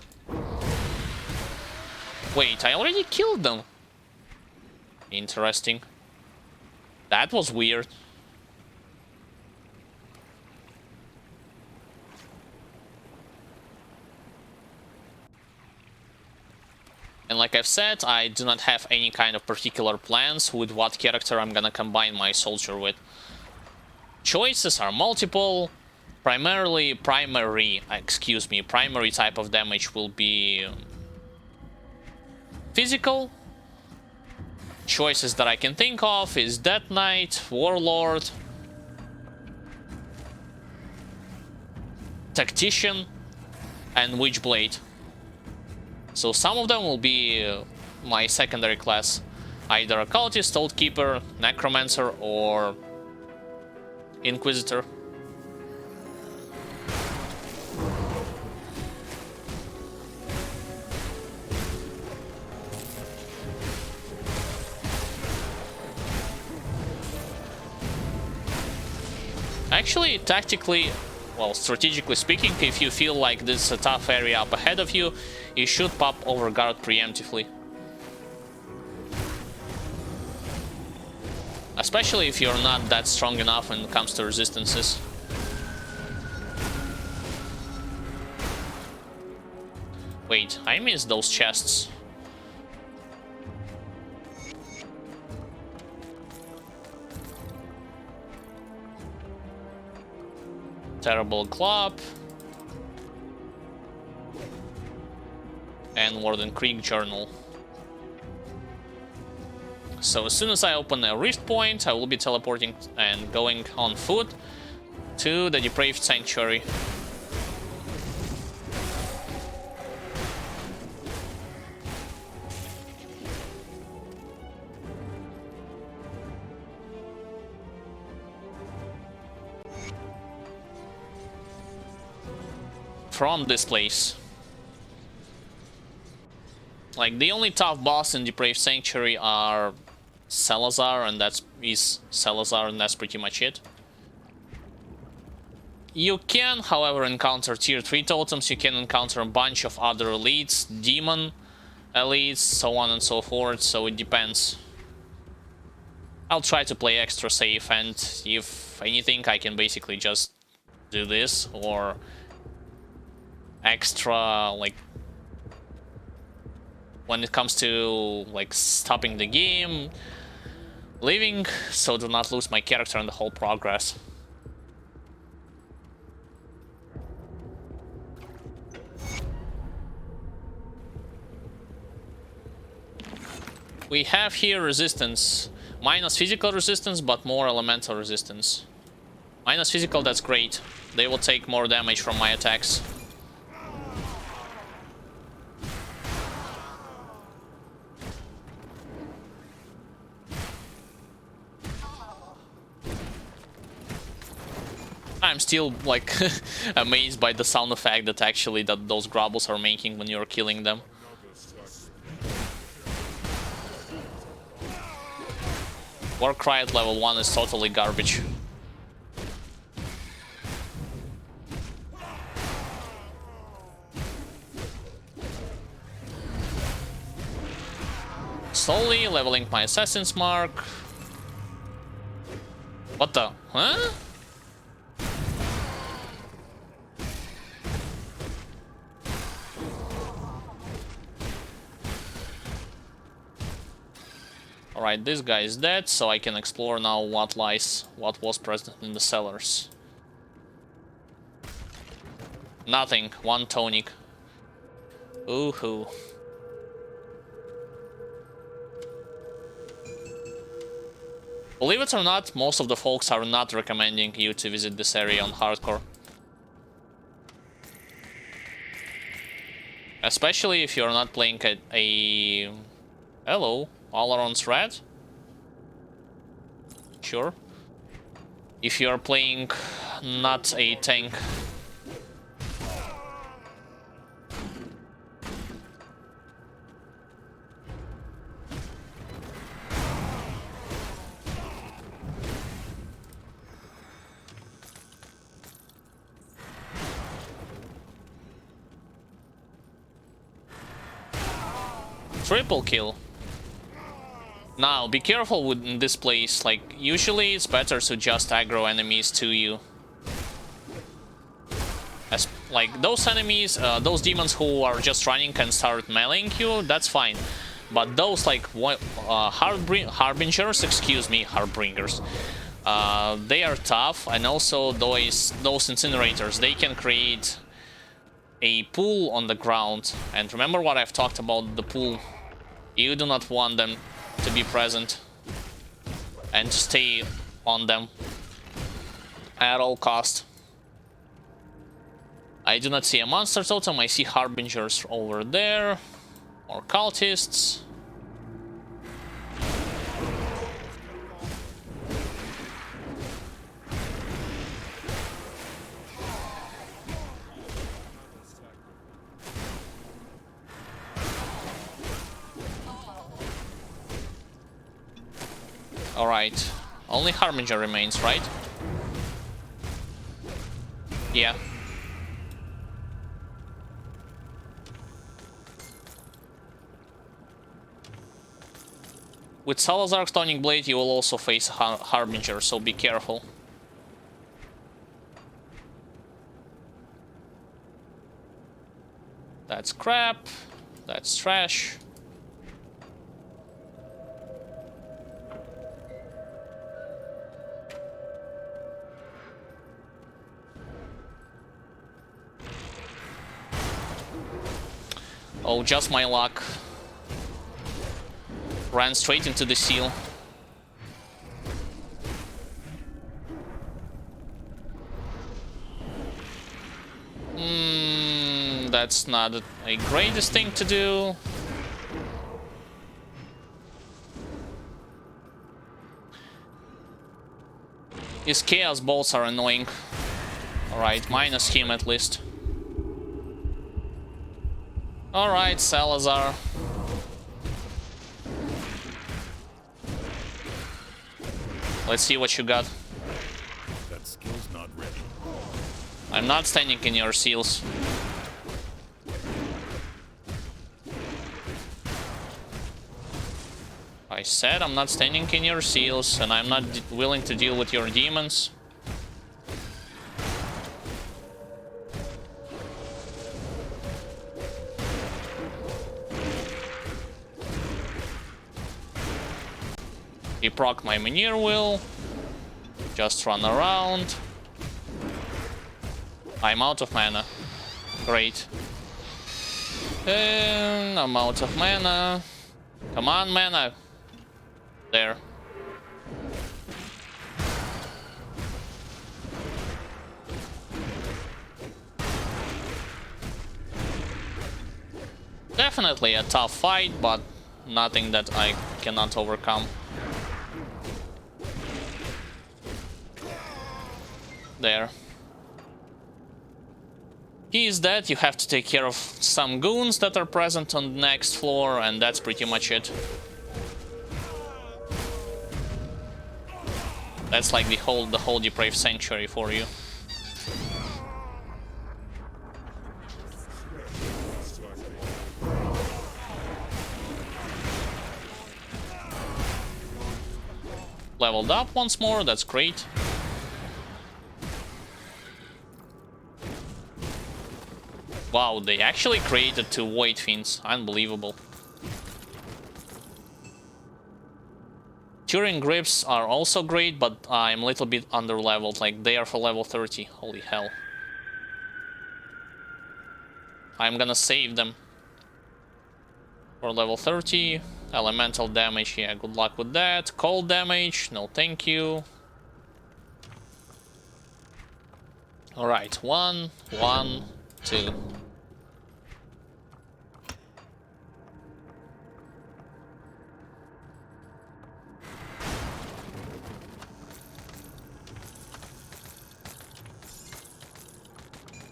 Wait, I already killed them. Interesting. That was weird. And like I've said, I do not have any kind of particular plans with what character I'm gonna combine my soldier with. Choices are multiple. Primary type of damage will be physical. Choices that I can think of is Death Knight, Warlord, Tactician, and Witchblade. So some of them will be my secondary class, either Occultist, Oathkeeper, Necromancer, or Inquisitor. Actually, tactically, well, strategically speaking, if you feel like this is a tough area up ahead of you, you should pop Overguard preemptively. Especially if you're not that strong enough when it comes to resistances. Wait, I missed those chests. Terrible Club. And Warden Krieg Journal. So as soon as I open a Rift Point, I will be teleporting and going on foot to the Depraved Sanctuary. From this place. Like, the only tough boss in Depraved Sanctuary are Salazar, and that's pretty much it. You can, however, encounter tier 3 totems, you can encounter a bunch of other elites, demon elites, so on and so forth, so it depends. I'll try to play extra safe, and if anything, I can basically just do this, or extra, like, when it comes to, like, stopping the game, leaving, so do not lose my character in the whole progress. We have here resistance. Minus physical resistance, but more elemental resistance. Minus physical, that's great. They will take more damage from my attacks. I'm still, like, amazed by the sound effect that actually those grubbles are making when you're killing them. Warcry at level 1 is totally garbage. Slowly leveling my Assassin's Mark. What the? Huh? Alright, this guy is dead, so I can explore now what was present in the cellars. Nothing. One tonic. Ooh-hoo. Believe it or not, most of the folks are not recommending you to visit this area on hardcore. Especially if you're not playing a... Hello, Alaron's red? Sure. If you're playing not a tank. Triple kill. Now, be careful with this place. Like, usually it's better to just aggro enemies to you. As, like, those enemies, those demons who are just running and start meleeing you, that's fine. But those, like, harbingers, excuse me, harbingers, they are tough. And also those incinerators, they can create a pool on the ground. And remember what I've talked about, the pool. You do not want them to be present and stay on them at all cost. I do not see a monster totem. I see harbingers over there, or cultists. Alright, only Harbinger remains, right? Yeah. With Salazar's Tonic Blade, you will also face Harbinger, so be careful. That's crap. That's trash. Oh, just my luck. Ran straight into the seal. That's not a greatest thing to do. His chaos bolts are annoying. Alright, minus him at least. Alright, Salazar. Let's see what you got. That skill's not ready. I'm not standing in your seals. I said I'm not standing in your seals, and I'm not willing to deal with your demons. He proc my Menhir Will. Just run around. I'm out of mana. Great. And I'm out of mana. Come on, mana. There. Definitely a tough fight, but nothing that I cannot overcome. There. He is dead. You have to take care of some goons that are present on the next floor, and that's pretty much it. That's like the whole Depraved Sanctuary for you. Leveled up once more, that's great. Wow, they actually created 2 Void Fiends. Unbelievable. Turing Grips are also great, but I'm a little bit under-leveled. Like, they are for level 30. Holy hell. I'm gonna save them for level 30. Elemental damage, yeah, good luck with that. Cold damage, no thank you. Alright, 1, 1, 2.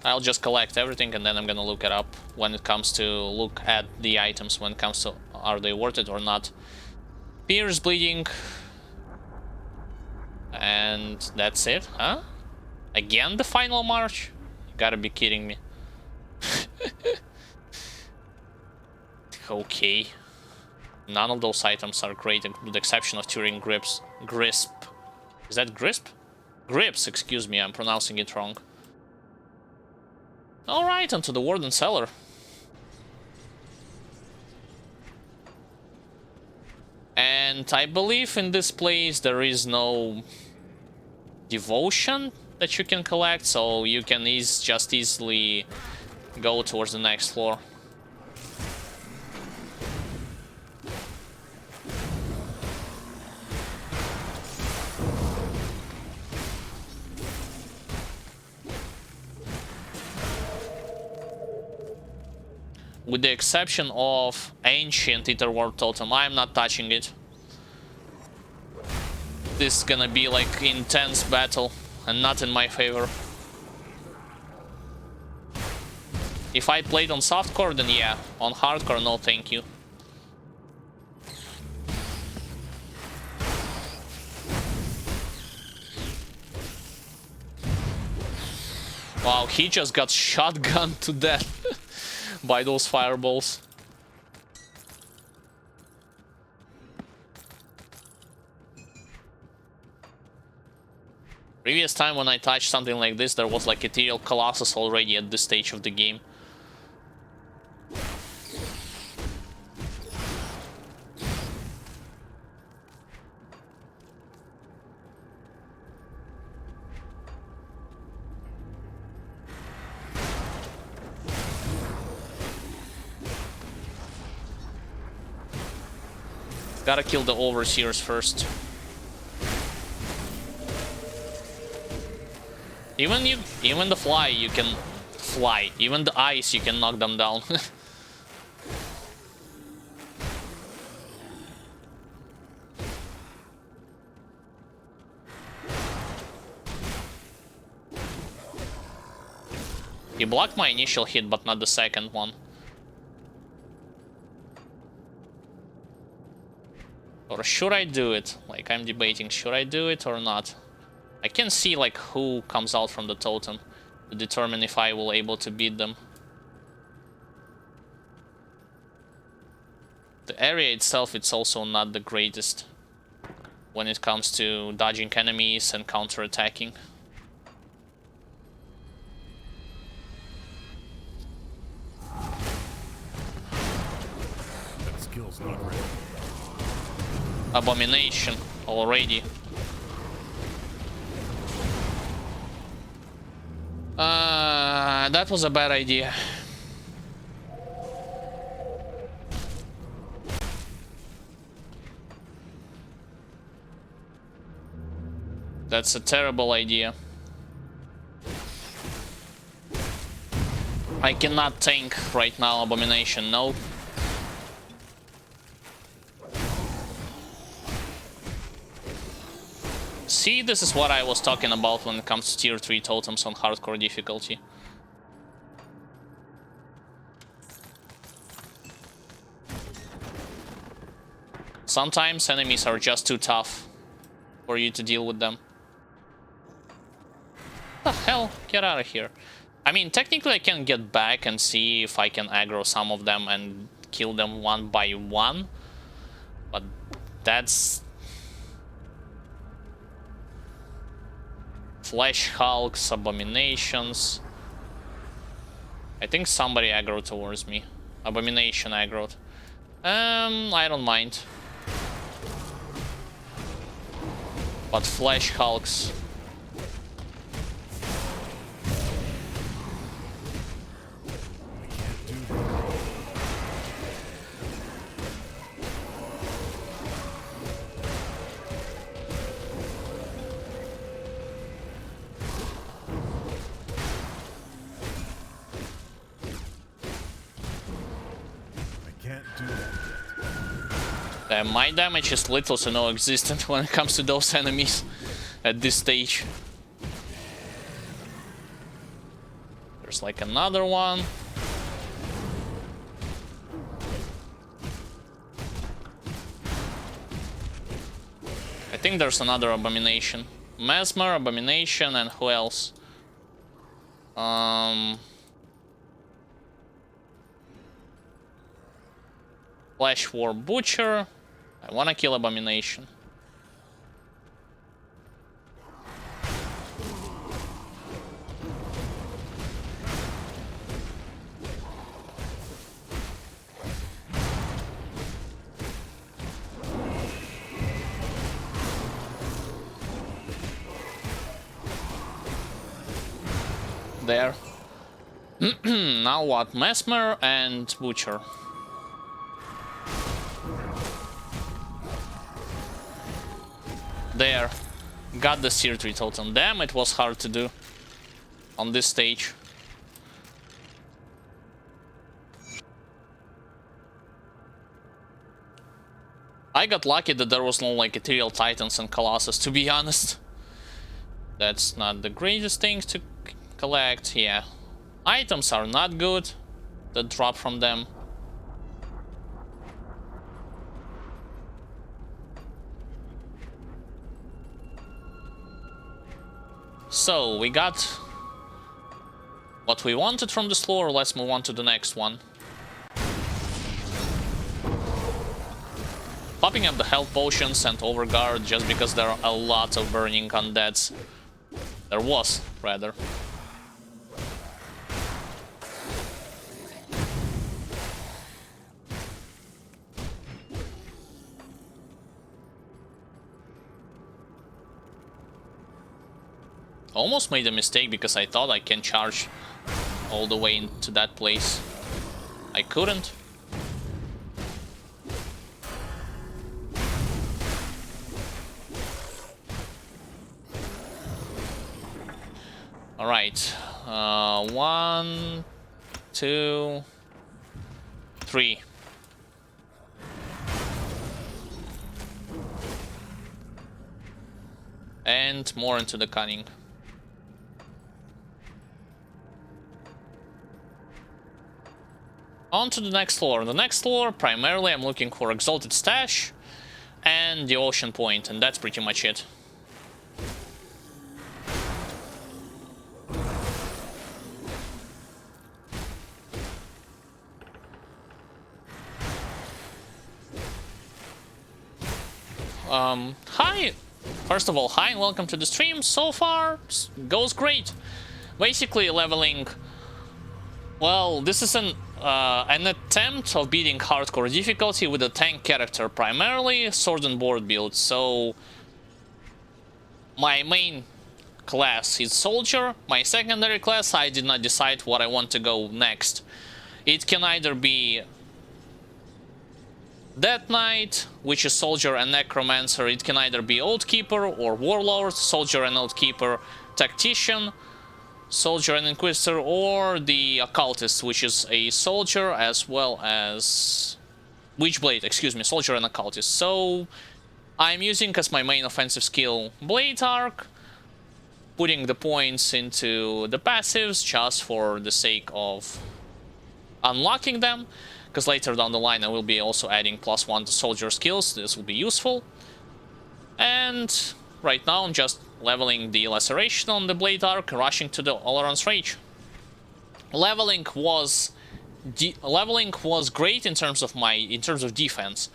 I'll just collect everything and then I'm gonna look it up when it comes to look at the items, when it comes to are they worth it or not. Pierce bleeding. And that's it, huh? Again the final march? You gotta be kidding me. Okay. None of those items are great with the exception of Turing Grisp. Is that Grisp? Grips, excuse me, I'm pronouncing it wrong. Alright, onto the Warden Cellar. And I believe in this place there is no devotion that you can collect, so you can just easily go towards the next floor. With the exception of Ancient Etherworld Totem, I'm not touching it. This is gonna be like intense battle and not in my favor. If I played on softcore, then yeah. On hardcore, no thank you. Wow, he just got shotgunned to death by those fireballs. Previous time when I touched something like this, there was like Ethereal Colossus already at this stage of the game. Gotta kill the overseers first. Even the fly you can fly. Even the ice you can knock them down. He blocked my initial hit, but not the second one. Or should I do it? Like, I'm debating, should I do it or not? I can see like who comes out from the totem to determine if I will able to beat them. The area itself, it's also not the greatest when it comes to dodging enemies and counter-attacking. That skill's not ready. Abomination already. That was a bad idea. That's a terrible idea. I cannot tank right now, Abomination, no. See, this is what I was talking about when it comes to tier 3 totems on hardcore difficulty. Sometimes enemies are just too tough for you to deal with them. What the hell? Get out of here. I mean, technically I can get back and see if I can aggro some of them and kill them one by one. But that's... Flesh Hulks, Abominations. I think somebody aggroed towards me. Abomination aggroed. I don't mind. But Flesh Hulks. We can't My damage is little to no existent when it comes to those enemies at this stage. There's like another one. I think there's another abomination. Mesmer, abomination, and who else? Flesh War Butcher. I wanna kill abomination. There. Now what? Mesmer and Butcher. There. Got the Seer Tree Totem. Damn, it was hard to do on this stage. I got lucky that there was no like Ethereal Titans and Colossus, to be honest. That's not the greatest thing to collect, yeah. Items are not good that drop from them. So, we got what we wanted from this lore. Let's move on to the next one. Popping up the health potions and overguard just because there are a lot of burning undeads. There was, rather. Almost made a mistake because I thought I can charge all the way into that place. I couldn't. Alright. 1, 2, 3. And more into the cunning. On to the next floor. The next floor, primarily I'm looking for Exalted Stash and the Ocean Point, and that's pretty much it. Hi! First of all, hi and welcome to the stream. So far, goes great. Basically leveling... Well, this is an attempt of beating hardcore difficulty with a tank character, primarily sword and board build. So my main class is soldier. My secondary class, I did not decide what I want to go next. It can either be Death Knight, which is soldier and necromancer. It can either be Oathkeeper or warlord, soldier and Oathkeeper, tactician, soldier and Inquisitor, or the Occultist, which is a soldier as well as Witchblade, excuse me, soldier and Occultist. So I'm using as my main offensive skill Blade Arc, putting the points into the passives just for the sake of unlocking them, because later down the line I will be also adding +1 to soldier skills. This will be useful. And right now I'm just leveling the Laceration on the Blade Arc, rushing to the Oleron's Rage. Leveling was great in terms of defense.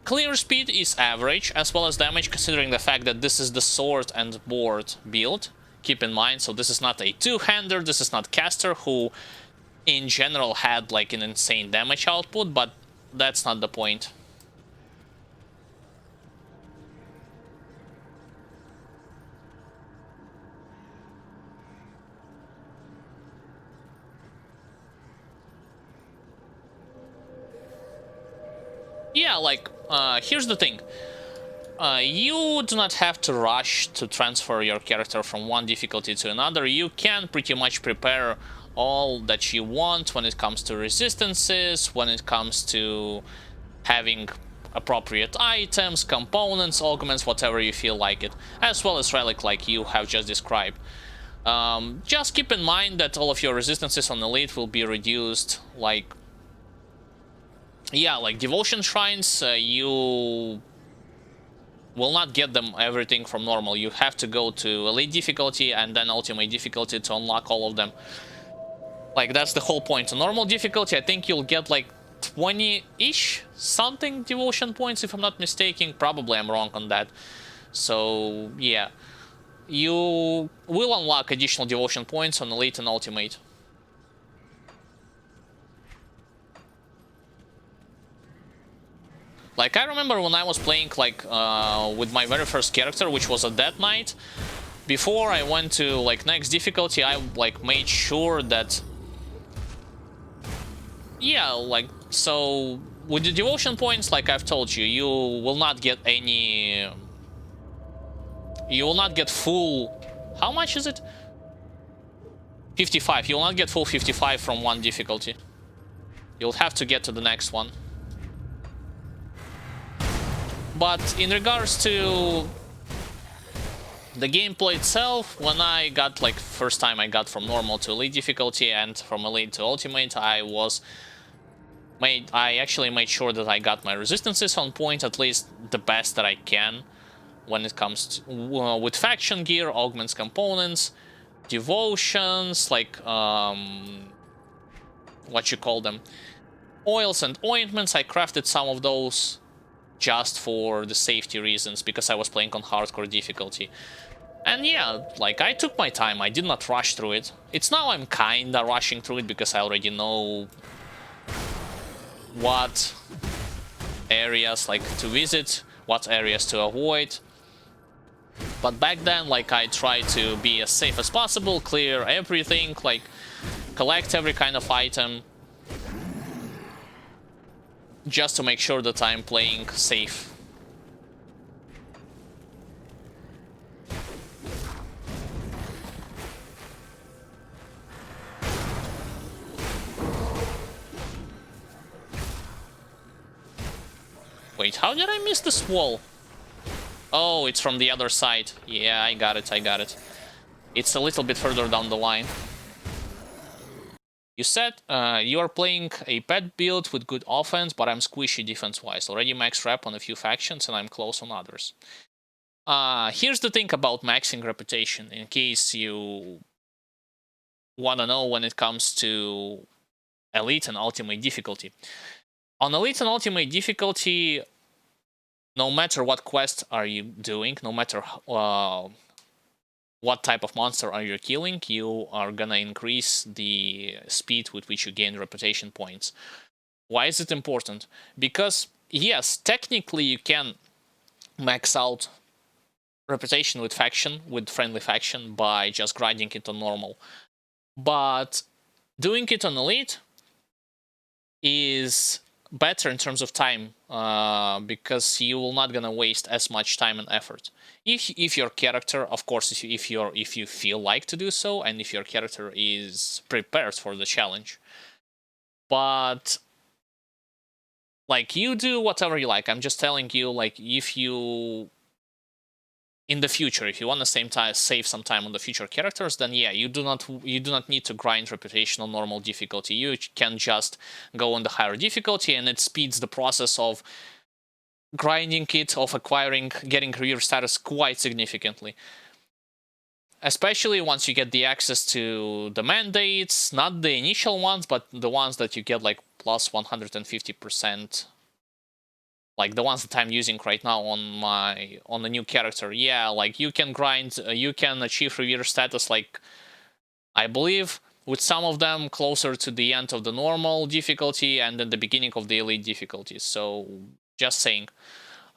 Clear speed is average, as well as damage, considering the fact that this is the sword and board build. Keep in mind, so this is not a two-hander, this is not caster, who in general had like an insane damage output, but that's not the point. Yeah, like, here's the thing. You do not have to rush to transfer your character from one difficulty to another. You can pretty much prepare all that you want when it comes to resistances, when it comes to having appropriate items, components, augments, whatever you feel like it, as well as relic like you have just described. Just keep in mind that all of your resistances on Elite will be reduced, like, yeah, like Devotion Shrines, you will not get them everything from normal. You have to go to Elite difficulty and then Ultimate difficulty to unlock all of them. Like, that's the whole point. On normal difficulty, I think you'll get like 20-ish something devotion points, if I'm not mistaken. Probably I'm wrong on that. So, yeah. You will unlock additional devotion points on Elite and Ultimate. Like, I remember when I was playing, like, with my very first character, which was a Death Knight. Before I went to, like, next difficulty, I, like, made sure that... Yeah, like, so... With the devotion points, like I've told you, you will not get any... You will not get full... How much is it? 55. You will not get full 55 from one difficulty. You'll have to get to the next one. But in regards to the gameplay itself, when I got, like, first time I got from normal to Elite difficulty and from Elite to Ultimate, I actually made sure that I got my resistances on point, at least the best that I can, when it comes to, with faction gear, augments, components, devotions, like, what you call them, oils and ointments. I crafted some of those just for the safety reasons, because I was playing on hardcore difficulty. And yeah, like, I took my time, I did not rush through it. It's now I'm kinda rushing through it because I already know what areas, like, to visit, what areas to avoid. But back then, like, I tried to be as safe as possible, clear everything, like, collect every kind of item, just to make sure that I'm playing safe. Wait, how did I miss this wall? Oh, it's from the other side. Yeah, I got it, I got it. It's a little bit further down the line. You said you are playing a pet build with good offense, but I'm squishy defense-wise. Already max rep on a few factions, and I'm close on others. Here's the thing about maxing reputation, in case you want to know when it comes to Elite and Ultimate difficulty. On Elite and Ultimate difficulty, no matter what quest are you doing, no matter what type of monster are you killing, you are gonna increase the speed with which you gain reputation points. Why is it important? Because, yes, technically you can max out reputation with friendly faction, by just grinding it on normal. But doing it on Elite is better in terms of time, because you will not gonna waste as much time and effort. If your character, of course, if you feel like to do so, and if your character is prepared for the challenge. But, like, you do whatever you like. I'm just telling you, like, if you, in the future, if you want to save some time on the future characters, then yeah, you do not need to grind reputation on normal difficulty. You can just go on the higher difficulty, and it speeds the process of grinding it, of getting career status quite significantly. Especially once you get the access to the mandates, not the initial ones, but the ones that you get, like, plus 150%. Like the ones that I'm using right now on the new character. Yeah, like, you can grind, you can achieve revere status, like, I believe with some of them closer to the end of the normal difficulty and at the beginning of the Elite difficulty. So, just saying.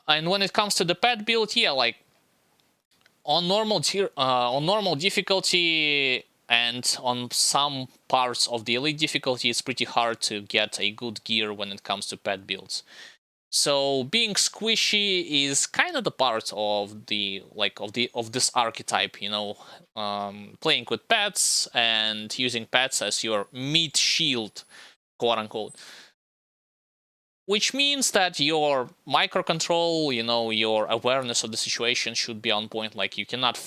And when it comes to the pet build, yeah, like, on normal difficulty and on some parts of the Elite difficulty, it's pretty hard to get a good gear when it comes to pet builds. So being squishy is kind of the part of this archetype, you know, playing with pets and using pets as your meat shield, quote unquote. Which means that your microcontrol, you know, your awareness of the situation should be on point. Like you cannot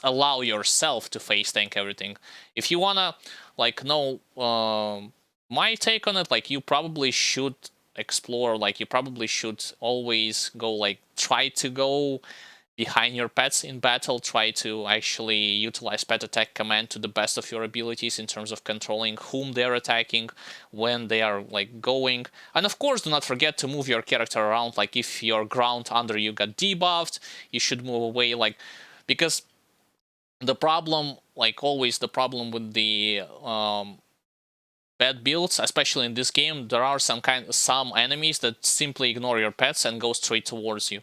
allow yourself to face tank everything. If you wanna like know my take on it, like you probably should explore, like you probably should always go like try to go behind your pets in battle, try to actually utilize pet attack command to the best of your abilities in terms of controlling whom they're attacking, when they are like going. And of course, do not forget to move your character around. Like if your ground under you got debuffed, you should move away, like, because the problem, like always, the problem with the pet builds, especially in this game, there are some enemies that simply ignore your pets and go straight towards you.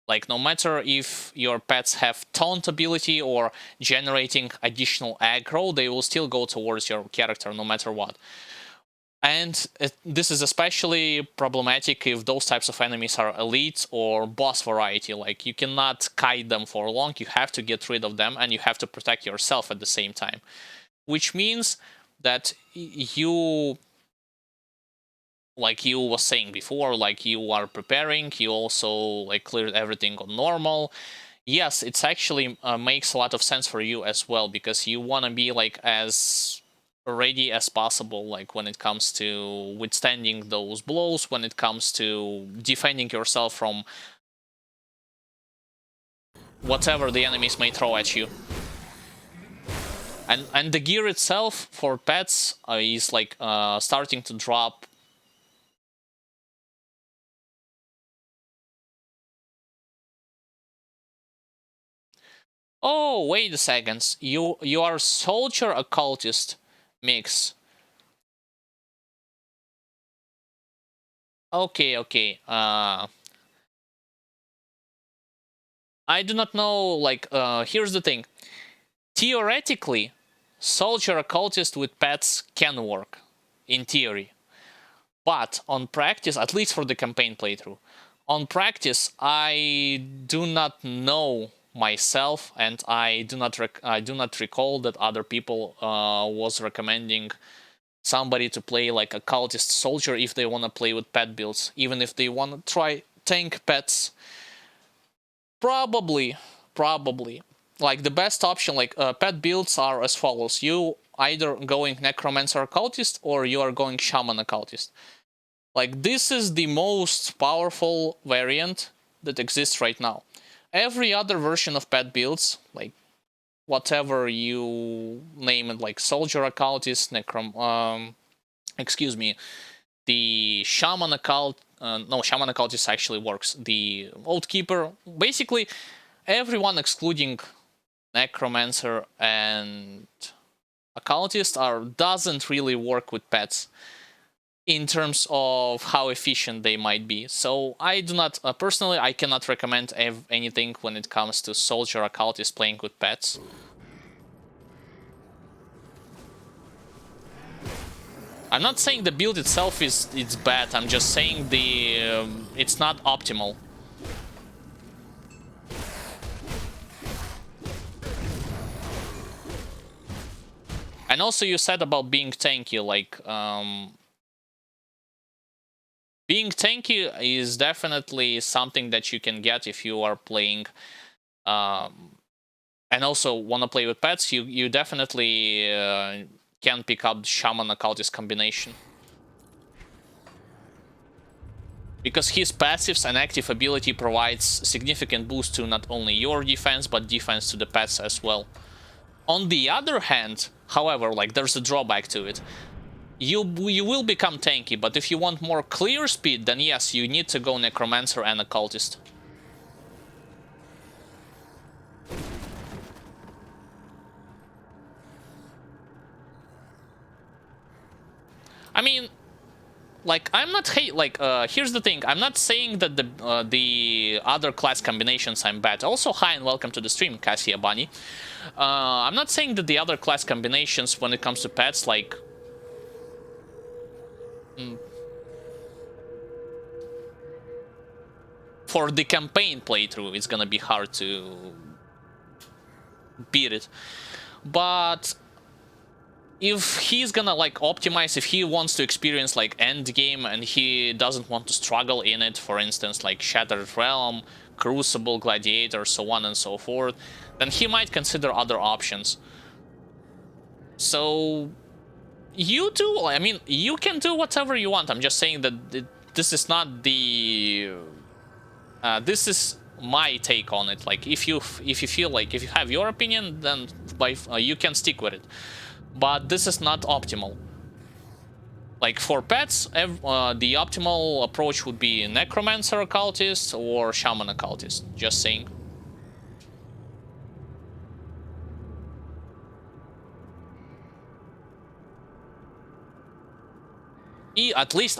Like no matter if your pets have taunt ability or generating additional aggro, they will still go towards your character no matter what. And this is especially problematic if those types of enemies are elite or boss variety. Like you cannot kite them for long, you have to get rid of them and you have to protect yourself at the same time. Which means that you, like you was saying before, like you are preparing, you also like cleared everything on normal. Yes, it's actually makes a lot of sense for you as well, because you want to be like as ready as possible, like when it comes to withstanding those blows, when it comes to defending yourself from whatever the enemies may throw at you. And the gear itself for pets is like starting to drop. Oh, wait a second. You are soldier occultist mix. Okay. I do not know, like, here's the thing. Theoretically, soldier occultist with pets can work, in theory. But on practice, at least for the campaign playthrough, on practice, I do not know myself, and I do not recall that other people was recommending somebody to play like a cultist soldier if they want to play with pet builds, even if they want to try tank pets. Probably like the best option, like pet builds are as follows: you either going Necromancer Occultist or you are going Shaman Occultist. Like this is the most powerful variant that exists right now. Every other version of pet builds, like whatever you name it, like Soldier Occultist, excuse me, the Shaman Occult, no, Shaman Occultist actually works, the Oathkeeper, basically everyone excluding Necromancer and Occultist doesn't really work with pets in terms of how efficient they might be. So I do not, personally, I cannot recommend anything when it comes to Soldier Occultist playing with pets. I'm not saying the build itself it's bad, I'm just saying it's not optimal. And also you said about being tanky, like being tanky is definitely something that you can get if you are playing and also want to play with pets. You definitely can pick up Shaman Occultist combination, because his passives and active ability provides significant boost to not only your defense but defense to the pets as well. On the other hand, however, like there's a drawback to it. You will become tanky, but if you want more clear speed, then yes, you need to go Necromancer and Occultist. I mean, like, I'm not here's the thing, I'm not saying that the other class combinations I'm bad. Also, hi and welcome to the stream, Cassia Bunny. I'm not saying that the other class combinations when it comes to pets, like... for the campaign playthrough, it's gonna be hard to beat it. But if he's gonna like optimize, if he wants to experience like end game and he doesn't want to struggle in it, for instance like Shattered Realm, Crucible, Gladiator, so on and so forth, then he might consider other options. So you do, I mean, you can do whatever you want. I'm just saying that this is not the this is my take on it. Like if you feel like, if you have your opinion, then you can stick with it. But this is not optimal. Like for pets, the optimal approach would be Necromancer Occultist or Shaman Occultist. Just saying. At least,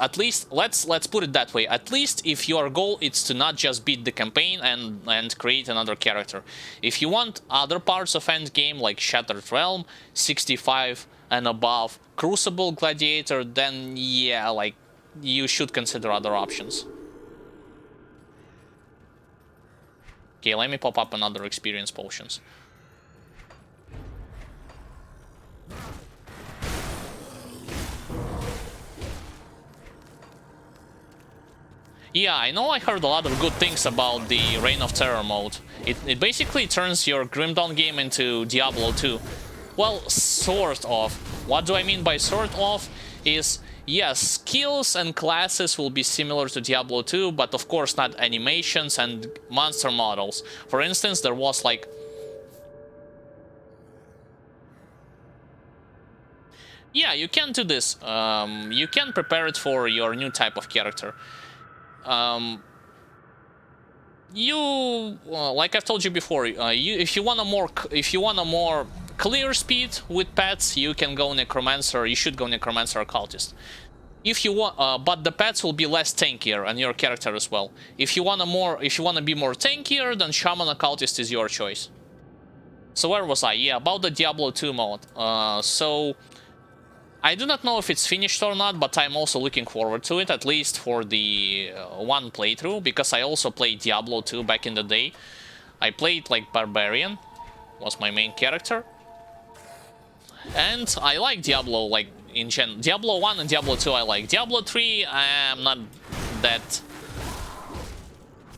let's put it that way. At least if your goal is to not just beat the campaign and create another character. If you want other parts of endgame like Shattered Realm, 65 and above, Crucible, Gladiator, then yeah, like you should consider other options. Okay, let me pop up another experience potions. Yeah, I know I heard a lot of good things about the Reign of Terror mode. It basically turns your Grim Dawn game into Diablo 2. Well, sort of. What do I mean by sort of? Is, yes, skills and classes will be similar to Diablo 2, but of course not animations and monster models. For instance, there was like... Yeah, you can do this. You can prepare it for your new type of character. Like I've told you before, if you want a more clear speed with pets, you can go Necromancer. You should go Necromancer Occultist. If you want, but the pets will be less tankier, and your character as well. If you want to be more tankier, then Shaman Occultist is your choice. So where was I? Yeah, about the Diablo 2 mode. So I do not know if it's finished or not, but I'm also looking forward to it, at least for the one playthrough, because I also played Diablo 2 back in the day. I played like Barbarian, was my main character. And I like Diablo, like in gen. Diablo 1 and Diablo 2 I like. Diablo 3, I'm not that...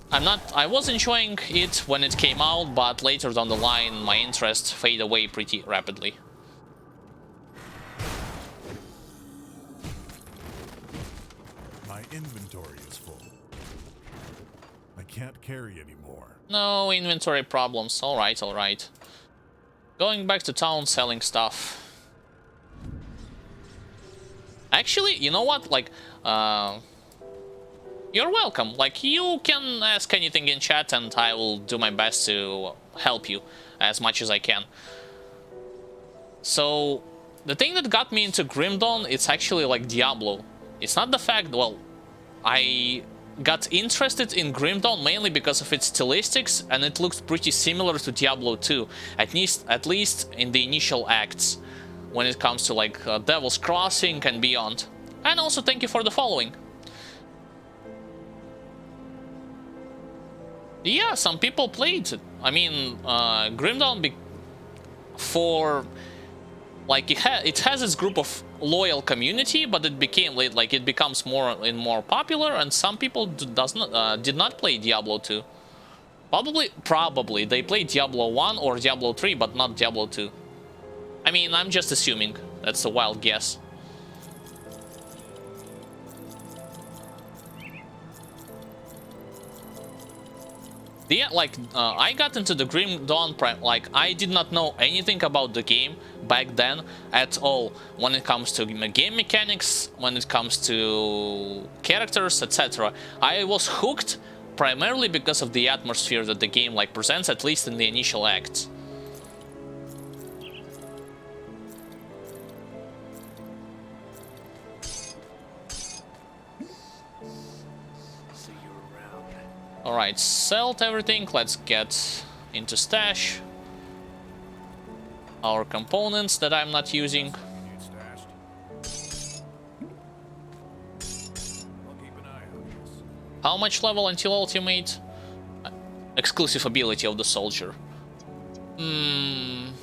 I was enjoying it when it came out, but later down the line my interest faded away pretty rapidly. Inventory is full. I can't carry anymore. No inventory problems. Alright, alright. Going back to town selling stuff. Actually, you know what? Like, you're welcome. Like, you can ask anything in chat and I will do my best to help you as much as I can. So, the thing that got me into Grim Dawn, it's actually like Diablo. It's not the fact, well, I got interested in Grim Dawn mainly because of its stylistics, and it looked pretty similar to Diablo 2, at least in the initial acts, when it comes to like Devil's Crossing and beyond. And also thank you for the following. Yeah, some people played it. I mean, Grim Dawn for... Like it has its group of loyal community, but it becomes more and more popular, and some people did not play Diablo 2. Probably they played Diablo 1 or Diablo 3, but not Diablo 2. I mean, I'm just assuming. That's a wild guess. Yeah, like, I got into the Grim Dawn like, I did not know anything about the game back then at all, when it comes to game mechanics, when it comes to characters, etc. I was hooked primarily because of the atmosphere that the game, like, presents, at least in the initial acts. Alright, sell everything, let's get into stash. Our components that I'm not using. How much level until ultimate? Exclusive ability of the soldier. 10?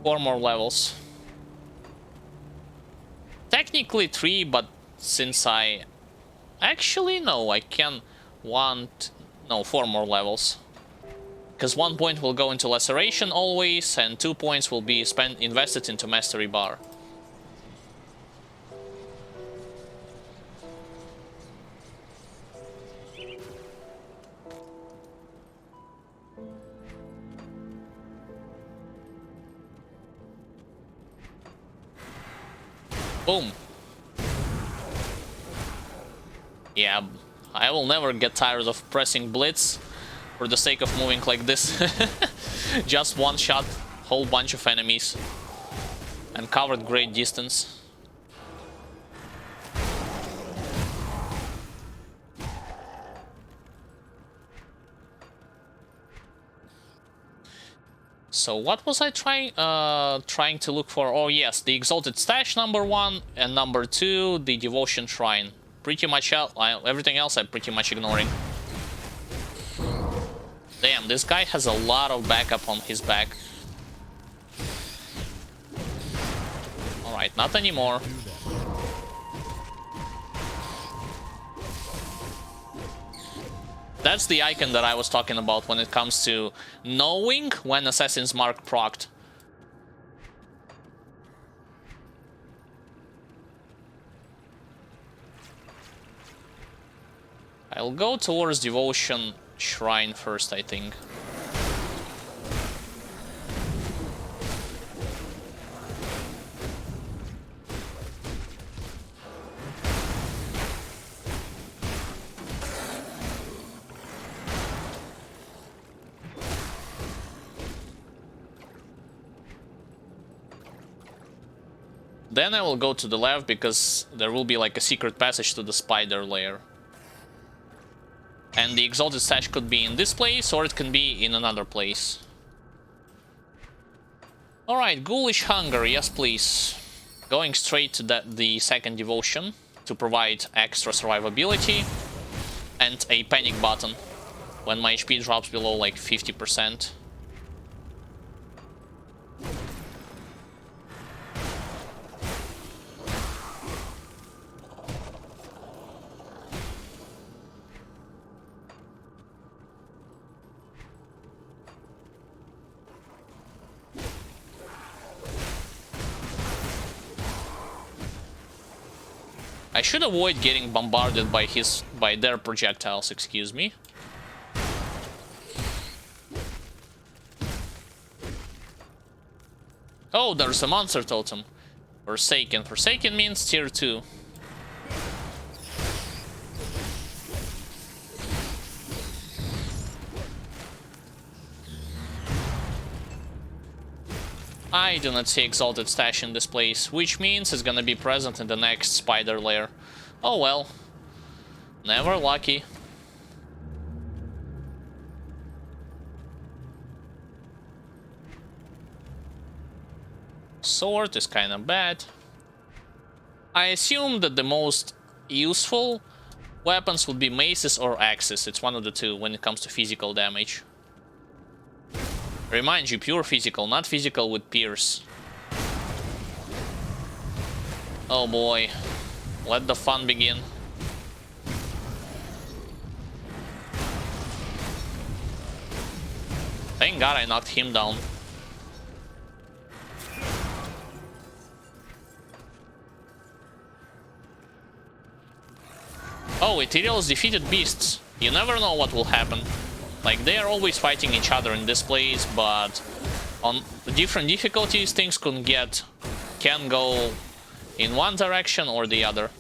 4 more levels. Technically 3, but since I... Actually, no, I can want... No, 4 more levels. Because 1 point will go into Laceration always, and 2 points will be invested into Mastery Bar. Boom. Yeah, I will never get tired of pressing Blitz for the sake of moving like this. Just one shot, whole bunch of enemies, and covered great distance. So what was I trying to look for? Oh yes, the Exalted Stash number 1, and number 2, the Devotion Shrine. Pretty much everything else I'm pretty much ignoring. Damn, this guy has a lot of backup on his back. Alright, not anymore. That's the icon that I was talking about when it comes to knowing when Assassin's Mark procced. I'll go towards Devotion Shrine first, I think. Then I will go to the left because there will be like a secret passage to the spider lair. And the Exalted Stash could be in this place, or it can be in another place. Alright, Ghoulish Hunger, yes please. Going straight to the second Devotion to provide extra survivability. And a panic button when my HP drops below like 50%. I should avoid getting bombarded by their projectiles, excuse me. Oh, there's a monster totem. Forsaken. Forsaken means tier 2. I do not see Exalted Stash in this place, which means it's gonna be present in the next spider lair. Oh well. Never lucky. Sword is kinda bad. I assume that the most useful weapons would be maces or axes. It's one of the two when it comes to physical damage. Remind you, pure physical, not physical with pierce. Oh boy. Let the fun begin. Thank God I knocked him down. Oh, Ethereals defeated beasts. You never know what will happen. Like, they are always fighting each other in this place, but on different difficulties things can go in one direction or the other.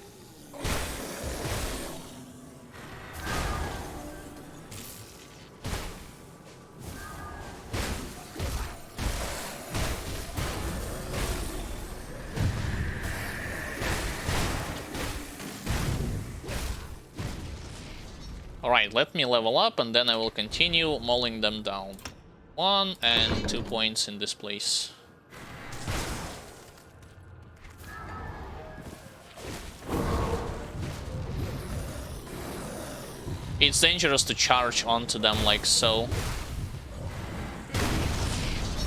Alright, let me level up and then I will continue mauling them down. 1 and 2 points in this place. It's dangerous to charge onto them like so.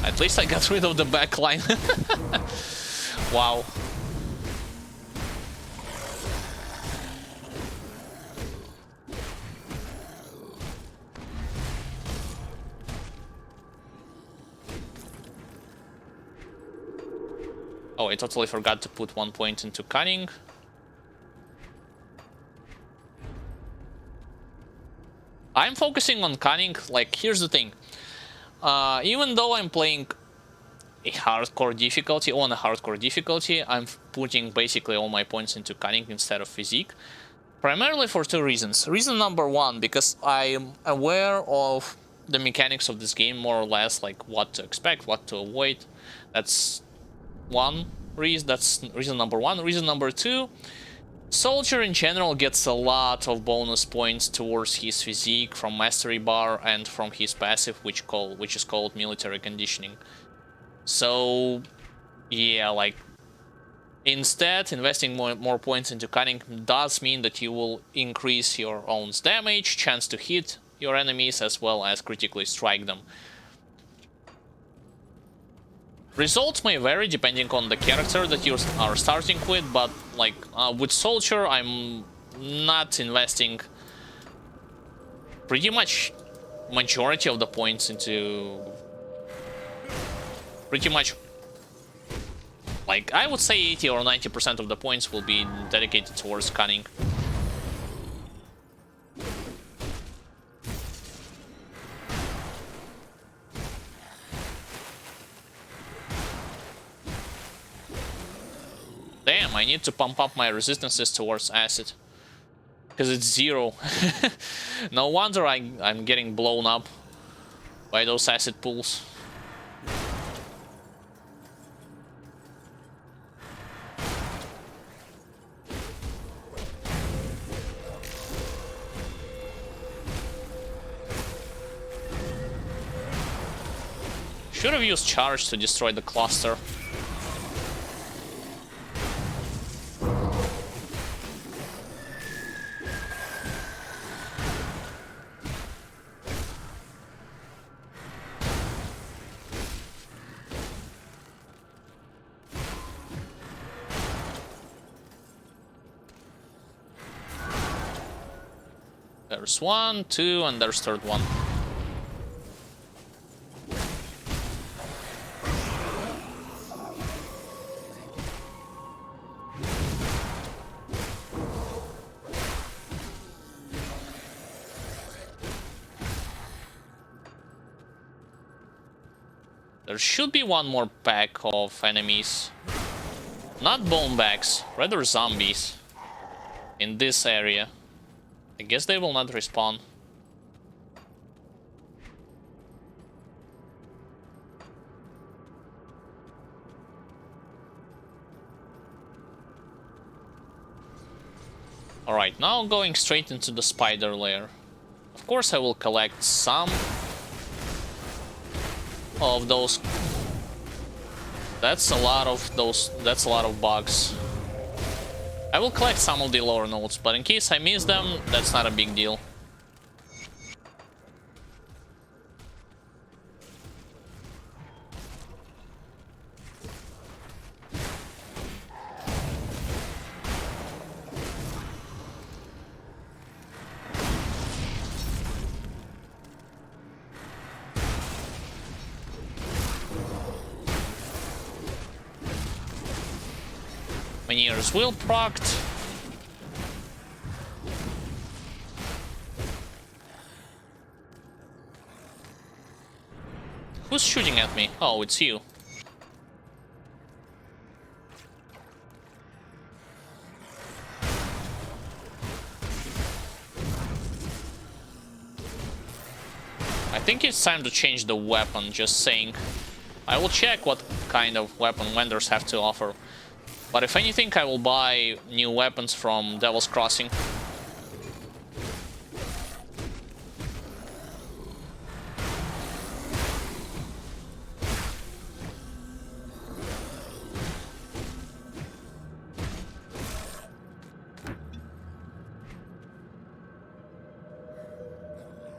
At least I got rid of the backline. Wow. Oh, I totally forgot to put 1 point into cunning. I'm focusing on cunning. Like, here's the thing. Even though I'm playing a hardcore difficulty, on a hardcore difficulty, I'm putting basically all my points into cunning instead of physique. Primarily for two reasons. Reason number one, because I'm aware of the mechanics of this game, more or less, like what to expect, what to avoid. That's one reason. That's reason number one. Reason number two, Soldier in general gets a lot of bonus points towards his physique from Mastery Bar and from his passive, which is called Military Conditioning. So, yeah, like, instead, investing more points into cunning does mean that you will increase your own damage, chance to hit your enemies, as well as critically strike them. Results may vary depending on the character that you are starting with, but like with Soldier, I'm not investing pretty much majority of the points into pretty much, like, I would say 80 or 90% of the points will be dedicated towards cunning. Damn, I need to pump up my resistances towards acid. Because it's 0. No wonder I'm getting blown up by those acid pools. Should have used charge to destroy the cluster. There's 1, 2, and there's third one. There should be one more pack of enemies. Not bone bags, rather zombies. In this area. I guess they will not respawn. Alright, now going straight into the spider lair. Of course I will collect some of those. That's a lot of bugs. I will collect some of the lower notes, but in case I miss them, that's not a big deal. Minear's Will procced. Who's shooting at me? Oh, it's you. I think it's time to change the weapon, just saying. I will check what kind of weapon vendors have to offer. But if anything, I will buy new weapons from Devil's Crossing.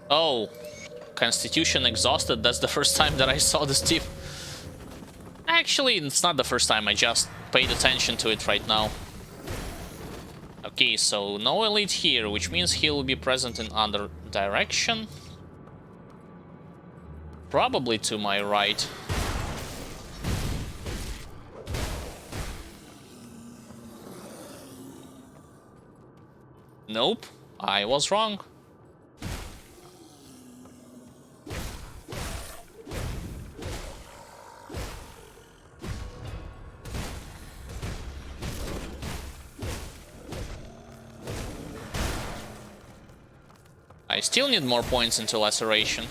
Oh, Constitution exhausted. That's the first time that I saw this tip. Actually, it's not the first time, I just paid attention to it right now. Okay, so no elite here, which means he will be present in other direction. Probably to my right. Nope, I was wrong. I still need more points into laceration.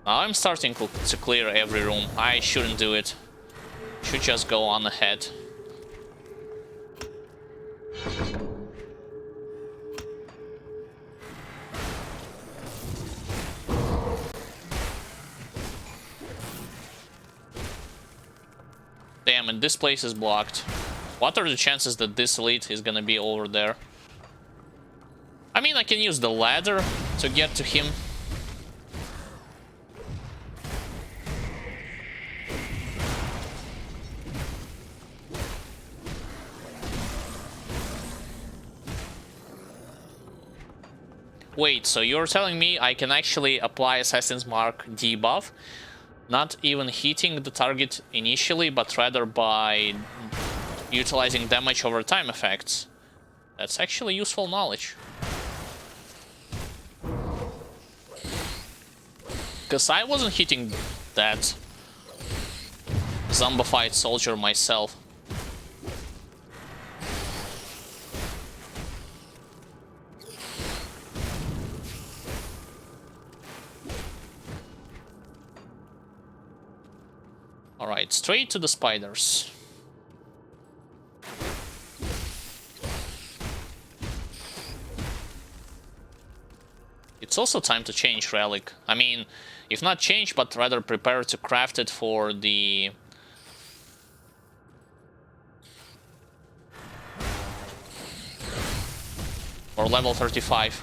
Now I'm starting to clear every room. I shouldn't do it. Should just go on ahead. Damn it, this place is blocked. What are the chances that this elite is gonna be over there? I mean, I can use the ladder to get to him. Wait, so you're telling me I can actually apply Assassin's Mark debuff, not even hitting the target initially, but rather by utilizing damage over time effects? That's actually useful knowledge. Because I wasn't hitting that zombified soldier myself. Alright, straight to the spiders. It's also time to change relic. I mean, if not change, but rather prepare to craft it for the... for level 35.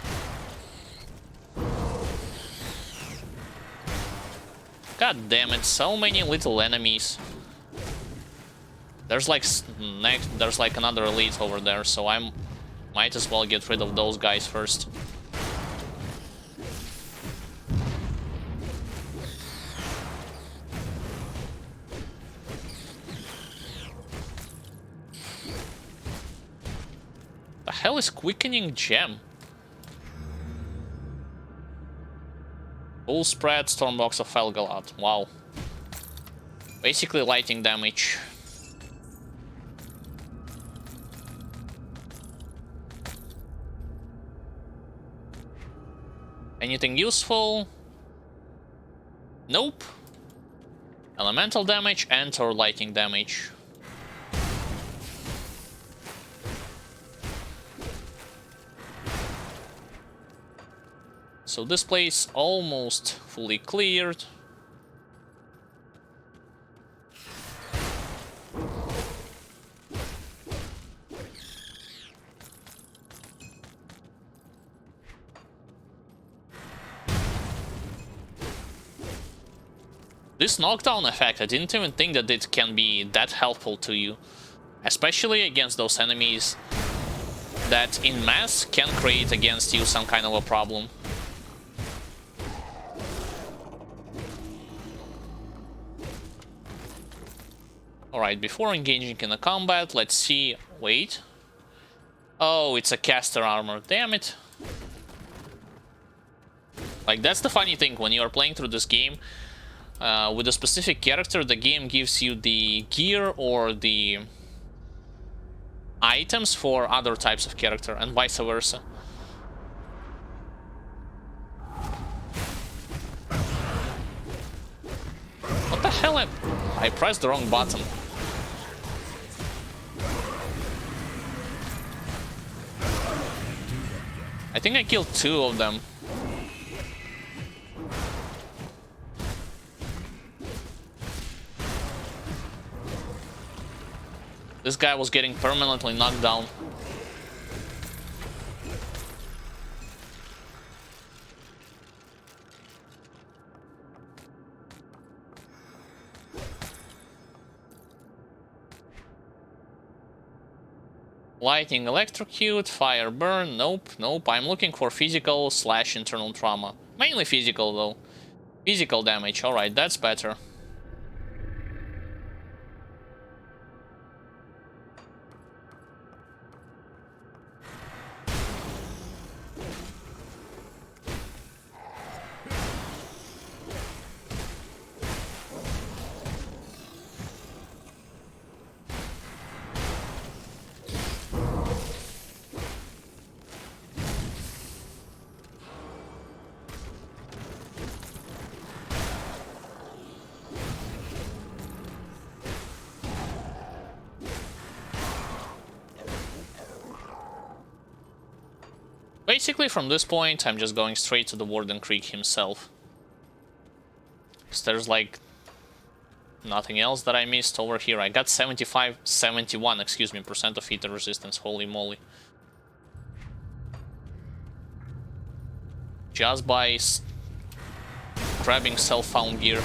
God damn it, so many little enemies. There's like there's like another elite over there, so I might as well get rid of those guys first. The hell is quickening gem? Full spread, Stormbox of Felgalad. Wow. Basically lightning damage. Anything useful? Nope. Elemental damage and or lightning damage. So this place almost fully cleared. This knockdown effect, I didn't even think that it can be that helpful to you. Especially against those enemies that in mass can create against you some kind of a problem. Alright, before engaging in a combat, let's see... Wait. Oh, it's a caster armor. Damn it. Like, that's the funny thing. When you are playing through this game, with a specific character, the game gives you the gear or the items for other types of character, and vice versa. What the hell? I pressed the wrong button. I think I killed 2 of them. This guy was getting permanently knocked down. Lightning electrocute, fire burn, nope, nope. I'm looking for physical / internal trauma. Mainly physical though. Physical damage, alright, that's better. Basically, from this point, I'm just going straight to the Warden Krieg himself. Because there's like nothing else that I missed over here. I got 71, excuse me, percent of heater resistance. Holy moly! Just by grabbing self-found gear.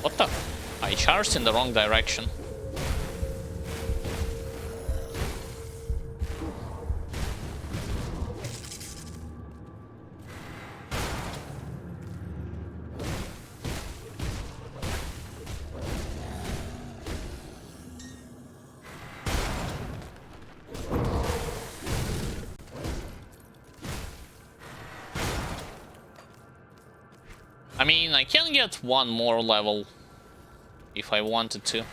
What the? I charged in the wrong direction. I mean, I can get one more level if I wanted to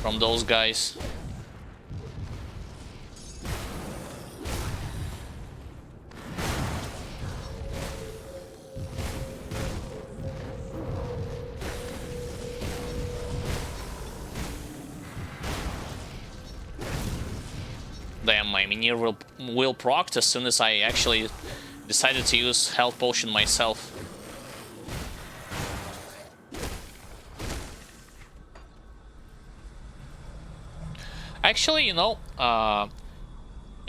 from those guys. Damn, my Minier will proc as soon as I actually decided to use health potion myself. Actually, you know,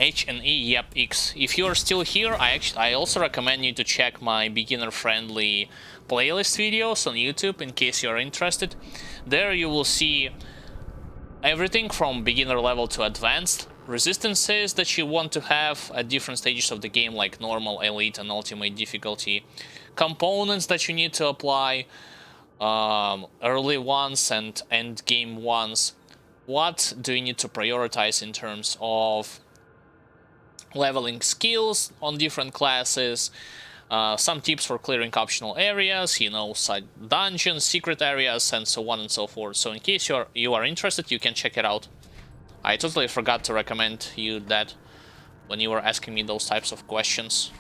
H and E, yep, X. If you are still here, I also recommend you to check my beginner-friendly playlist videos on YouTube in case you are interested. There you will see everything from beginner level to advanced, resistances that you want to have at different stages of the game, like normal, elite, and ultimate difficulty, components that you need to apply, early ones and end game ones. What do you need to prioritize in terms of leveling skills on different classes, some tips for clearing optional areas, you know, side dungeons, secret areas, and so on and so forth. So in case you are interested, you can check it out. I totally forgot to recommend you that when you were asking me those types of questions.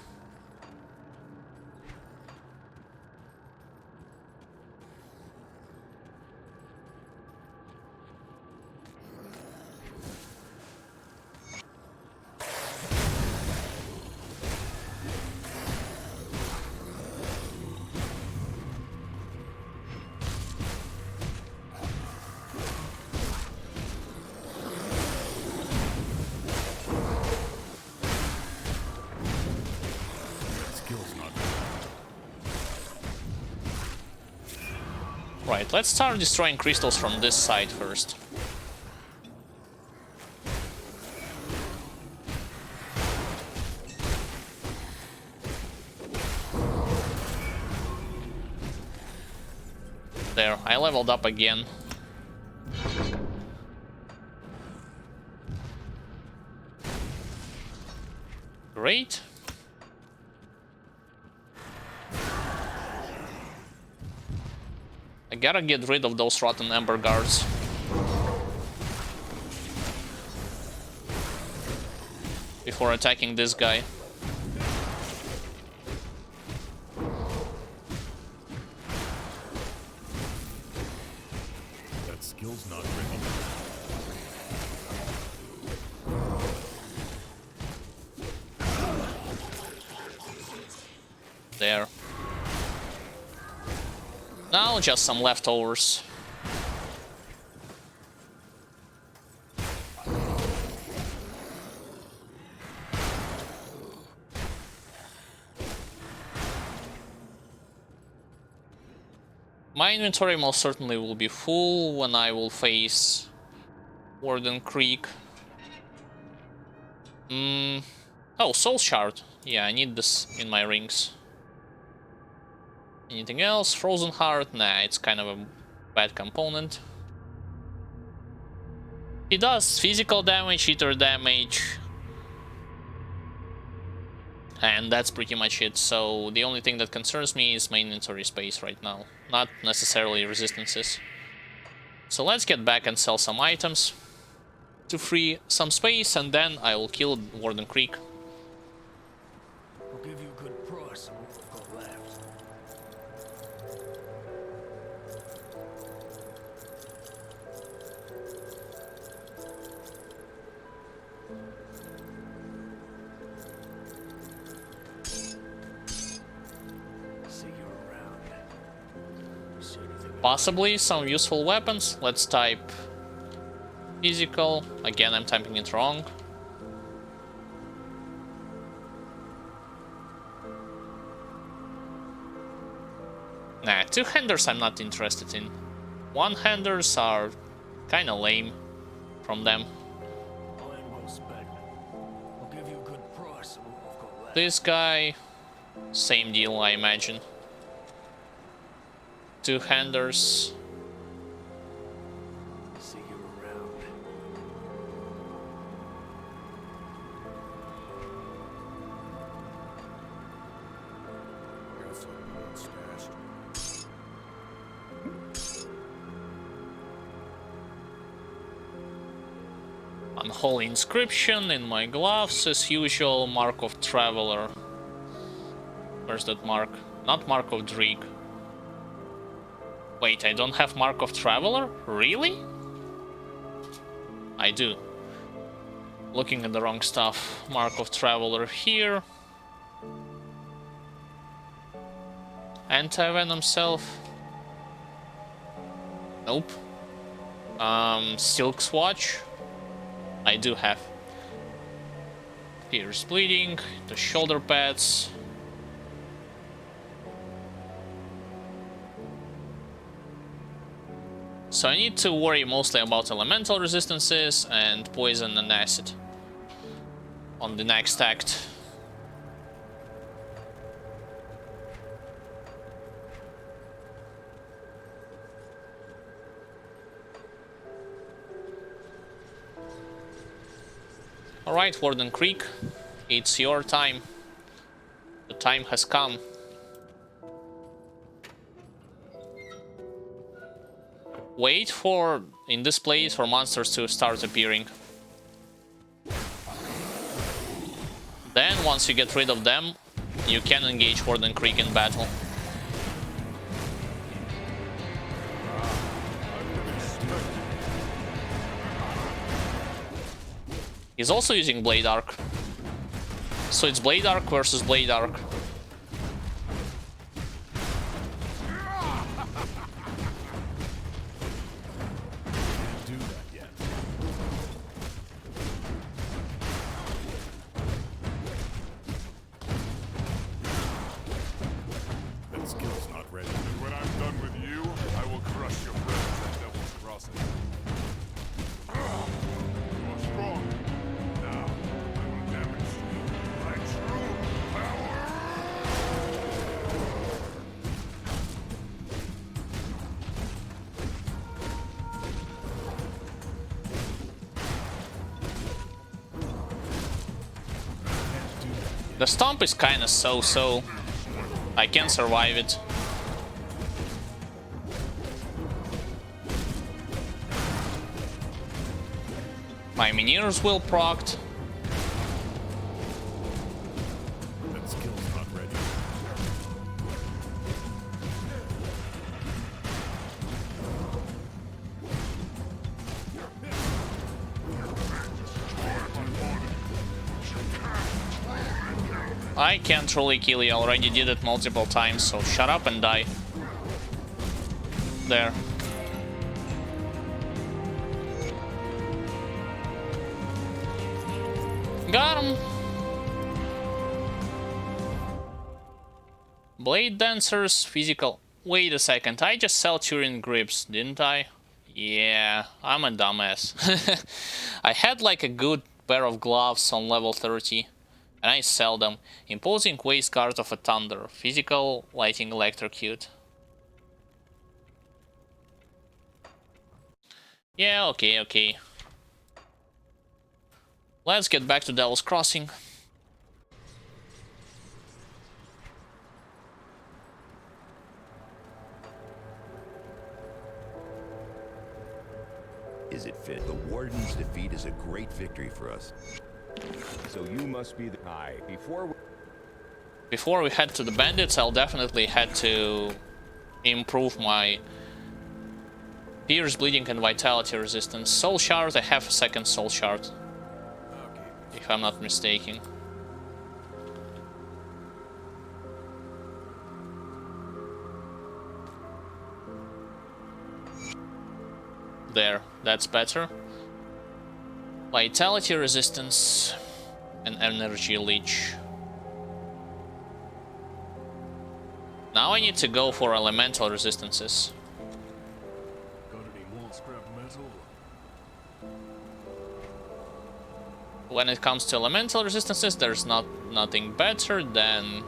Right, let's start destroying crystals from this side first. There, I leveled up again. Great. I gotta get rid of those rotten ember guards. Before attacking this guy. That skill's not ready. There. Now just some leftovers. My inventory most certainly will be full when I will face Warden Krieg. Oh, Soul Shard. Yeah, I need this in my rings. Anything else? Frozen Heart? Nah, it's kind of a bad component. It does physical damage, ether damage. And that's pretty much it. So the only thing that concerns me is my inventory space right now. Not necessarily resistances. So let's get back and sell some items to free some space, and then I will kill Warden Krieg. I'll give you a good price on what I've got left. See you around. See anything? Possibly some useful weapons. Let's type physical. Again, I'm typing it wrong. Nah, two-handers I'm not interested in. One-handers are kinda lame from them. Iron well spent. I'll give you a good price on what I've got left. This guy, same deal, I imagine. Two-handers. See you around. Guess I'm stashed. Unholy inscription in my gloves, as usual. Mark of Traveler. Where's that mark? Not Mark of Krieg. Wait, I don't have Mark of Traveler? Really? I do. Looking at the wrong stuff. Mark of Traveler here. Anti-Venom Self. Nope. Silk Swatch. I do have. Here's Bleeding, the shoulder pads. So I need to worry mostly about elemental resistances and poison and acid on the next act. Alright, Warden Krieg, it's your time. The time has come. Wait for, in this place, for monsters to start appearing. Then, once you get rid of them, you can engage Warden Krieg in battle. He's also using Blade Arc. So it's Blade Arc versus Blade Arc. Do that yet. That skill's not ready. And when I'm done with you, I will crush your friends at Devil's Crossing. You are strong. Now, I will demonstrate my true power. The stomp is kinda so-so. I can survive it. My Mineers will procced. That skill's not ready. I can't truly kill you, already did it multiple times, so shut up and die. There. Got him! Blade dancers, physical... Wait a second, I just sell Turin grips, didn't I? Yeah, I'm a dumbass. I had like a good pair of gloves on level 30, and I sell them. Imposing waist guard of a thunder, physical, lighting electrocute. Yeah, okay. Let's get back to Devil's Crossing. Is it fit? The Warden's defeat is a great victory for us. So you must be the... Aye, Before we head to the bandits, I'll definitely had to improve my Pierce, Bleeding, and Vitality resistance. Soul Shard, I have a second Soul Shard, if I'm not mistaken. There, that's better. Vitality resistance and energy leech. Now I need to go for elemental resistances. Got any more scrap metal? When it comes to elemental resistances, there's nothing better than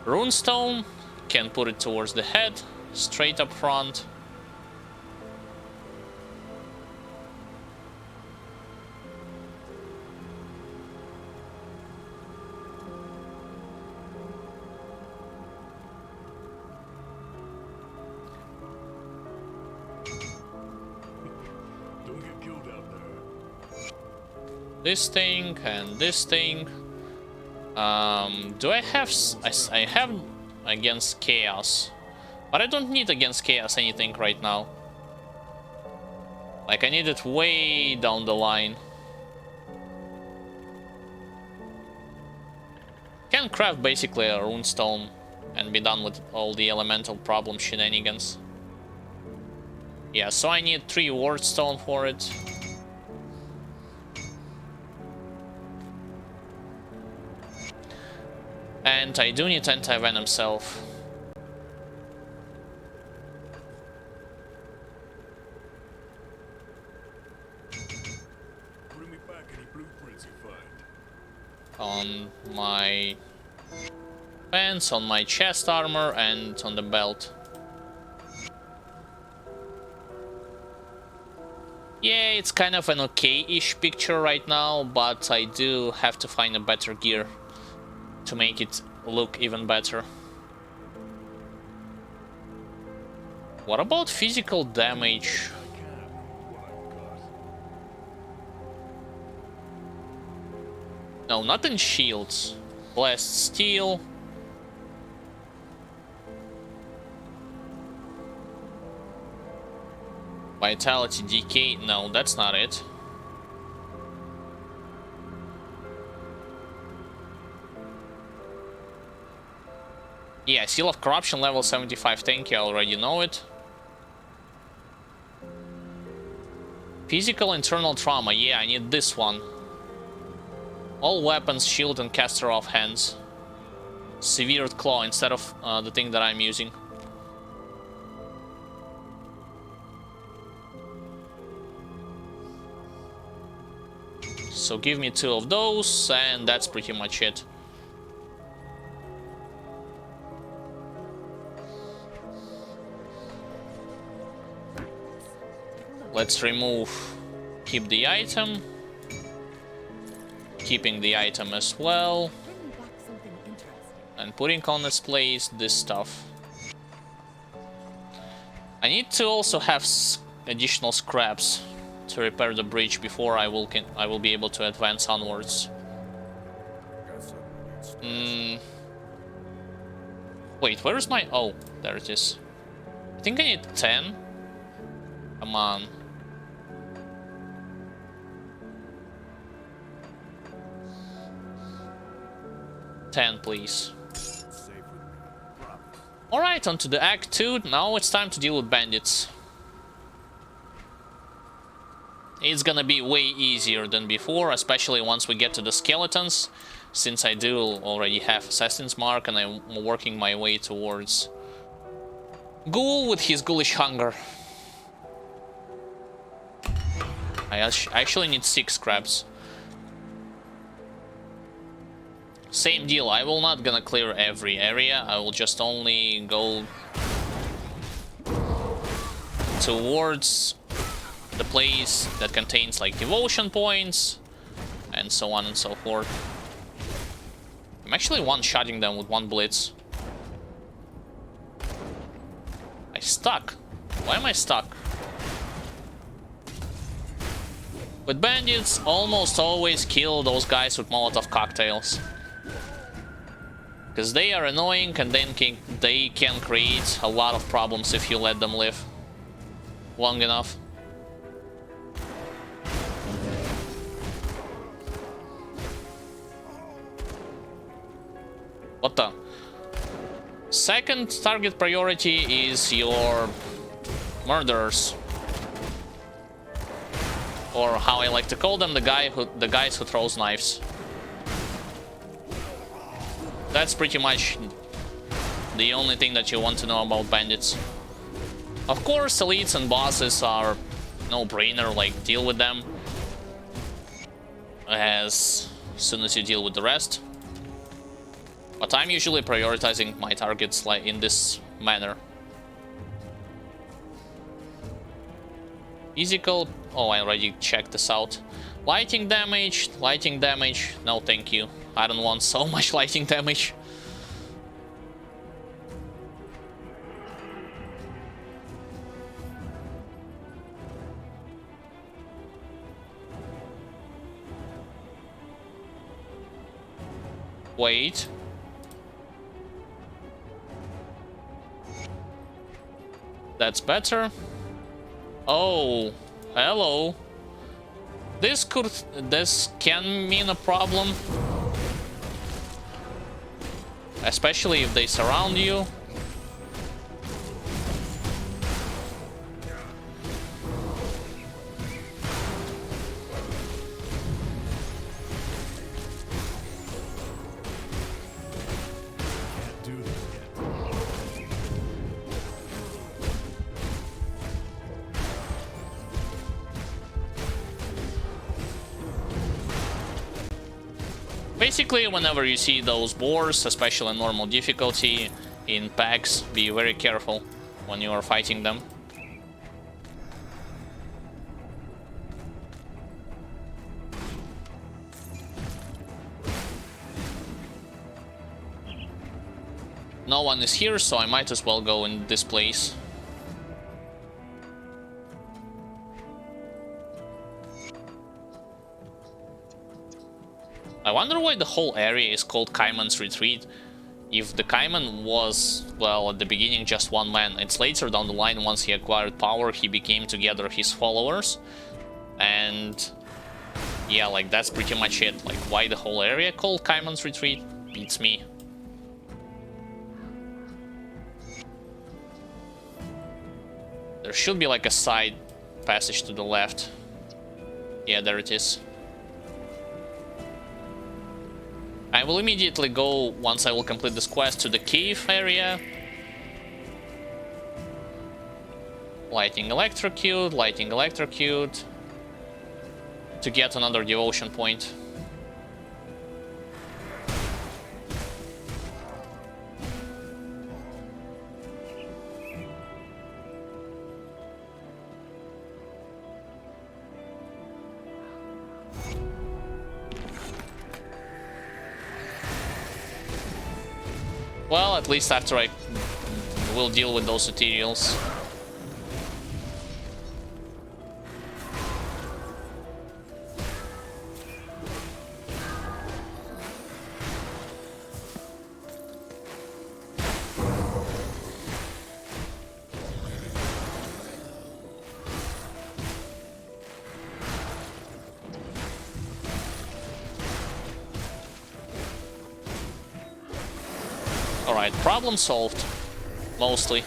Runestone. Can put it towards the head, straight up front. Don't get killed out there. This thing and this thing. Do I have... I have against chaos, but I don't need against chaos anything right now. Like, I need it way down the line. Can craft basically a runestone and be done with all the elemental problem shenanigans. Yeah, so I need 3 wardstone for it. And I do need anti-venom self. Bring me back any blueprints you find. On my pants, on my chest armor, and on the belt. Yeah, it's kind of an okay-ish picture right now, but I do have to find a better gear to make it look even better. What about physical damage? No, not in shields. Blessed steel. Vitality decay. No, that's not it. Yeah, Seal of Corruption level 75. Thank you, I already know it. Physical internal trauma. Yeah, I need this one. All weapons, shield, and caster off hands. Severed Claw instead of the thing that I'm using. So give me 2 of those, and that's pretty much it. Let's remove, keep the item, keeping the item as well, and putting on its place this stuff. I need to also have additional scraps to repair the bridge before I will be able to advance onwards. Wait, where is my... Oh, there it is. I think I need 10. Come on. $10, please. Safe with me, promise. Alright, on to the Act 2. Now it's time to deal with bandits. It's gonna be way easier than before, especially once we get to the skeletons, since I do already have Assassin's Mark and I'm working my way towards Ghoul with his ghoulish hunger. I actually need 6 scraps. Same deal, I will not gonna clear every area, I will just only go towards the place that contains like devotion points and so on and so forth. I'm actually one-shotting them with 1 blitz. I stuck. Why am I stuck? With bandits, almost always kill those guys with Molotov cocktails. Because they are annoying and then they can create a lot of problems if you let them live long enough. What the? Second target priority is your murderers. Or how I like to call them, the guys who throws knives. That's pretty much the only thing that you want to know about bandits. Of course, elites and bosses are no-brainer, like deal with them as soon as you deal with the rest. But I'm usually prioritizing my targets like in this manner. Physical. Oh, I already checked this out. Lighting damage. No, thank you. I don't want so much lighting damage. Wait. That's better. Oh, hello. This can mean a problem. Especially if they surround you. Can't do this yet. Basically, whenever you see those boars, especially in normal difficulty, in packs, be very careful when you are fighting them. No one is here, so I might as well go in this place. I wonder why the whole area is called Caiman's Retreat. If the Caiman was, well, at the beginning just one man, it's later down the line, once he acquired power, he became together his followers. And yeah, like that's pretty much it. Like, why the whole area called Caiman's Retreat beats me. There should be like a side passage to the left. Yeah, there it is. I will immediately go, once I will complete this quest, to the cave area. Lighting electrocute, to get another devotion point. Well, at least after I will deal with those materials. Alright, problem solved. mostly.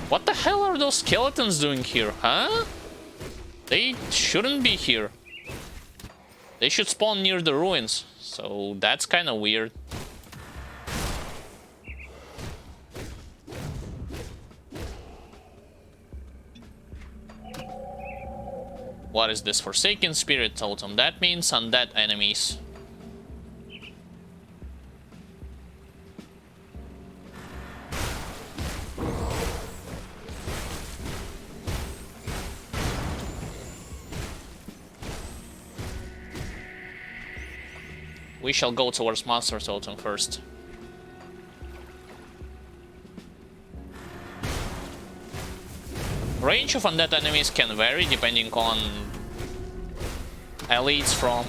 What the hell are those skeletons doing here, huh? They shouldn't be here. They should spawn near the ruins, so that's kind of weird. What is this? Forsaken Spirit Totem. That means undead enemies. We shall go towards Monster Totem first. Range of undead enemies can vary depending on elites from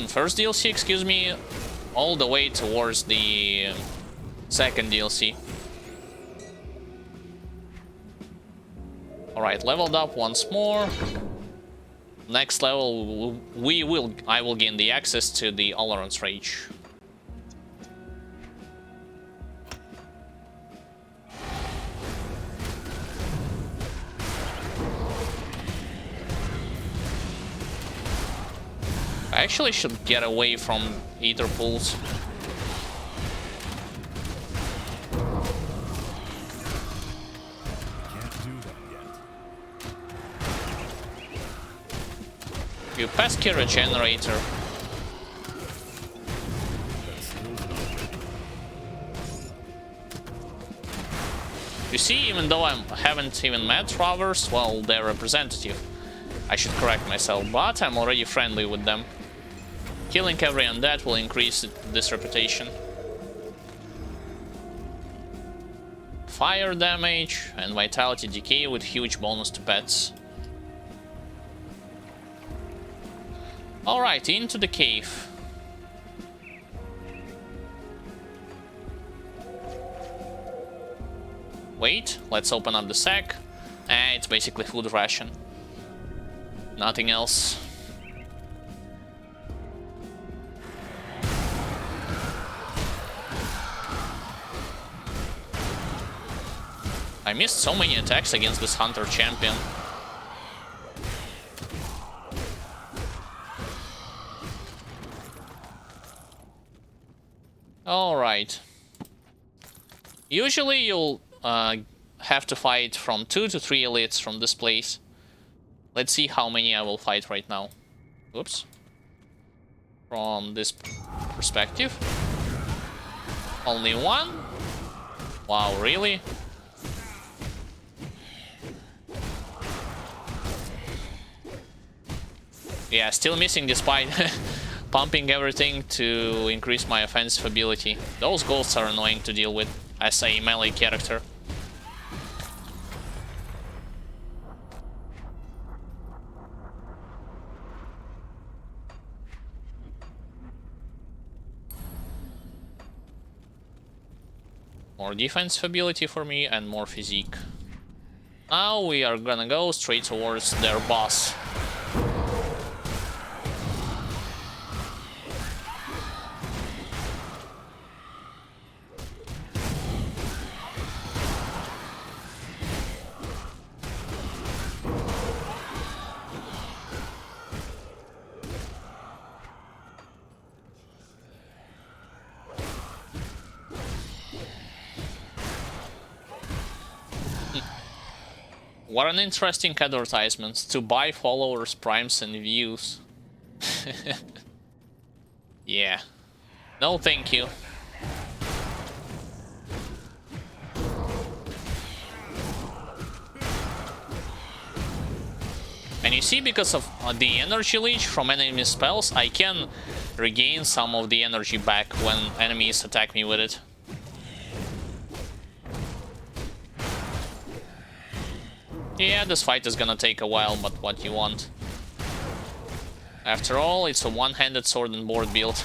first DLC, excuse me, all the way towards the second DLC. Alright, leveled up once more. Next level, I will gain the access to the Oleron's Rage. I actually should get away from ether pools. You pesky regenerator. You see, even though I haven't even met robbers, well, they're representative. I should correct myself, but I'm already friendly with them. Killing every undead will increase this reputation. Fire damage and vitality decay with huge bonus to pets. Alright, into the cave. Wait, let's open up the sack. It's basically food ration. Nothing else. I missed so many attacks against this hunter champion. Alright. Usually you'll have to fight from 2 to 3 elites from this place. Let's see how many I will fight right now. Oops. From this perspective. Only one? Wow, really? Yeah, still missing despite pumping everything to increase my offensive ability. Those ghosts are annoying to deal with as a melee character. More defensive ability for me and more physique. Now we are gonna go straight towards their boss. What an interesting advertisement, to buy followers, primes and views. Yeah. No thank you. And you see, because of the energy leech from enemy spells, I can regain some of the energy back when enemies attack me with it. Yeah, this fight is gonna take a while, but what you want. After all, it's a one-handed sword and board build.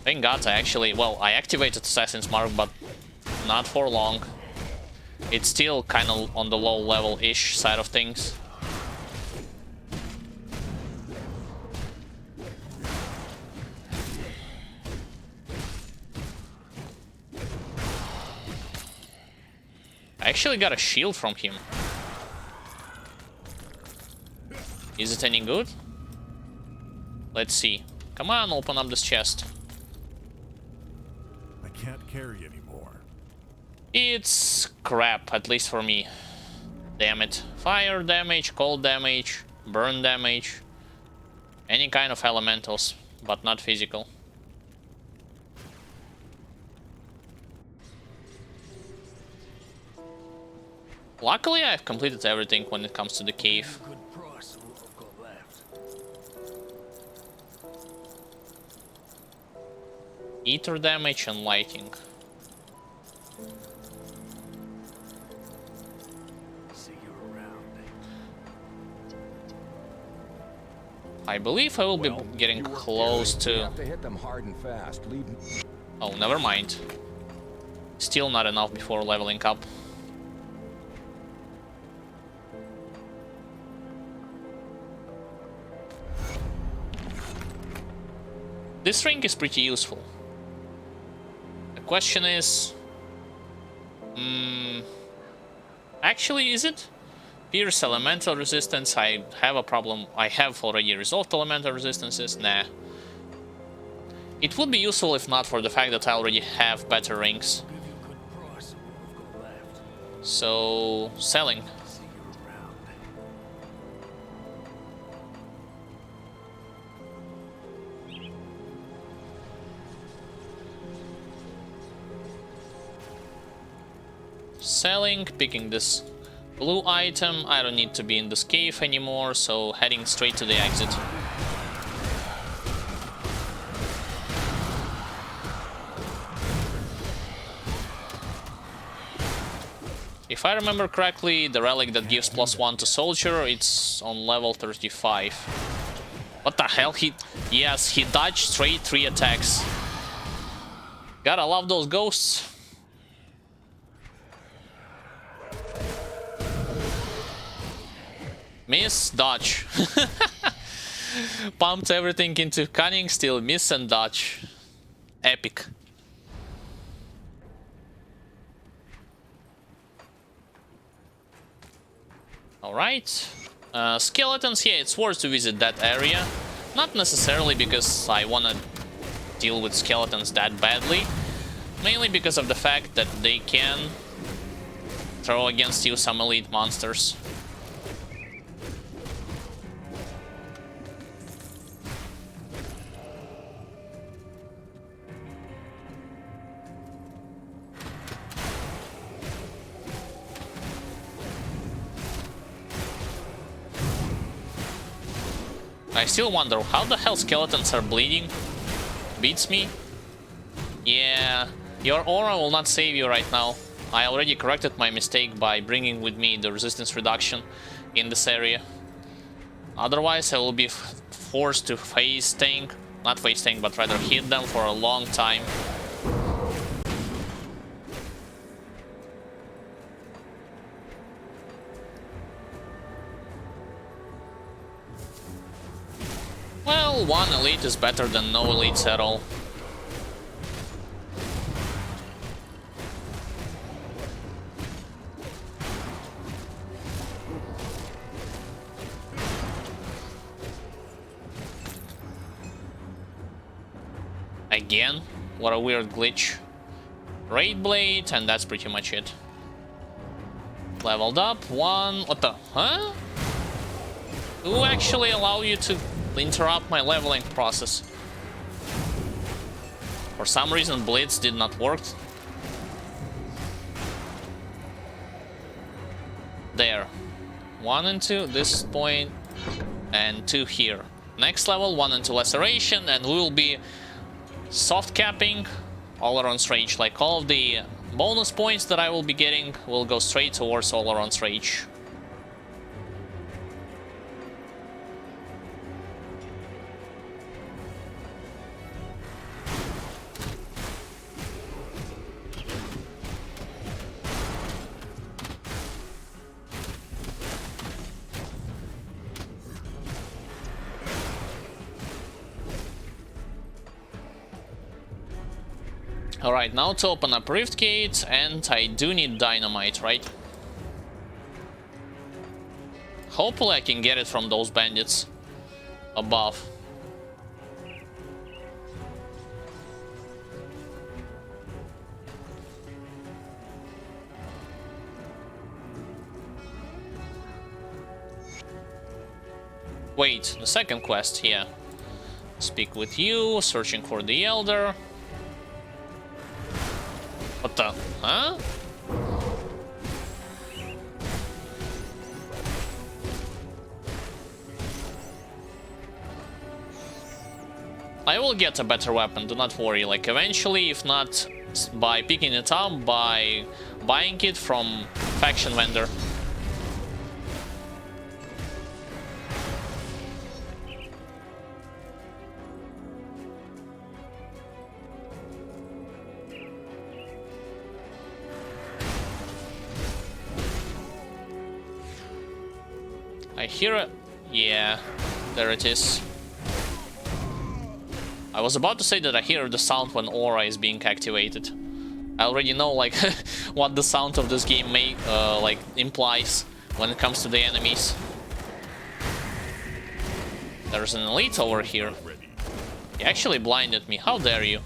Thank God I actually... well, I activated Assassin's Mark, but not for long. It's still kind of on the low level-ish side of things. I actually got a shield from him. Is it any good? Let's see. Come on, open up this chest. I can't carry anymore. It's crap, at least for me. Damn it. Fire damage, cold damage, burn damage. Any kind of elementals, but not physical. Luckily, I've completed everything when it comes to the cave. Good price for what I've got left. Ether damage and lighting. See you around. I believe I will be getting close You to... have to hit them hard and fast. Leave. Oh, never mind. Still not enough before leveling up. This ring is pretty useful. The question is... actually, is it? Pierce elemental resistance, I have a problem. I have already resolved elemental resistances. Nah. It would be useful if not for the fact that I already have better rings. Give you a good price for what I've got left. So, selling. See you around. Selling, picking this blue item. I don't need to be in this cave anymore, so heading straight to the exit. If I remember correctly, the relic that gives +1 to soldier, it's on level 35. What the hell? Yes, he dodged straight 3 attacks. Gotta love those ghosts. Miss, dodge. Pumped everything into cunning, still miss and dodge. Epic. Alright. Skeletons, yeah, it's worth to visit that area. Not necessarily because I wanna deal with skeletons that badly. Mainly because of the fact that they can throw against you some elite monsters. I still wonder how the hell skeletons are bleeding. Beats me. Yeah, your aura will not save you right now. I already corrected my mistake by bringing with me the resistance reduction in this area. Otherwise, I will be forced to phase tank, not phase tank, but rather hit them for a long time. Well, one elite is better than no elites at all. Again, what a weird glitch. Raid blade, and that's pretty much it. Leveled up, one... What the... Huh? Who actually allow you to interrupt my leveling process? For some reason, Blitz did not work. There. 1 and 2, this point, and 2 here. Next level, 1 and 2 laceration, and we will be soft capping Olaron's Rage. Like all of the bonus points that I will be getting will go straight towards Olaron's Rage. Alright, now to open up Rift Gate, and I do need dynamite, right? Hopefully I can get it from those bandits above. Wait, the second quest here. Speak with you, searching for the Elder. What the? Huh? I will get a better weapon, do not worry. Like, eventually, if not by picking it up, by buying it from faction vendor. I hear it. Yeah, there it is. I was about to say that I hear the sound when aura is being activated. I already know like what the sound of this game may like implies when it comes to the enemies. There's an elite over here. He actually blinded me. How dare you?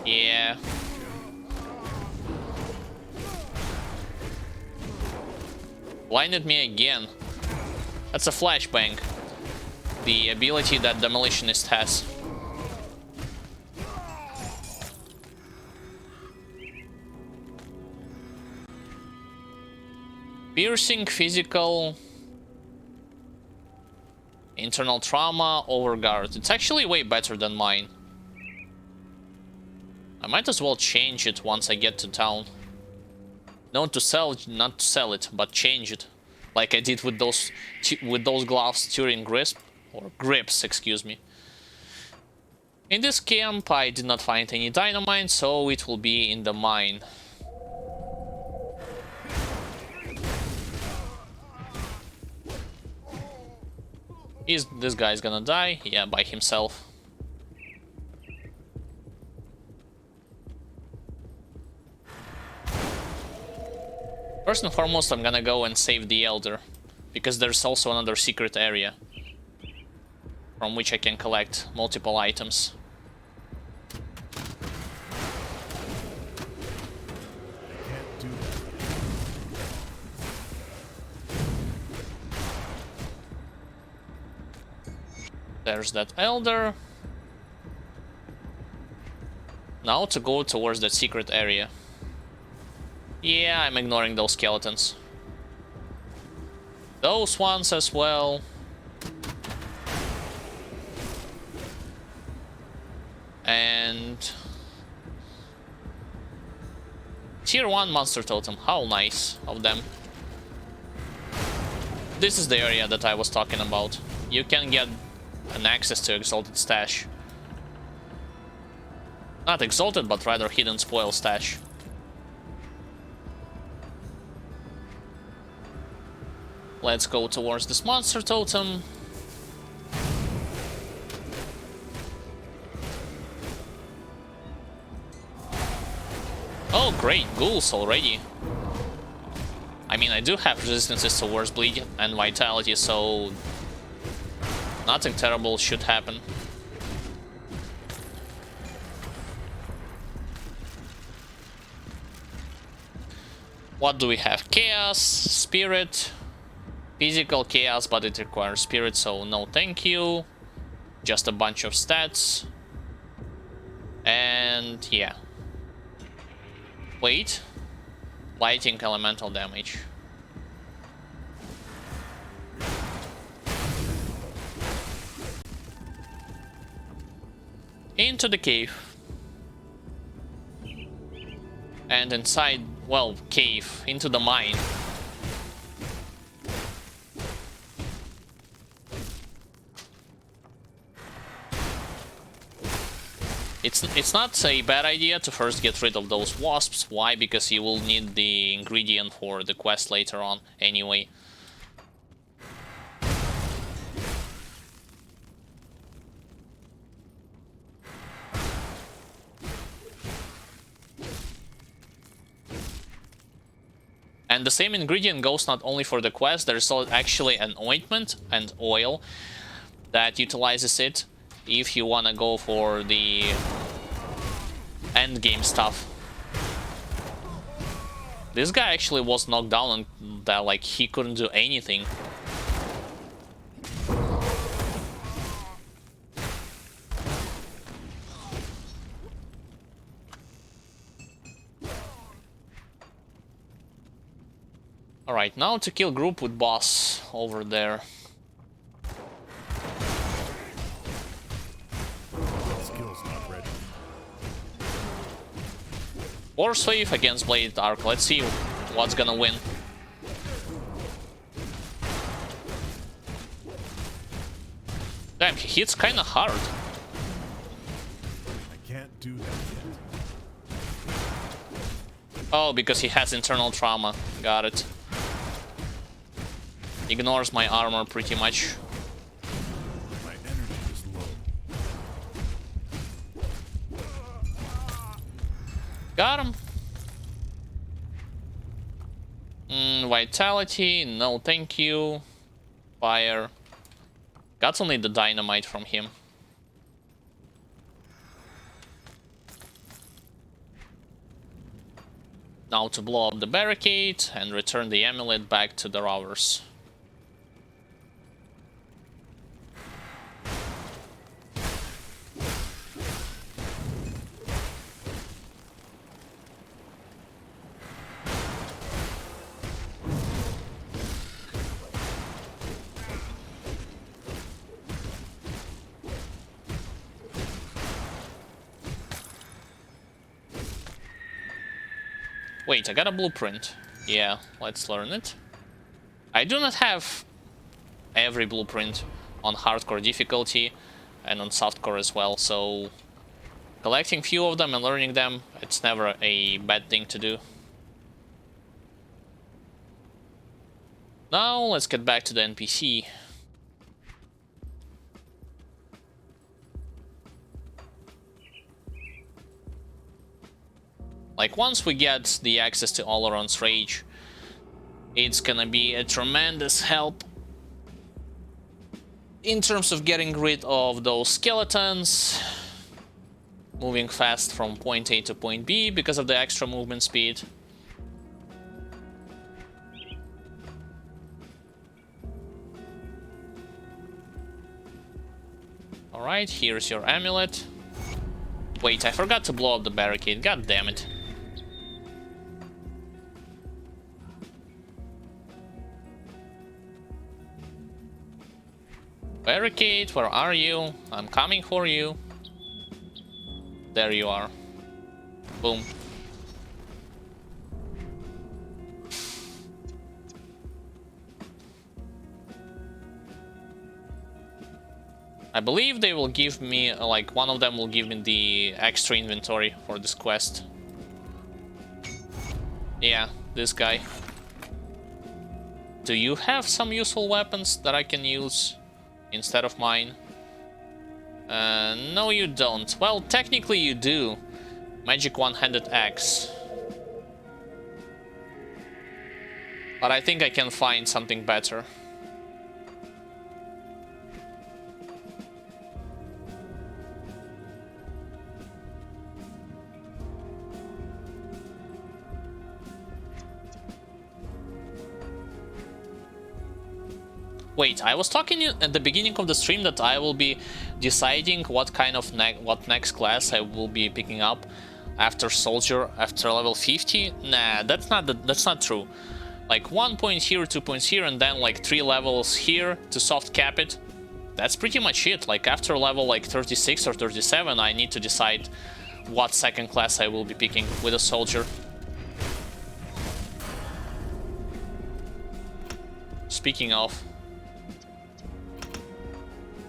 Yeah. Blinded me again. That's a flashbang. The ability that Demolitionist has. Piercing, physical, internal trauma, overguard. It's actually way better than mine. I might as well change it once I get to town. Not to sell it, but change it. Like I did with those gloves, Turing Grip, or grips, excuse me. In this camp, I did not find any dynamite, so it will be in the mine. Is this guy's gonna die? Yeah, by himself. First and foremost, I'm gonna go and save the Elder, because there's also another secret area from which I can collect multiple items. Can't do that. There's that Elder. Now to go towards that secret area. Yeah, I'm ignoring those skeletons. Those ones as well. And... Tier 1 monster totem. How nice of them. This is the area that I was talking about. You can get an access to Exalted Stash. Not Exalted, but rather Hidden Spoil Stash. Let's go towards this monster totem. Oh great, ghouls already. I mean, I do have resistances towards bleed and vitality, so nothing terrible should happen. What do we have? Chaos, Spirit, Physical Chaos, but it requires Spirit, so no thank you. Just a bunch of stats. And yeah. Wait. Lighting elemental damage. Into the cave. And inside, well, cave, into the mine. It's not a bad idea to first get rid of those wasps. Why? Because you will need the ingredient for the quest later on anyway. And the same ingredient goes not only for the quest, there's actually an ointment and oil that utilizes it if you want to go for the end game stuff. This guy actually was knocked down and that like he couldn't do anything. Alright, now to kill group with boss over there. Skill's not ready. Force Wave against Blade Arc. Let's see what's gonna win. Damn, he hits kinda hard. I can't do that yet. Oh, because he has internal trauma. Got it. Ignores my armor pretty much. My energy is low. Got him. Vitality, no thank you. Fire. Got only the dynamite from him. Now to blow up the barricade and return the amulet back to the robbers. Wait, I got a blueprint. Yeah, let's learn it. I do not have every blueprint on hardcore difficulty and on softcore as well, so collecting few of them and learning them, it's never a bad thing to do. Now let's get back to the NPC. Like, once we get the access to Oleron's Rage, it's gonna be a tremendous help in terms of getting rid of those skeletons, moving fast from point A to point B because of the extra movement speed. Alright, here's your amulet. Wait, I forgot to blow up the barricade, god damn it. Barricade, where are you? I'm coming for you. There you are. Boom. I believe they will give me, like, one of them will give me the extra inventory for this quest. Yeah, this guy. Do you have some useful weapons that I can use instead of mine? No, you don't. Well, technically you do. Magic one-handed axe. But I think I can find something better. Wait, I was talking at the beginning of the stream that I will be deciding what kind of what next class I will be picking up after soldier, after level 50. Nah, that's not true. Like 1 point here, 2 points here, and then like 3 levels here to soft cap it. That's pretty much it. Like after level like 36 or 37, I need to decide what second class I will be picking with a soldier. Speaking of,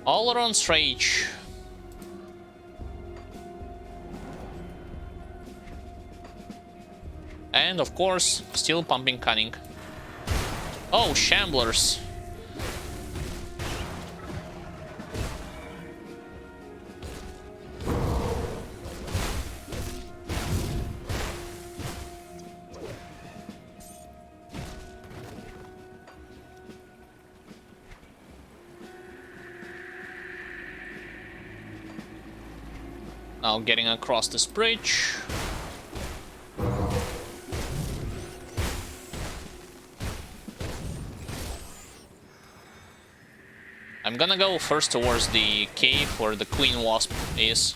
Oleron's Rage. And of course, still pumping cunning. Oh, Shamblers. Now getting across this bridge. I'm gonna go first towards the cave where the Queen Wasp is.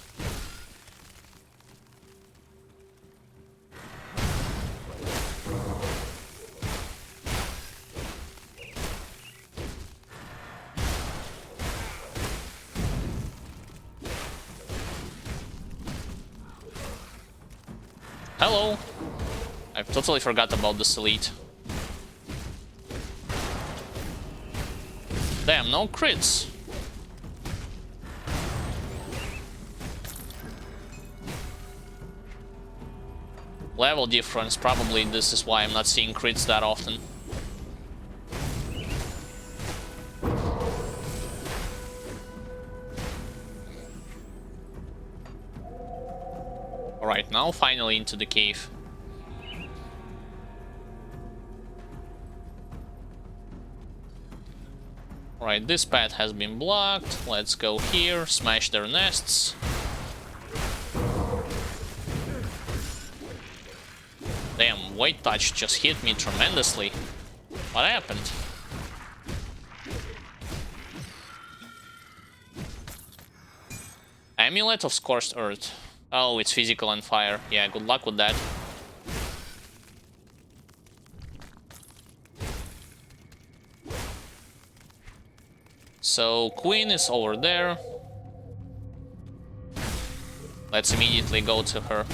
Hello! I've totally forgot about this elite. Damn, no crits. Level difference, probably this is why I'm not seeing crits that often. Alright, now finally into the cave. Alright, this path has been blocked. Let's go here, smash their nests. Damn, White Touch just hit me tremendously. What happened? Amulet of Scorched Earth. Oh, it's physical and fire. Yeah, good luck with that. So, Queen is over there. Let's immediately go to her.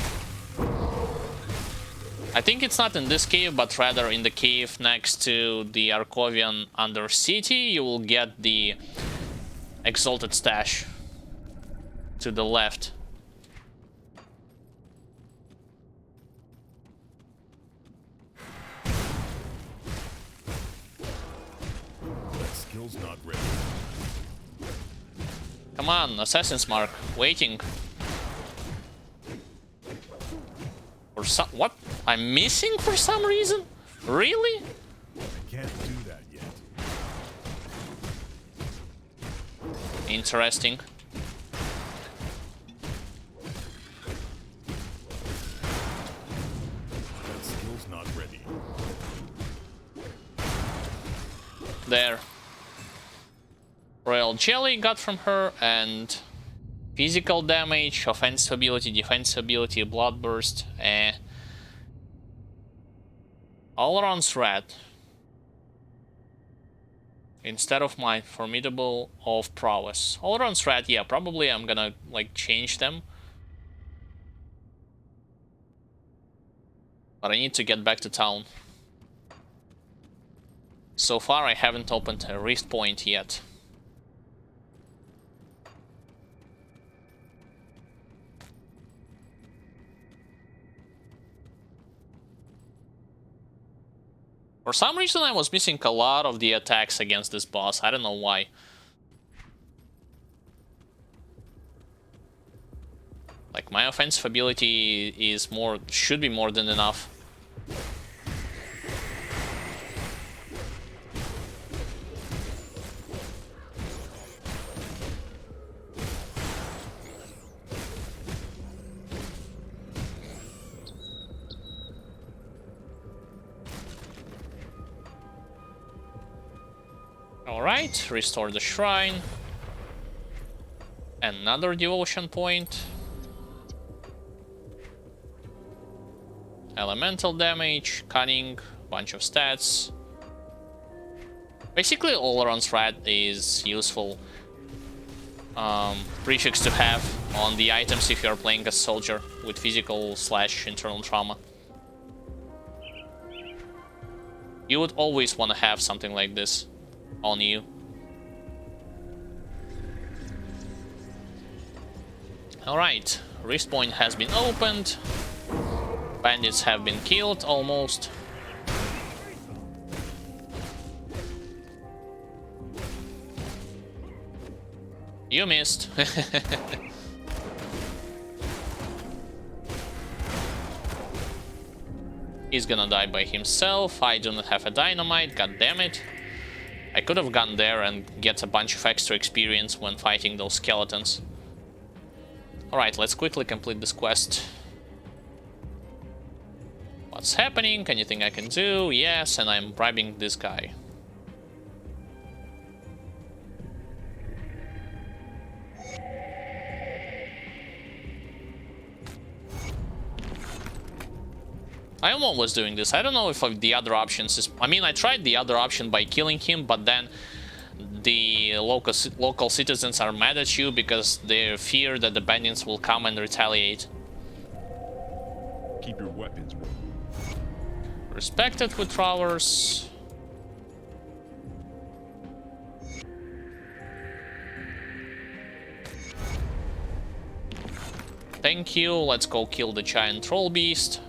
I think it's not in this cave, but rather in the cave next to the Arkovian Undercity. You will get the Exalted Stash to the left. Skill's not ready. Come on, Assassin's Mark, waiting. For some, what? I'm missing for some reason? Really? I can't do that yet. Interesting. That skill's not ready. There. Royal Jelly got from her, and physical damage, offensive ability, defensive ability, bloodburst, all-around threat. Instead of my formidable of prowess. All-around threat, yeah, probably I'm gonna like change them. But I need to get back to town. So far I haven't opened a rift point yet. For some reason I was missing a lot of the attacks against this boss. I don't know why. Like, my offensive ability is should be more than enough. Alright, restore the shrine. Another devotion point. Elemental damage, cunning, bunch of stats. Basically all-around threat is useful prefix to have on the items if you're playing a soldier with physical / internal trauma. You would always want to have something like this on you. Alright, rift point has been opened. Bandits have been killed almost. You missed. He's gonna die by himself. I do not have a dynamite, god damn it. I could have gone there and get a bunch of extra experience when fighting those skeletons. Alright, let's quickly complete this quest. What's happening? Anything I can do? Yes, and I'm bribing this guy. I'm always doing this. I don't know if the other options is... I mean, I tried the other option by killing him, but then the local citizens are mad at you because they fear that the bandits will come and retaliate. Keep your weapons. Respected withdrawers. Thank you. Let's go kill the giant troll beast.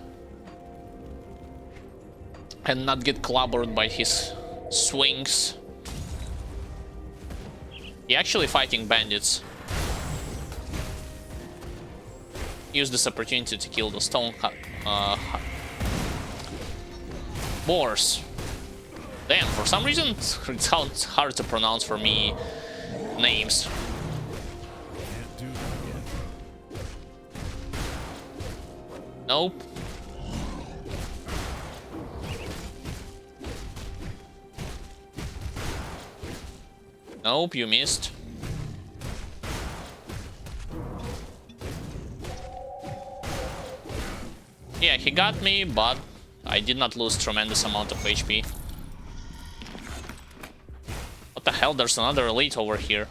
And not get clobbered by his swings. He actually fighting bandits. Use this opportunity to kill the stone boars. Damn, for some reason it sounds hard to pronounce for me names. Can't do that yet. Nope. Nope, you missed. Yeah, he got me, but I did not lose tremendous amount of HP. What the hell? There's another elite over here.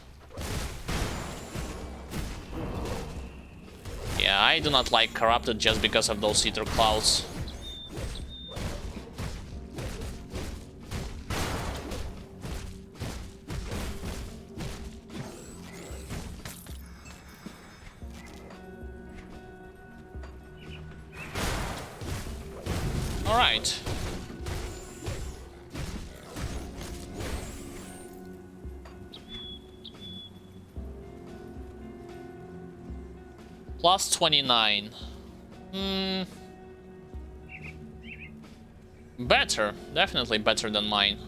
Yeah, I do not like corrupted just because of those ether clouds. Alright. Plus 29. Better. Definitely better than mine.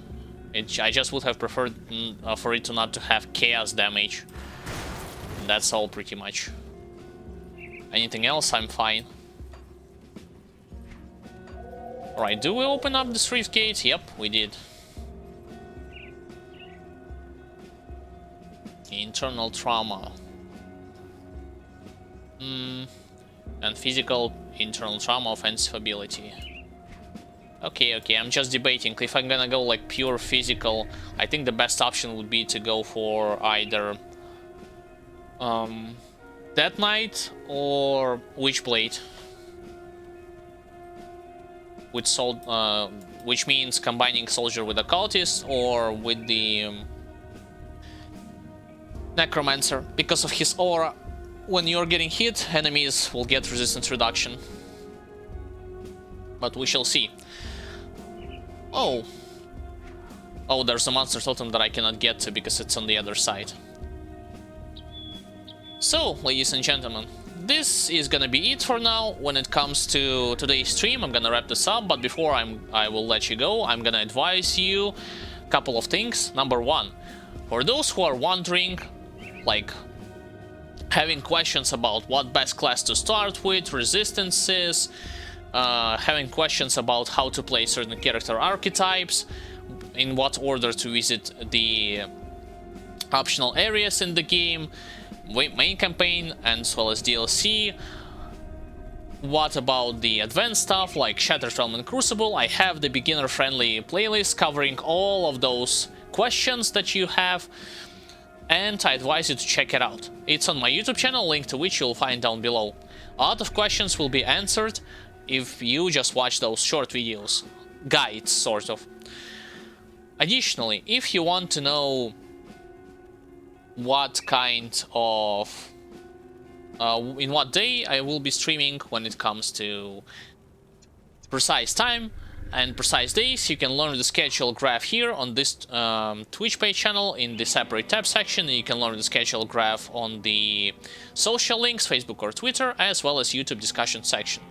I just would have preferred for it to not to have chaos damage. That's all pretty much. Anything else, I'm fine. Alright, do we open up this rift gate? Yep, we did. Internal trauma. And physical internal trauma, offensive ability. Okay, I'm just debating. If I'm gonna go like pure physical, I think the best option would be to go for either Death Knight or Witchblade. With which means combining soldier with occultist or with the Necromancer. Because of his aura, when you're getting hit, enemies will get resistance reduction. But we shall see. Oh, there's a monster totem that I cannot get to because it's on the other side. So, ladies and gentlemen, this is gonna be it for now. When it comes to today's stream, I'm gonna wrap this up, but before I will let you go, I'm gonna advise you a couple of things. Number one, for those who are wondering, like having questions about what best class to start with, resistances, having questions about how to play certain character archetypes, in what order to visit the optional areas in the game, main campaign, and as well as DLC. What about the advanced stuff like Shattered Realm and Crucible? I have the beginner-friendly playlist covering all of those questions that you have, and I advise you to check it out. It's on my YouTube channel, link to which you'll find down below. A lot of questions will be answered if you just watch those short videos, guides sort of. Additionally, if you want to know what kind of in what day I will be streaming when it comes to precise time and precise days, you can learn the schedule graph here on this Twitch page channel in the separate tab section. You can learn the schedule graph on the social links, Facebook or Twitter, as well as YouTube discussion section.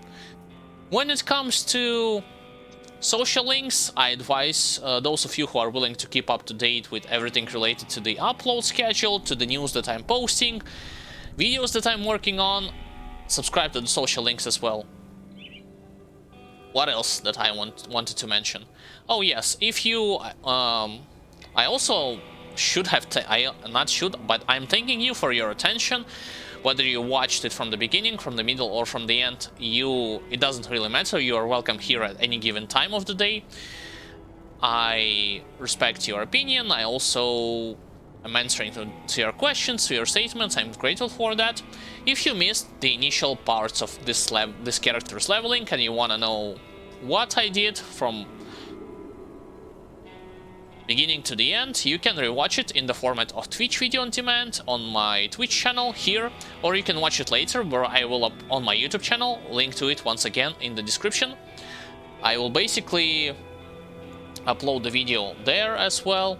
When it comes to social links, I advise those of you who are willing to keep up to date with everything related to the upload schedule, to the news that I'm posting, videos that I'm working on. Subscribe to the social links as well. What else that I wanted to mention? Oh yes, if you... I also should have... not should, but I'm thanking you for your attention. Whether you watched it from the beginning, from the middle, or from the end, it doesn't really matter. You are welcome here at any given time of the day. I respect your opinion. I also am answering to your questions, to your statements. I'm grateful for that. If you missed the initial parts of this character's leveling and you want to know what I did from beginning to the end, you can rewatch it in the format of Twitch video on demand on my Twitch channel here, or you can watch it later where I will on my YouTube channel, link to it once again in the description. I will basically upload the video there as well,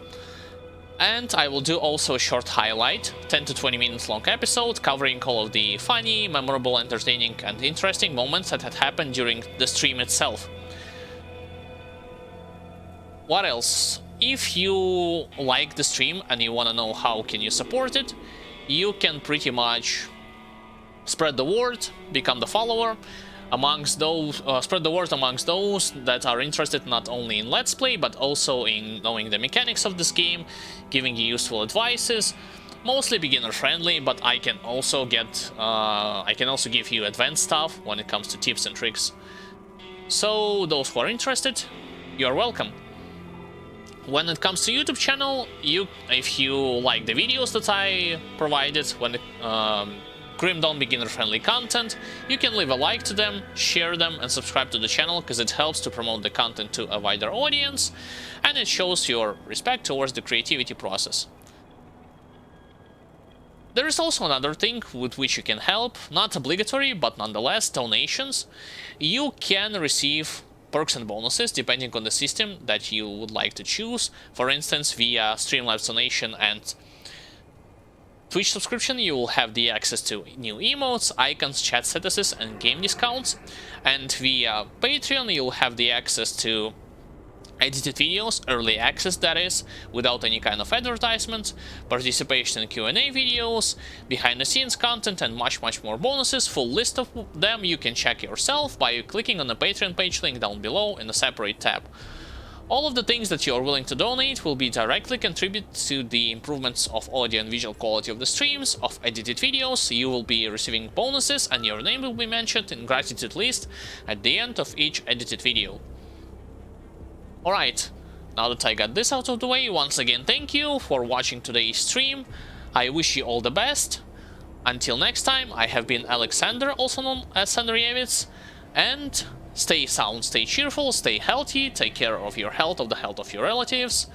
and I will do also a short highlight, 10 to 20 minutes long episode covering all of the funny, memorable, entertaining and interesting moments that had happened during the stream itself. What else? If you like the stream and you want to know how can you support it, you can pretty much spread the word, become the follower amongst those, spread the word amongst those that are interested not only in Let's Play but also in knowing the mechanics of this game, giving you useful advices, mostly beginner friendly, but I can also give you advanced stuff when it comes to tips and tricks. So those who are interested, you're welcome. When it comes to YouTube channel, if you like the videos that I provided, when Grim Dawn beginner-friendly content, you can leave a like to them, share them, and subscribe to the channel, because it helps to promote the content to a wider audience, and it shows your respect towards the creativity process. There is also another thing with which you can help, not obligatory, but nonetheless, donations. You can receive perks and bonuses depending on the system that you would like to choose. For instance, via Streamlabs donation and Twitch subscription, you will have the access to new emotes, icons, chat statuses, and game discounts. And via Patreon, you'll have the access to edited videos, early access that is, without any kind of advertisement, participation in Q&A videos, behind the scenes content, and much more bonuses. Full list of them you can check yourself by clicking on the Patreon page link down below in a separate tab. All of the things that you are willing to donate will be directly contribute to the improvements of audio and visual quality of the streams, of edited videos. You will be receiving bonuses and your name will be mentioned in gratitude list at the end of each edited video. Alright, now that I got this out of the way, once again thank you for watching today's stream. I wish you all the best. Until next time, I have been Alexander, also known as Sandrievitz, and stay sound, stay cheerful, stay healthy, take care of your health, of the health of your relatives.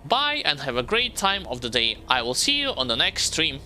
Bye and have a great time of the day. I will see you on the next stream.